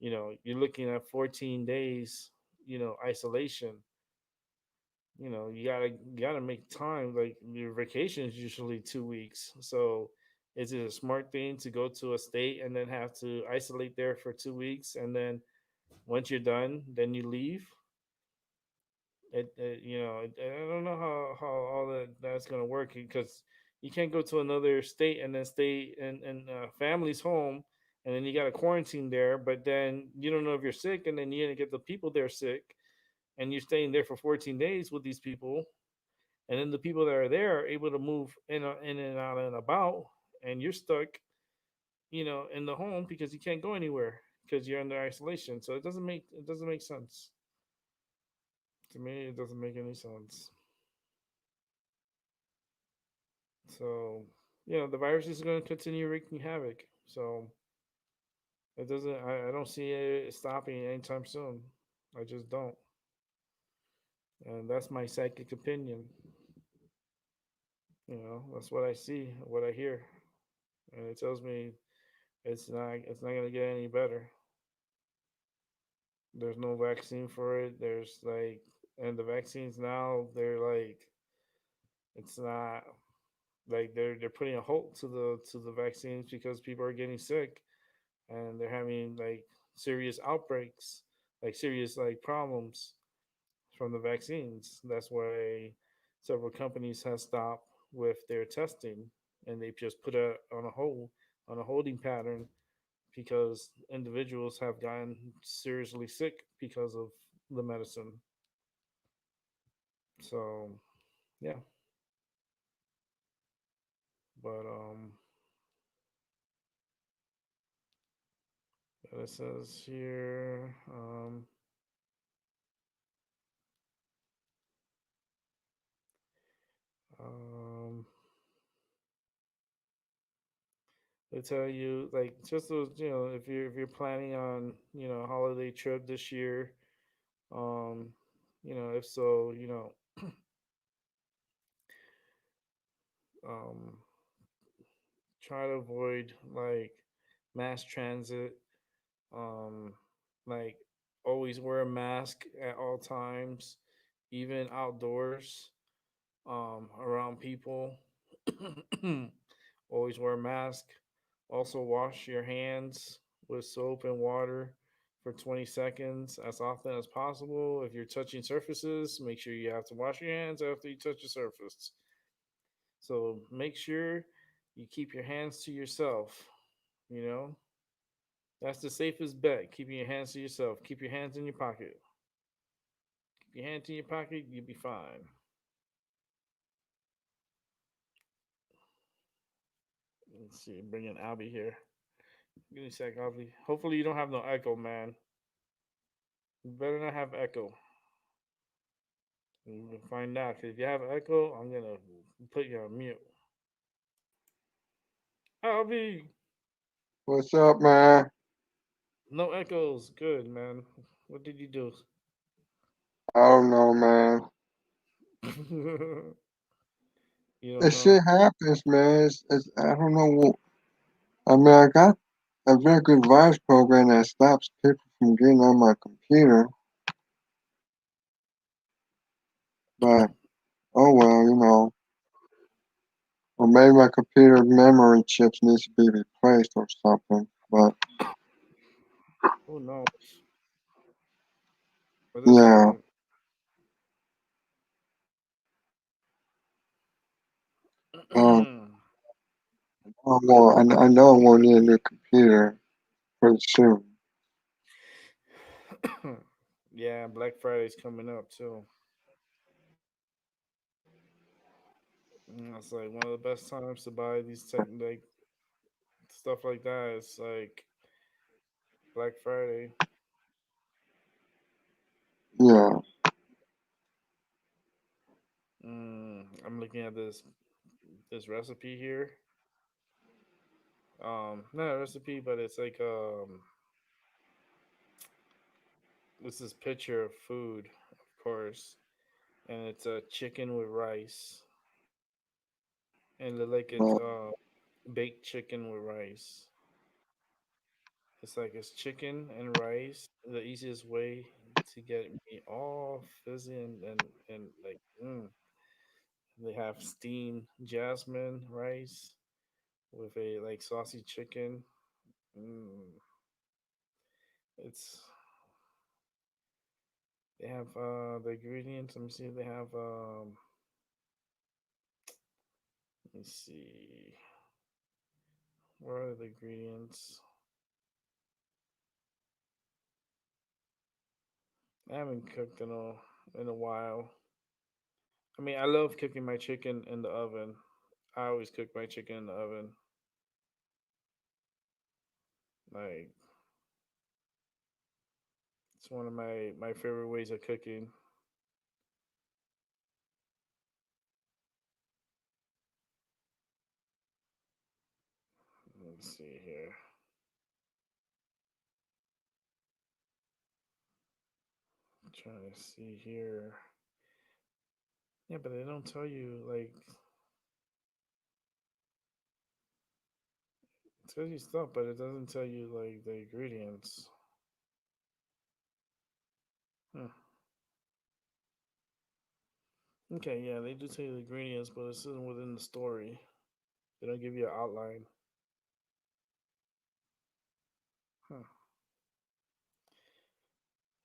You're looking at 14 days, isolation. You gotta make time. Like your vacation is usually 2 weeks. So is it a smart thing to go to a state and then have to isolate there for 2 weeks and then once you're done, then you leave? I don't know how all that's gonna work because you can't go to another state and then stay in family's home and then you got to quarantine there, but then you don't know if you're sick and then you're gonna get the people there sick and you're staying there for 14 days with these people and then the people that are there are able to move in and out and about and you're stuck, in the home because you can't go anywhere because you're under isolation. So it doesn't make sense. To me, it doesn't make any sense. So, the virus is going to continue wreaking havoc. So, I don't see it stopping anytime soon. I just don't. And that's my psychic opinion. That's what I see, what I hear. And it tells me it's not going to get any better. There's no vaccine for it. And the vaccines now, they're like, it's not like they're putting a halt to the vaccines because people are getting sick and they're having like serious outbreaks, like serious like problems from the vaccines. That's why several companies have stopped with their testing and they've just put it on a holding pattern because individuals have gotten seriously sick because of the medicine. So yeah, but it says here um they tell you like just those, if you're planning on, a holiday trip this year, um if so, um try to avoid like mass transit, um like always wear a mask at all times, even outdoors, around people. Always wear a mask. Also, wash your hands with soap and water for 20 seconds as often as possible. If you're touching surfaces, make sure you have to wash your hands after you touch the surface. So make sure you keep your hands to yourself. You know, that's the safest bet. Keeping your hands to yourself. Keep your hands in your pocket. Keep your hands in your pocket, you'll be fine. Let's see, bring in Albie here. Give me a sec, Albie. Hopefully, you don't have no echo, man. You better not have echo. You can find out. 'Cause if you have echo, I'm gonna put you on mute. Albie, What's up, man? no echoes. Good, man. What did you do? I don't know, man. You don't This know. shit happens, man. I don't know what. I mean, I got a very good virus program that stops people from getting on my computer. But oh well, or maybe my computer memory chips needs to be replaced or something. But Who knows? But this yeah, one, I know I'm gonna need a new computer pretty soon. yeah, Black Friday's coming up too. It's like one of the best times to buy these tech, like stuff like that. It's like Black Friday. Yeah. I'm looking at this recipe here. Not a recipe, but it's like this is picture of food, of course, and it's a chicken with rice, and look like it's Uh, baked chicken with rice. It's like it's chicken and rice. The easiest way to get me all fizzy and like they have steamed jasmine rice with a like saucy chicken. Mm, it's they have the ingredients. Let me see. They have let me see. What are the ingredients? I haven't cooked in a while. I mean, I love cooking my chicken in the oven. I always cook my chicken in the oven. Like it's one of my favorite ways of cooking. Let's see here. I'm trying to see here. Yeah, but they don't tell you like it tells you stuff, but it doesn't tell you like the ingredients. Hmm. Okay, yeah, they do tell you the ingredients, but it's isn't within the story. They don't give you an outline. Huh.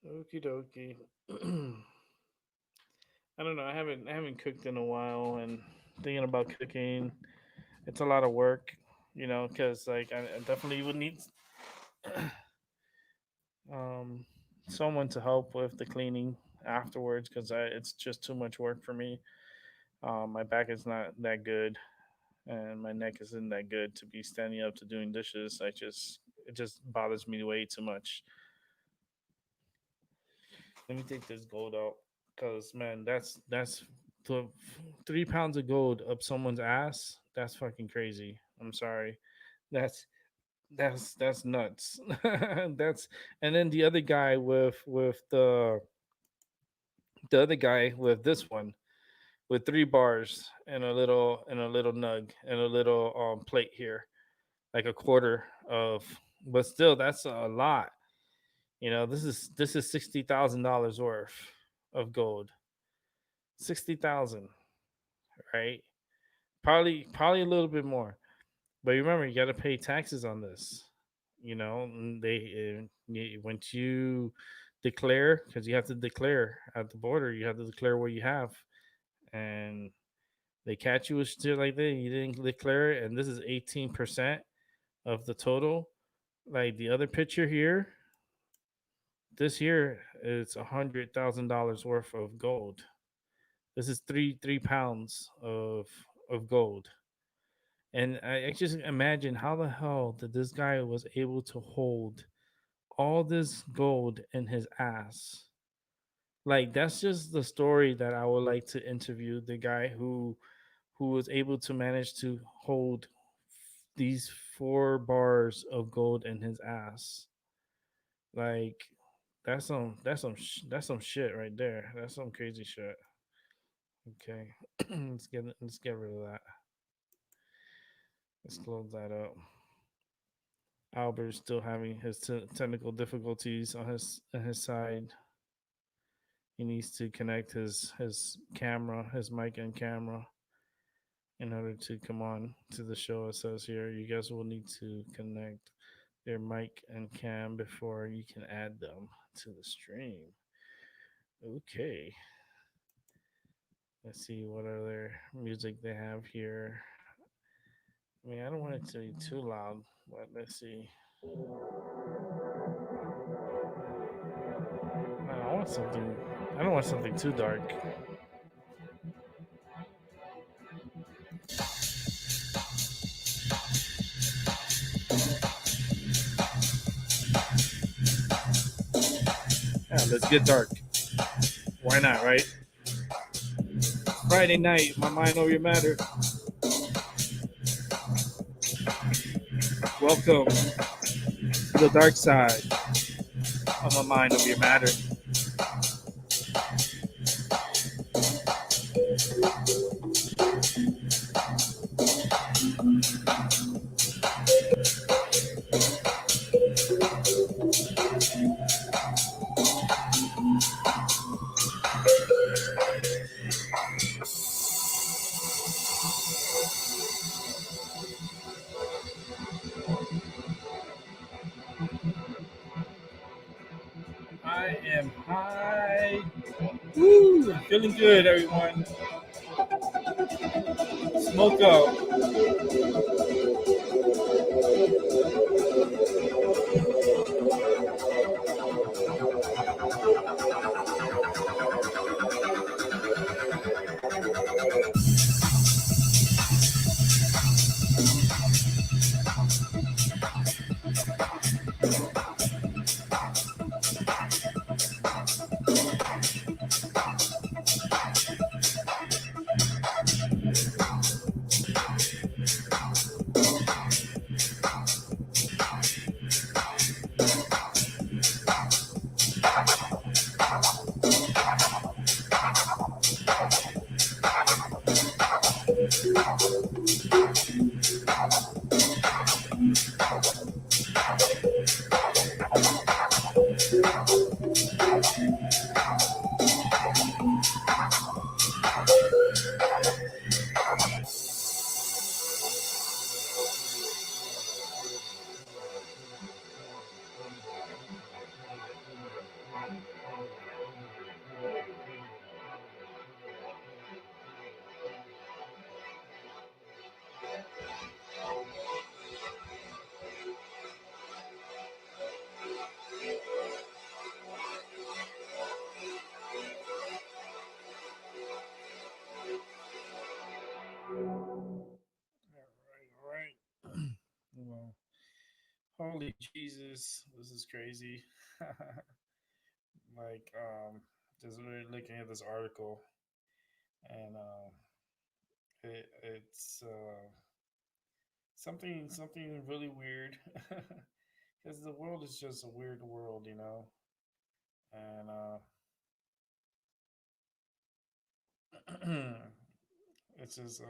Okie dokie. I don't know. I haven't cooked in a while, and thinking about cooking, it's a lot of work, because like I definitely would need um someone to help with the cleaning afterwards because it's just too much work for me. My back is not that good, and my neck isn't that good to be standing up to doing dishes. It just bothers me way too much. Let me take this gold out, cause man, that's the 3 pounds of gold up someone's ass. That's fucking crazy. I'm sorry. That's that's nuts. That's and then the other guy with this one with 3 bars and a little nug and a little plate here, like a quarter of, but still that's a lot. This is $60,000 worth of gold. 60,000, right? Probably a little bit more. But remember, you got to pay taxes on this. And once you declare, because you have to declare at the border, you have to declare what you have, and they catch you with shit like that. You didn't declare it, and this is 18% of the total. Like the other picture here, this here is $100,000 worth of gold. This is three pounds of gold. And I just imagine how the hell that this guy was able to hold all this gold in his ass. Like that's just the story that I would like to interview the guy who was able to manage to hold these 4 bars of gold in his ass. Like that's some shit right there. That's some crazy shit. Okay, let's get rid of that. Let's close that up. Albert's still having his technical difficulties on his side. He needs to connect his camera, his mic and camera, in order to come on to the show. It says here you guys will need to connect your mic and cam before you can add them to the stream. Okay. Let's see what other music they have here. I mean, I don't want it to be too loud, but let's see. I want something. I don't want something too dark. Yeah, let's get dark. Why not, right? Friday night, my mind over your matter. Welcome to the dark side of my mind over your matter. I am high. Woo! I'm feeling good, everyone. Smoke up. All right. Well, holy Jesus, this is crazy. like, just really looking at this article, and it's something really weird, because the world is just a weird world, you know, and it's just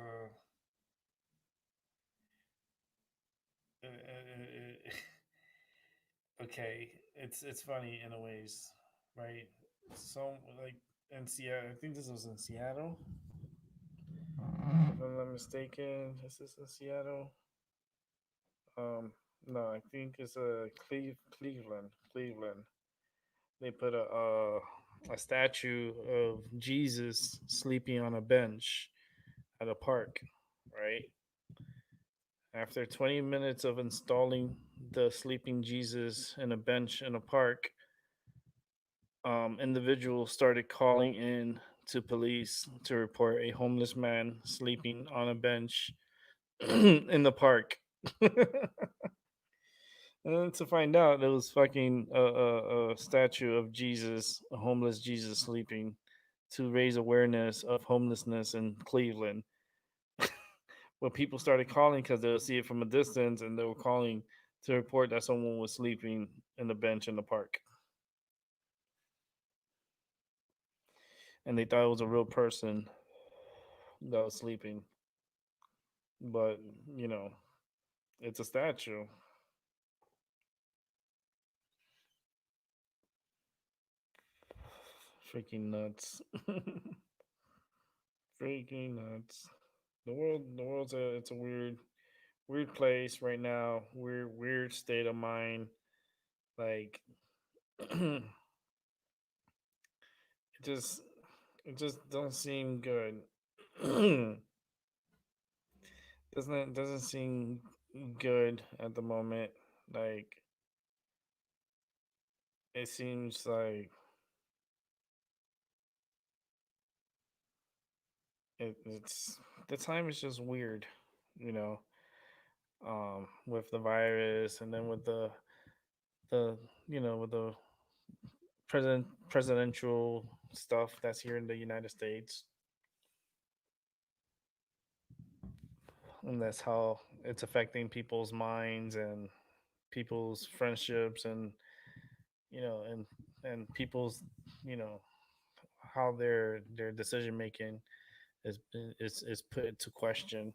okay. It's funny in a ways, right? So like in Seattle, I think this was in Seattle. If I'm not mistaken, is this in Seattle? Um, no, I think it's Cleveland. Cleveland. They put a statue of Jesus sleeping on a bench at a park, right? After 20 minutes of installing the sleeping Jesus in a bench in a park, individuals started calling in to police to report a homeless man sleeping on a bench in the park. And then to find out, it was fucking a statue of Jesus, a homeless Jesus sleeping, to raise awareness of homelessness in Cleveland. When people started calling because they would see it from a distance, and they were calling to report that someone was sleeping in the bench in the park, and they thought it was a real person that was sleeping. But you know, it's a statue. Freaking nuts. Freaking nuts. The world's it's a weird place right now. Weird state of mind. Like it just it just don't seem good. Doesn't seem good at the moment. Like it seems like it's the time is just weird, you know. With the virus, and then with the with the presidential stuff that's here in the United States, and that's how it's affecting people's minds and people's friendships, and you know and people's, you know, how their decision making is is put into question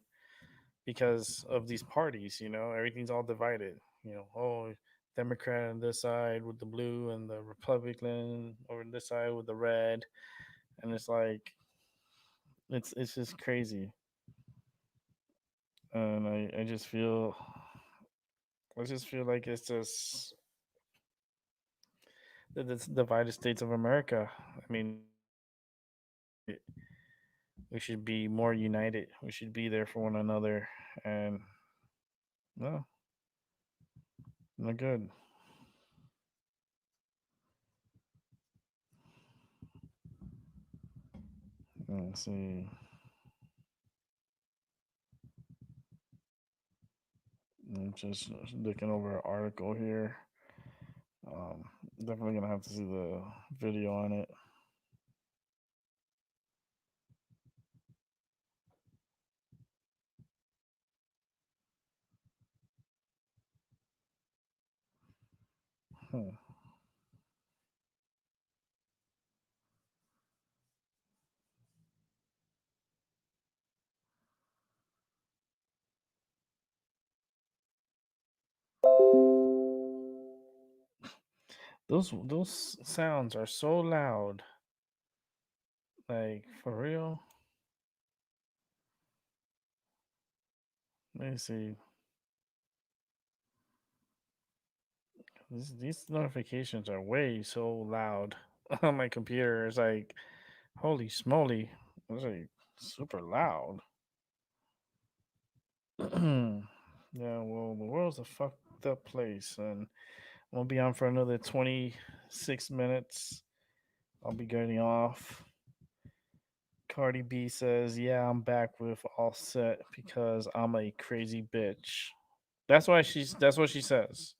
because of these parties. You know, everything's all divided. You know, oh, Democrat on this side with the blue, and the Republican over this side with the red, and it's like it's just crazy. And I just feel like it's just the divided states of America. I mean, we should be more united. We should be there for one another. And no, not good. Let's see. I'm just looking over an article here. Um, Definitely gonna have to see the video on it. Hmm. Those sounds are so loud. Like for real. Let me see. These notifications are way so loud on my computer. It's like, holy smoly. It's like super loud. Yeah, well, the world's a fucked up place, and we'll be on for another 26 minutes. I'll be getting off. Cardi B says, "Yeah, I'm back with all set because I'm a crazy bitch." That's what she says.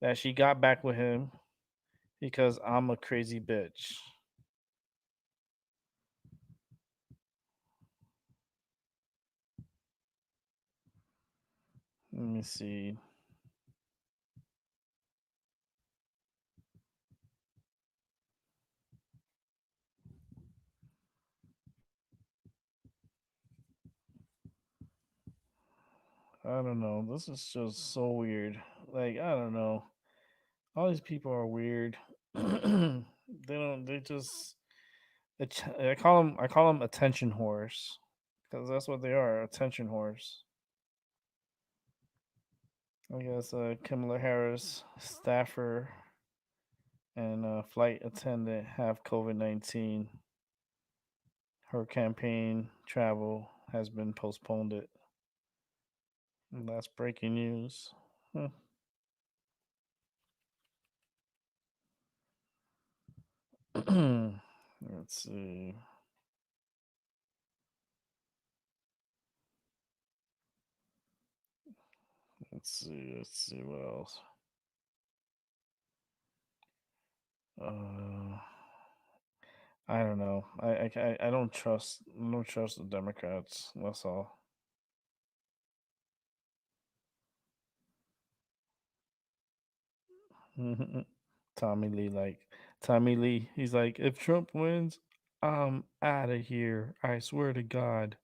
That she got back with him because I'm a crazy bitch. Let me see. I don't know. This is just so weird. Like, I don't know. All these people are weird. They don't. They just. I call them attention whores because that's what they are. Attention whores. I guess Kamala Harris, staffer, and flight attendant have COVID-19. Her campaign travel has been postponed. It. And that's breaking news. Hmm. Let's see. Let's see. Let's see what else. Uh, I don't know. I don't trust. I don't trust the Democrats. That's all. Tommy Lee, like Tommy Lee. He's like, if Trump wins, I'm out of here. I swear to God.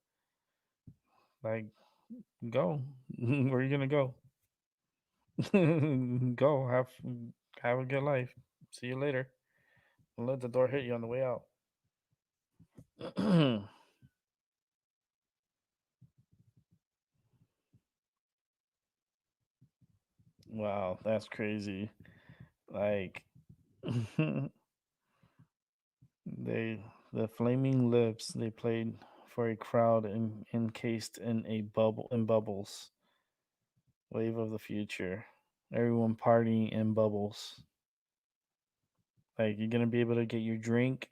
Like, go. Where are you gonna go? Go. Have a good life. See you later. Don't let the door hit you on the way out. Wow, that's crazy. Like they the Flaming Lips, they played for a crowd encased in a bubble in bubbles. Wave of the future. Everyone partying in bubbles. Like you're gonna be able to get your drink.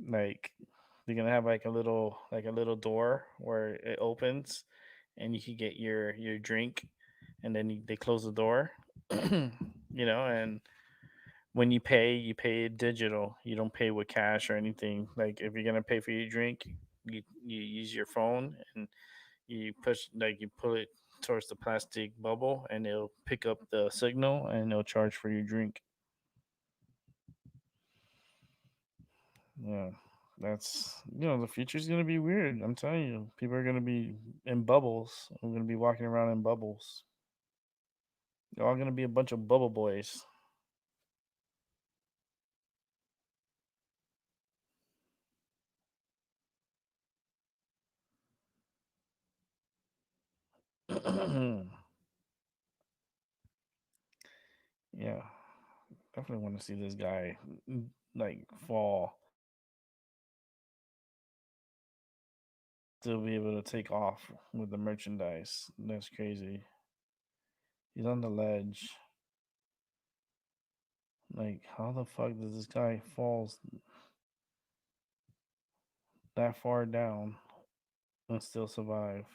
Like they're gonna have like a little door where it opens, and you can get your drink, and then they close the door. And when you pay digital. You don't pay with cash or anything. Like if you're gonna pay for your drink, you use your phone and you pull it towards the plastic bubble, and it'll pick up the signal and it'll charge for your drink. Yeah, that's the future's gonna be weird. I'm telling you, people are gonna be in bubbles. I'm gonna be walking around in bubbles. They're all gonna be a bunch of bubble boys. Yeah, definitely want to see this guy like fall. Still be able to take off with the merchandise. That's crazy. He's on the ledge. Like, how the fuck does this guy falls that far down and still survive?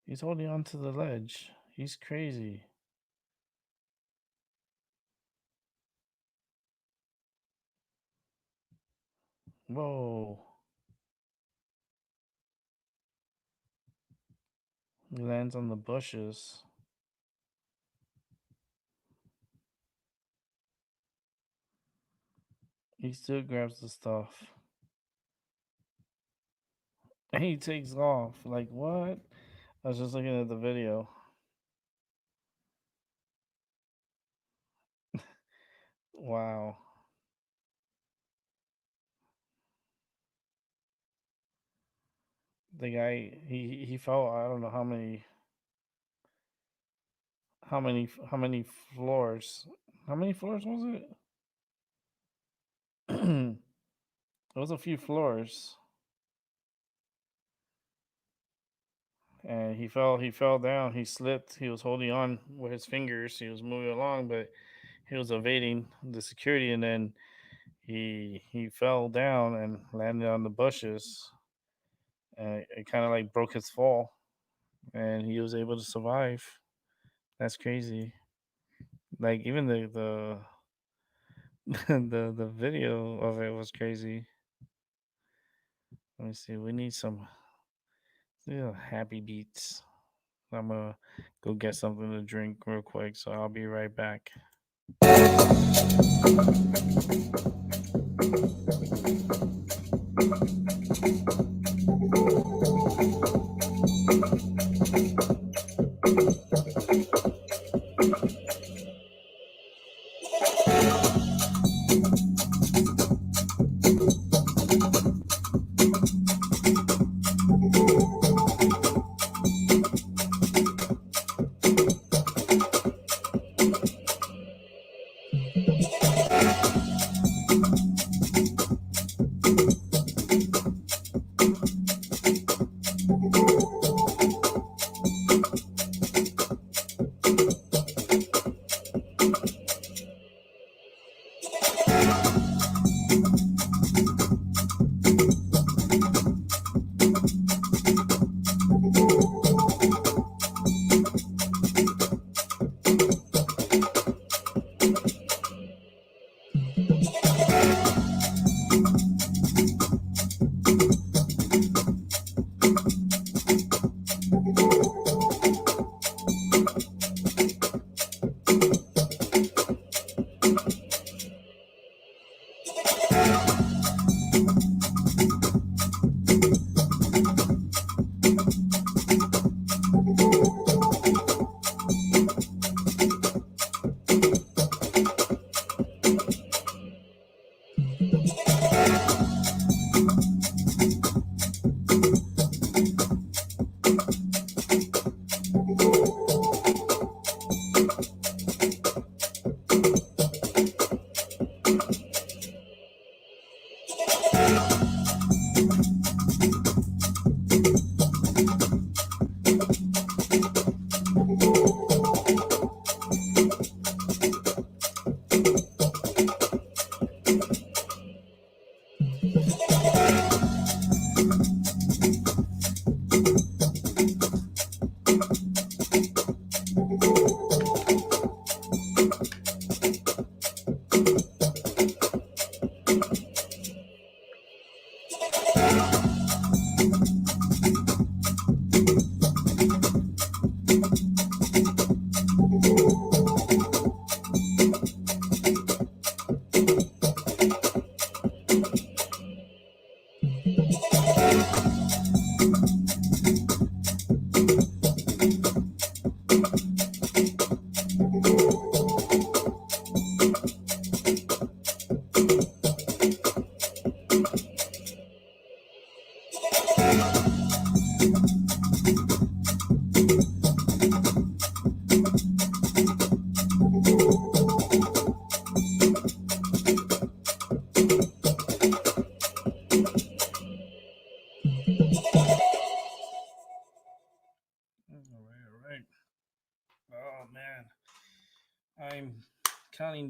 He's holding on to the ledge. He's crazy. Whoa. He lands on the bushes. He still grabs the stuff. And he takes off. Like, what? I was just looking at the video. Wow. The guy, he fell. I don't know how many floors. How many floors was it? It was a few floors. And he fell down, he slipped, he was holding on with his fingers, he was moving along, but he was evading the security, and then he fell down and landed on the bushes, and it kind of like broke his fall, and he was able to survive. That's crazy. Like even the the video of it was crazy. Let me see, we need some happy beats. I'm gonna go get something to drink real quick, so I'll be right back.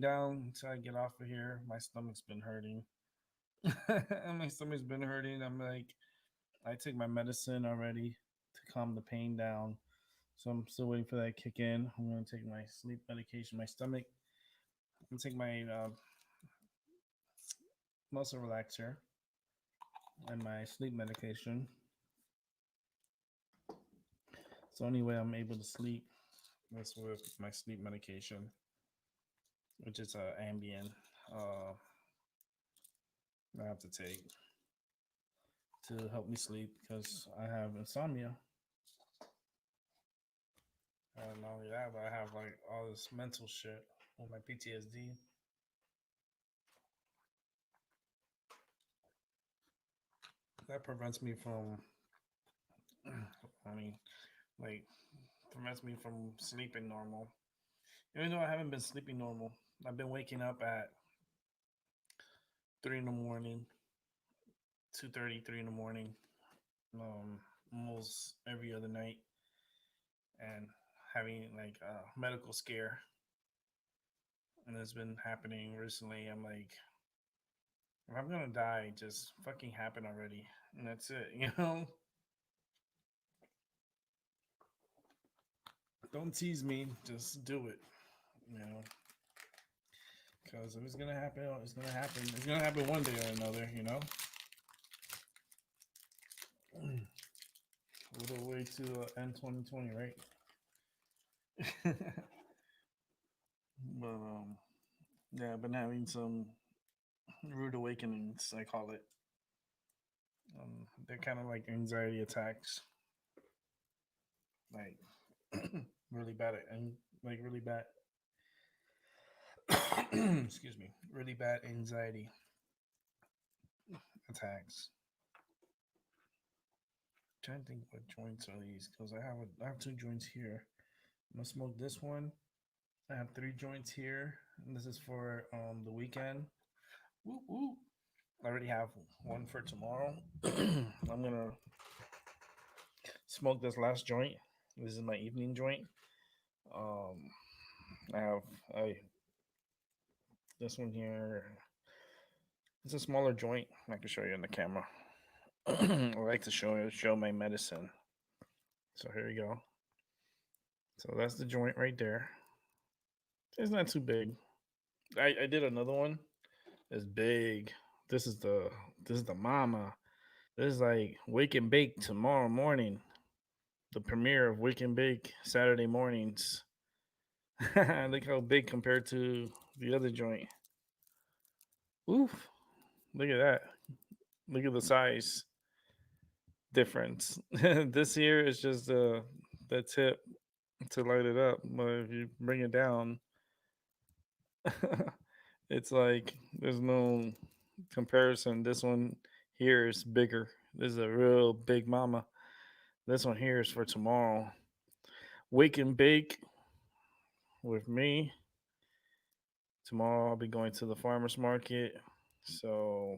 laying down until I get off of here. My stomach's been hurting. My stomach's been hurting. I'm like, I take my medicine already to calm the pain down. So I'm still waiting for that to kick in. I'm gonna take my sleep medication. My stomach. I'm gonna take my muscle relaxer and my sleep medication. It's the only way I'm able to sleep. That's with my sleep medication, which is Ambien. I have to take to help me sleep because I have insomnia. And not only that, but I have like all this mental shit with my PTSD. That prevents me from, I mean, like, prevents me from sleeping normal. Even though I haven't been sleeping normal, I've been waking up at 3 in the morning, 2:30, 3 in the morning, almost every other night, and having like a medical scare. And it's been happening recently. I'm like, if I'm gonna die, just fucking happen already, and that's it. Don't tease me. Just do it. You know, because if it's gonna happen, it's gonna happen. It's gonna happen one day or another. What a way to end 2020, right? But yeah, I've been having some rude awakenings. I call it. They're kind of like anxiety attacks, like really bad, and like really bad. Excuse me, really bad anxiety attacks. I'm trying to think what joints are these because I have two joints here. I'm gonna smoke this one. I have three joints here, and this is for the weekend. Woo woo. I already have one for tomorrow. I'm gonna smoke this last joint. This is my evening joint. Um, I have this one here. It's a smaller joint. I can show you in the camera. I like to show my medicine. So here you go. So that's the joint right there. It's not too big. I did another one. It's big. This is the mama. This is like Wake and Bake tomorrow morning. The premiere of Wake and Bake Saturday mornings. Look how big compared to the other joint. Oof. Look at that. Look at the size difference. This here is just the tip to light it up. But if you bring it down, it's like there's no comparison. This one here is bigger. This is a real big mama. This one here is for tomorrow. Wake and bake with me. Tomorrow I'll be going to the farmers market. So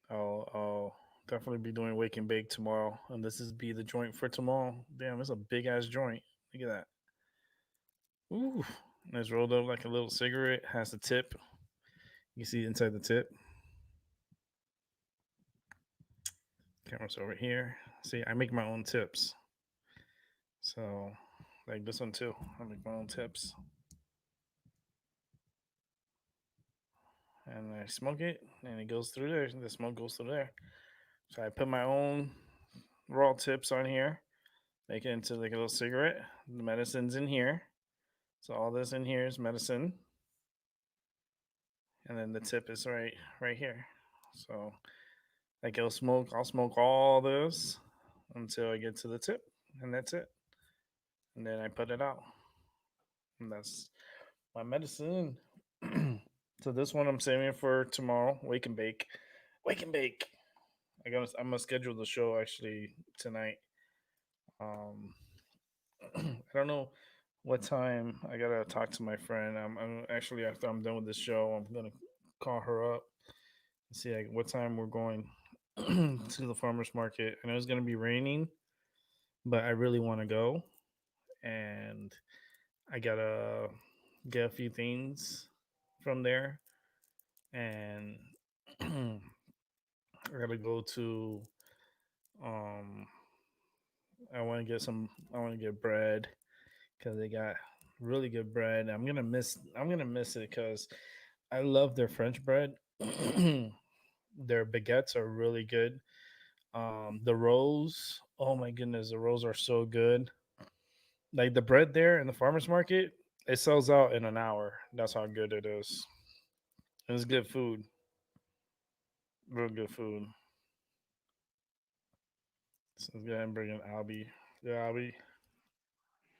I'll definitely be doing wake and bake tomorrow. And this is be the joint for tomorrow. Damn, it's a big ass joint. Look at that. Ooh. And it's rolled up like a little cigarette. Has a tip. You can see inside the tip. Camera's over here. See, I make my own tips. So, like this one too. I make my own tips. And I smoke it, and it goes through there. The smoke goes through there. So I put my own raw tips on here, make it into like a little cigarette. The medicine's in here. So all this in here is medicine. And then the tip is right here. So like I'll smoke all this until I get to the tip, and that's it. And then I put it out. And that's my medicine. So this one I'm saving for tomorrow. Wake and bake. Wake and bake. I'm gonna schedule the show actually tonight. Um I don't know what time. I gotta talk to my friend. I'm actually after I'm done with this show, I'm gonna call her up and see like what time we're going to the farmers market. I know it's gonna be raining, but I really want to go, and I gotta get a few things from there, and I gotta go to. Um, I want to get some. I want to get bread because they got really good bread. I'm gonna miss. I'm gonna miss it because I love their French bread. Their baguettes are really good. The rolls. Oh my goodness, the rolls are so good. Like the bread there in the farmers market, it sells out in an hour. That's how good it is. And it's good food. Real good food. So let's go ahead and bring in Albie. Yeah, Albie.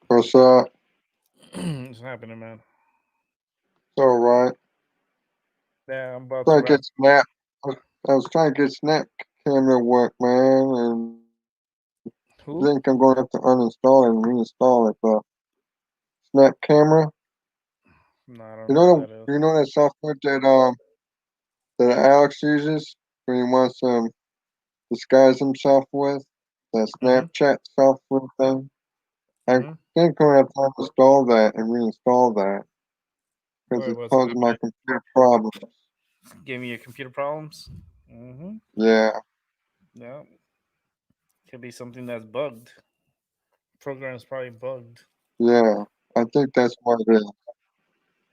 What's up? What's happening, man? It's all right. Yeah, I'm about to Trying to wrap. get Snap. I was trying to get Snap camera work, man, and I think I'm Who? going to have to uninstall it and reinstall it. But Snap camera, No, I don't know what that is. you know that software that Alex uses when he wants to disguise himself with that Mm-hmm. Snapchat software thing. I Mm-hmm. think I'm gonna have to uninstall that and reinstall that because Wait, it's what's causing my computer problems. give me your computer problems? Mm-hmm. Yeah, Yeah, could be something that's bugged. Program's probably bugged. yeah. I think that's what it is.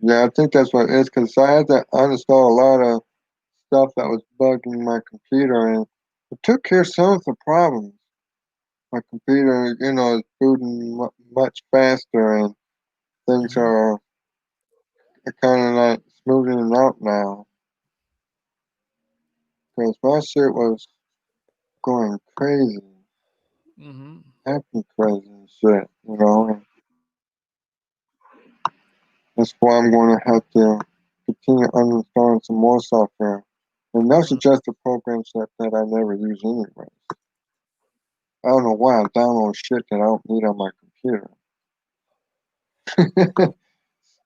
Yeah, I think that's what it is because I had to uninstall a lot of stuff that was bugging my computer, and it took care of some of the problems. My computer, is booting much faster, and things Mm-hmm. are kind of like smoothing out now. Because my shit was going crazy, Mm-hmm. acting crazy and shit, and that's why I'm going to have to continue uninstalling some more software. And those are just the programs that I never use anyway. I don't know why I download shit that I don't need on my computer.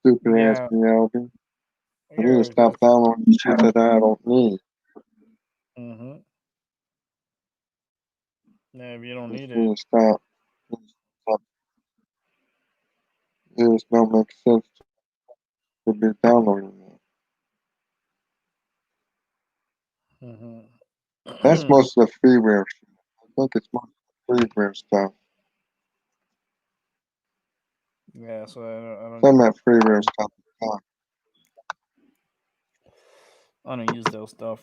Stupid ass Yeah, me, Alvin. I need to yeah, stop because downloading shit that I don't need. mm-hmm. Yeah, if you don't Just need need it. to stop. Stop. It just don't make sense to be downloading that. That's Mm-hmm. most of the freeware shit. I think it's most of the freeware stuff. Yeah, so Some of that freeware stuff is fine. I don't use those stuff.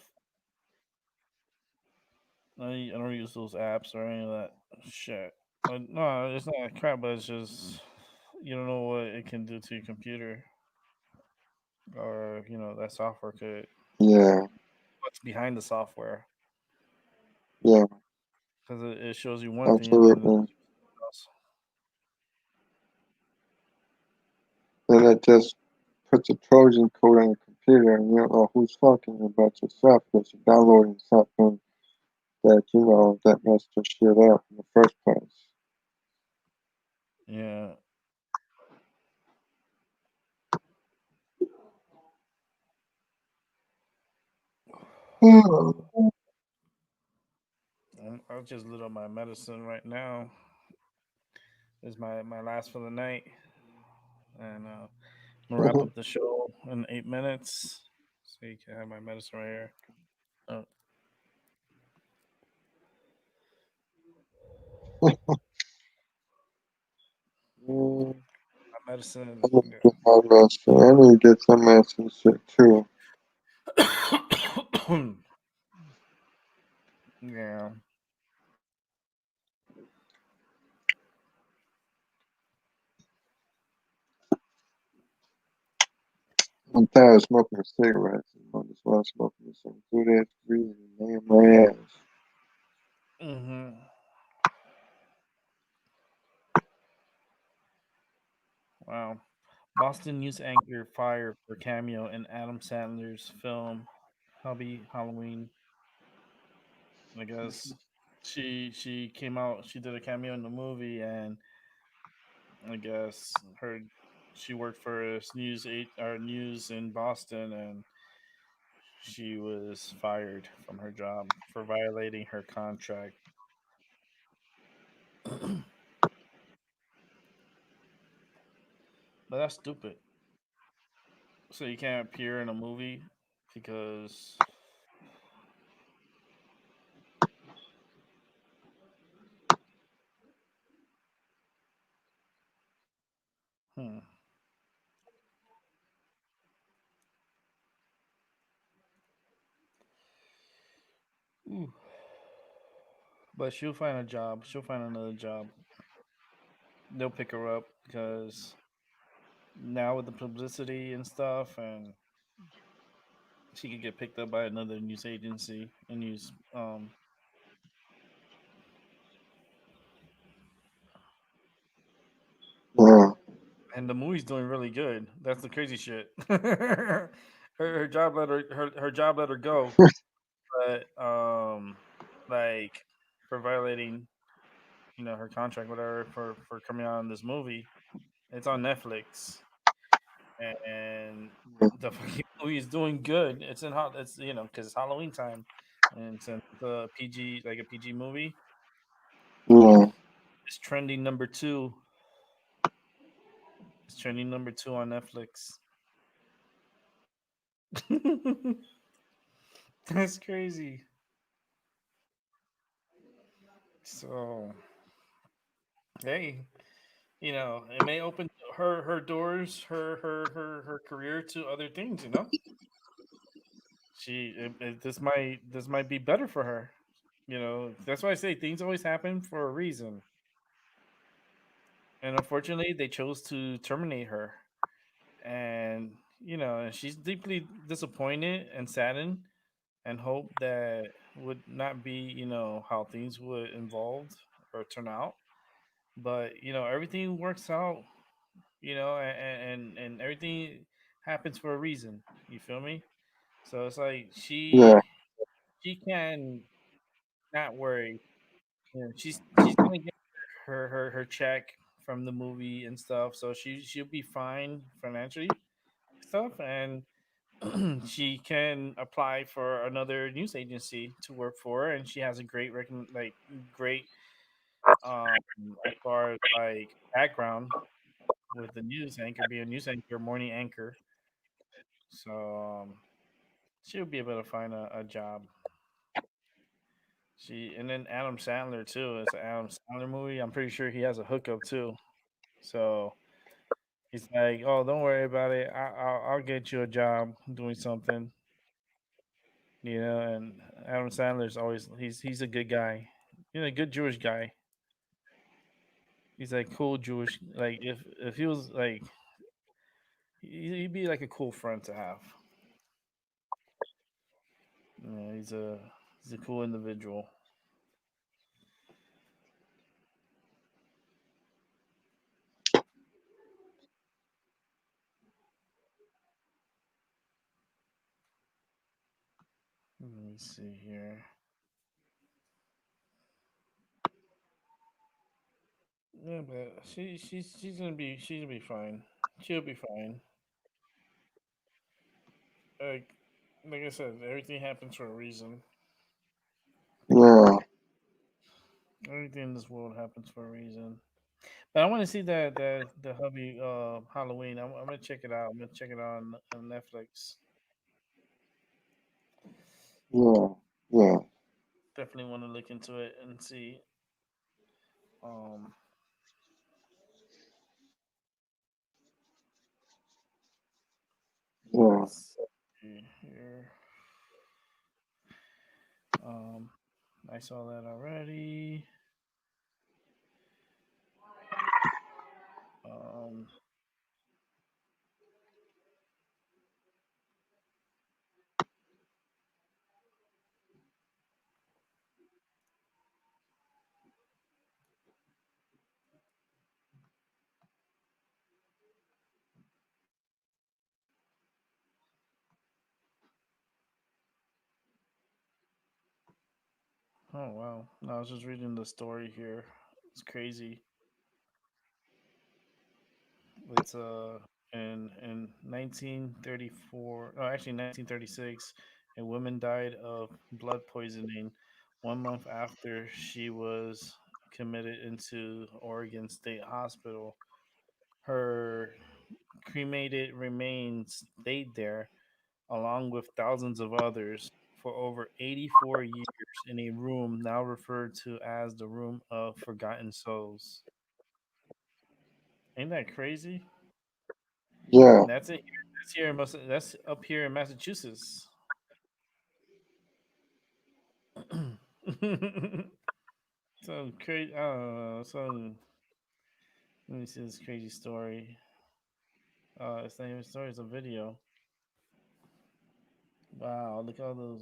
I don't use those apps or any of that shit. No, it's not crap, but it's just you don't know what it can do to your computer, or that software could. Yeah, What's behind the software? yeah, Because it shows you one thing and then it absolutely. does. And it just puts a Trojan code on your computer, and you don't know who's fucking about yourself because you're downloading something that messed your shit up in the first place. Yeah, I just lit up my medicine right now. This is my last for the night, and I'm gonna wrap up the show in 8 minutes. So you can have my medicine right here. Oh, Mm, my medicine. I need to get my medicine. I need to get some medicine shit too. Yeah. I'm tired of smoking cigarettes. I just want to smoke me some good ass weed and lay in my ass. Hmm. Wow. Boston news anchor fired for cameo in Adam Sandler's film Hubby Halloween. I guess she came out. She did a cameo in the movie, and I guess she worked for news in Boston, and she was fired from her job for violating her contract. But that's stupid. So you can't appear in a movie because hmm. Ooh. But she'll find a job. She'll find another job. They'll pick her up because now with the publicity and stuff, and she could get picked up by another news agency and news. Yeah. And the movie's doing really good. That's the crazy shit. Her job let her job let her go, but like for violating her contract, whatever, for coming out in this movie. It's on Netflix, and the fucking movie is doing good. It's because it's Halloween time, and since it's a PG like a PG movie, Yeah. it's trending number two. It's trending number two on Netflix. That's crazy. So hey, it may open her doors, her career to other things. This might be better for her. That's why I say things always happen for a reason. And unfortunately, they chose to terminate her. And she's deeply disappointed and saddened, and hope that would not be how things would involve or turn out. But everything works out. And everything happens for a reason. You feel me? So it's like Yeah. she can not worry. She's gonna get her check from the movie and stuff, so she'll be fine financially stuff, and she can apply for another news agency to work for, and she has a great um as far as like background with the news anchor, being a news anchor, morning anchor. So she'll be able to find a job. And then Adam Sandler too. It's an Adam Sandler movie. I'm pretty sure he has a hookup too. So he's like, "Oh, don't worry about it. I'll get you a job doing something." And Adam Sandler's always he's a good guy. A good Jewish guy. He's like cool Jewish. Like if he was like he'd be like a cool friend to have. He's a cool individual. Let me see here. Yeah, but she's gonna be fine. She'll be fine. Like like I said, everything happens for a reason. Yeah. Everything in this world happens for a reason. But I want to see that the hubby Halloween. I'm gonna check it out. I'm gonna check it out on Netflix. Yeah. Yeah. Definitely want to look into it and see. Um, Yeah. let's see here. Um, I saw that already. Um, oh wow! No, I was just reading the story here. It's crazy. It's in 1934. No, actually 1936, a woman died of blood poisoning 1 month after she was committed into Oregon State Hospital. Her cremated remains stayed there, along with thousands of others, for over 84 years in a room now referred to as the Room of Forgotten Souls. Ain't that crazy? Yeah. And that's it. That's up here in Massachusetts. So crazy. So let me see this crazy story. It's not even a story. It's a video. Wow, look at all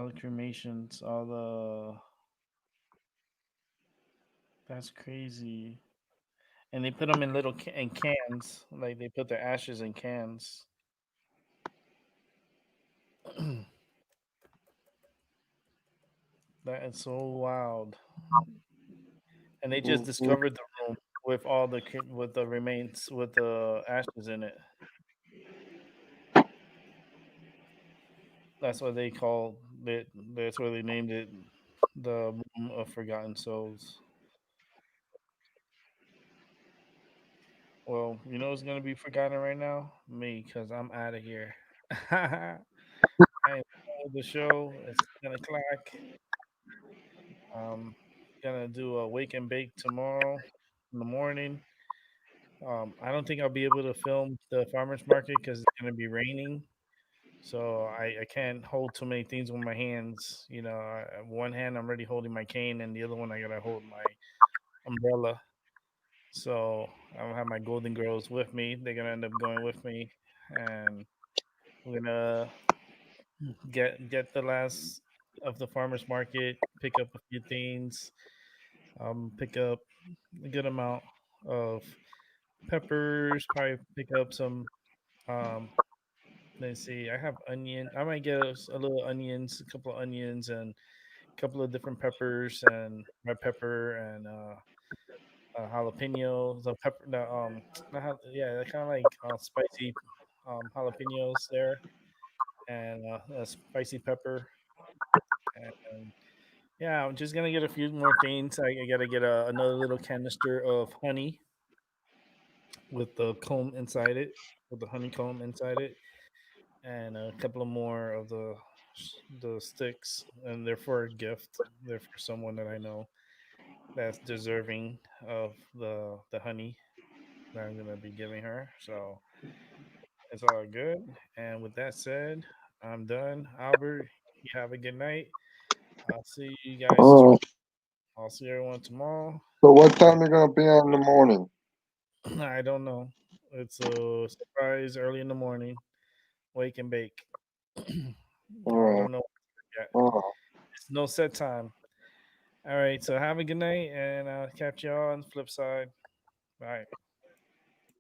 the cremations, all the. That's crazy. And they put them in in cans, like they put their ashes in cans. That is so wild. And they just Mhm. discovered the room with with the remains with the ashes in it. That's what they call it. That's what they named it, the Room of Forgotten Souls. Well, you know what's gonna be forgotten right now? Me, because I'm out of here. I am done with the show. It's 10 o'clock. Um, gonna do a wake and bake tomorrow in the morning. I don't think I'll be able to film the farmers market because it's gonna be raining. So I can't hold too many things with my hands. One hand I'm already holding my cane, and the other one I gotta hold my umbrella. So I don't have my golden girls with me. They're gonna end up going with me, and we're gonna get the last of the farmers market, pick up a few things, pick up a good amount of peppers, probably pick up some. Um, let's see, I have onion. I might get a little onions, a couple of onions, and a couple of different peppers, and red pepper, and jalapeno. The pepper, not yeah, they're kind of like spicy jalapenos there, and a spicy pepper, and yeah, I'm just gonna get a few more things. I gotta get another little canister of honey with the comb inside it, with the honeycomb inside it, and a couple of more of the sticks. And they're for a gift. They're for someone that I know that's deserving of the honey that I'm gonna be giving her. So it's all good. And with that said, I'm done. Albert, you have a good night. I'll see you guys All tomorrow. right. I'll see everyone tomorrow. So what And time you gonna be on in the morning? I don't know. It's a surprise early in the morning. Wake and bake. All I right. don't know yet. Oh, It's no set time. All right. So have a good night, and I'll catch y'all on the flip side. Bye.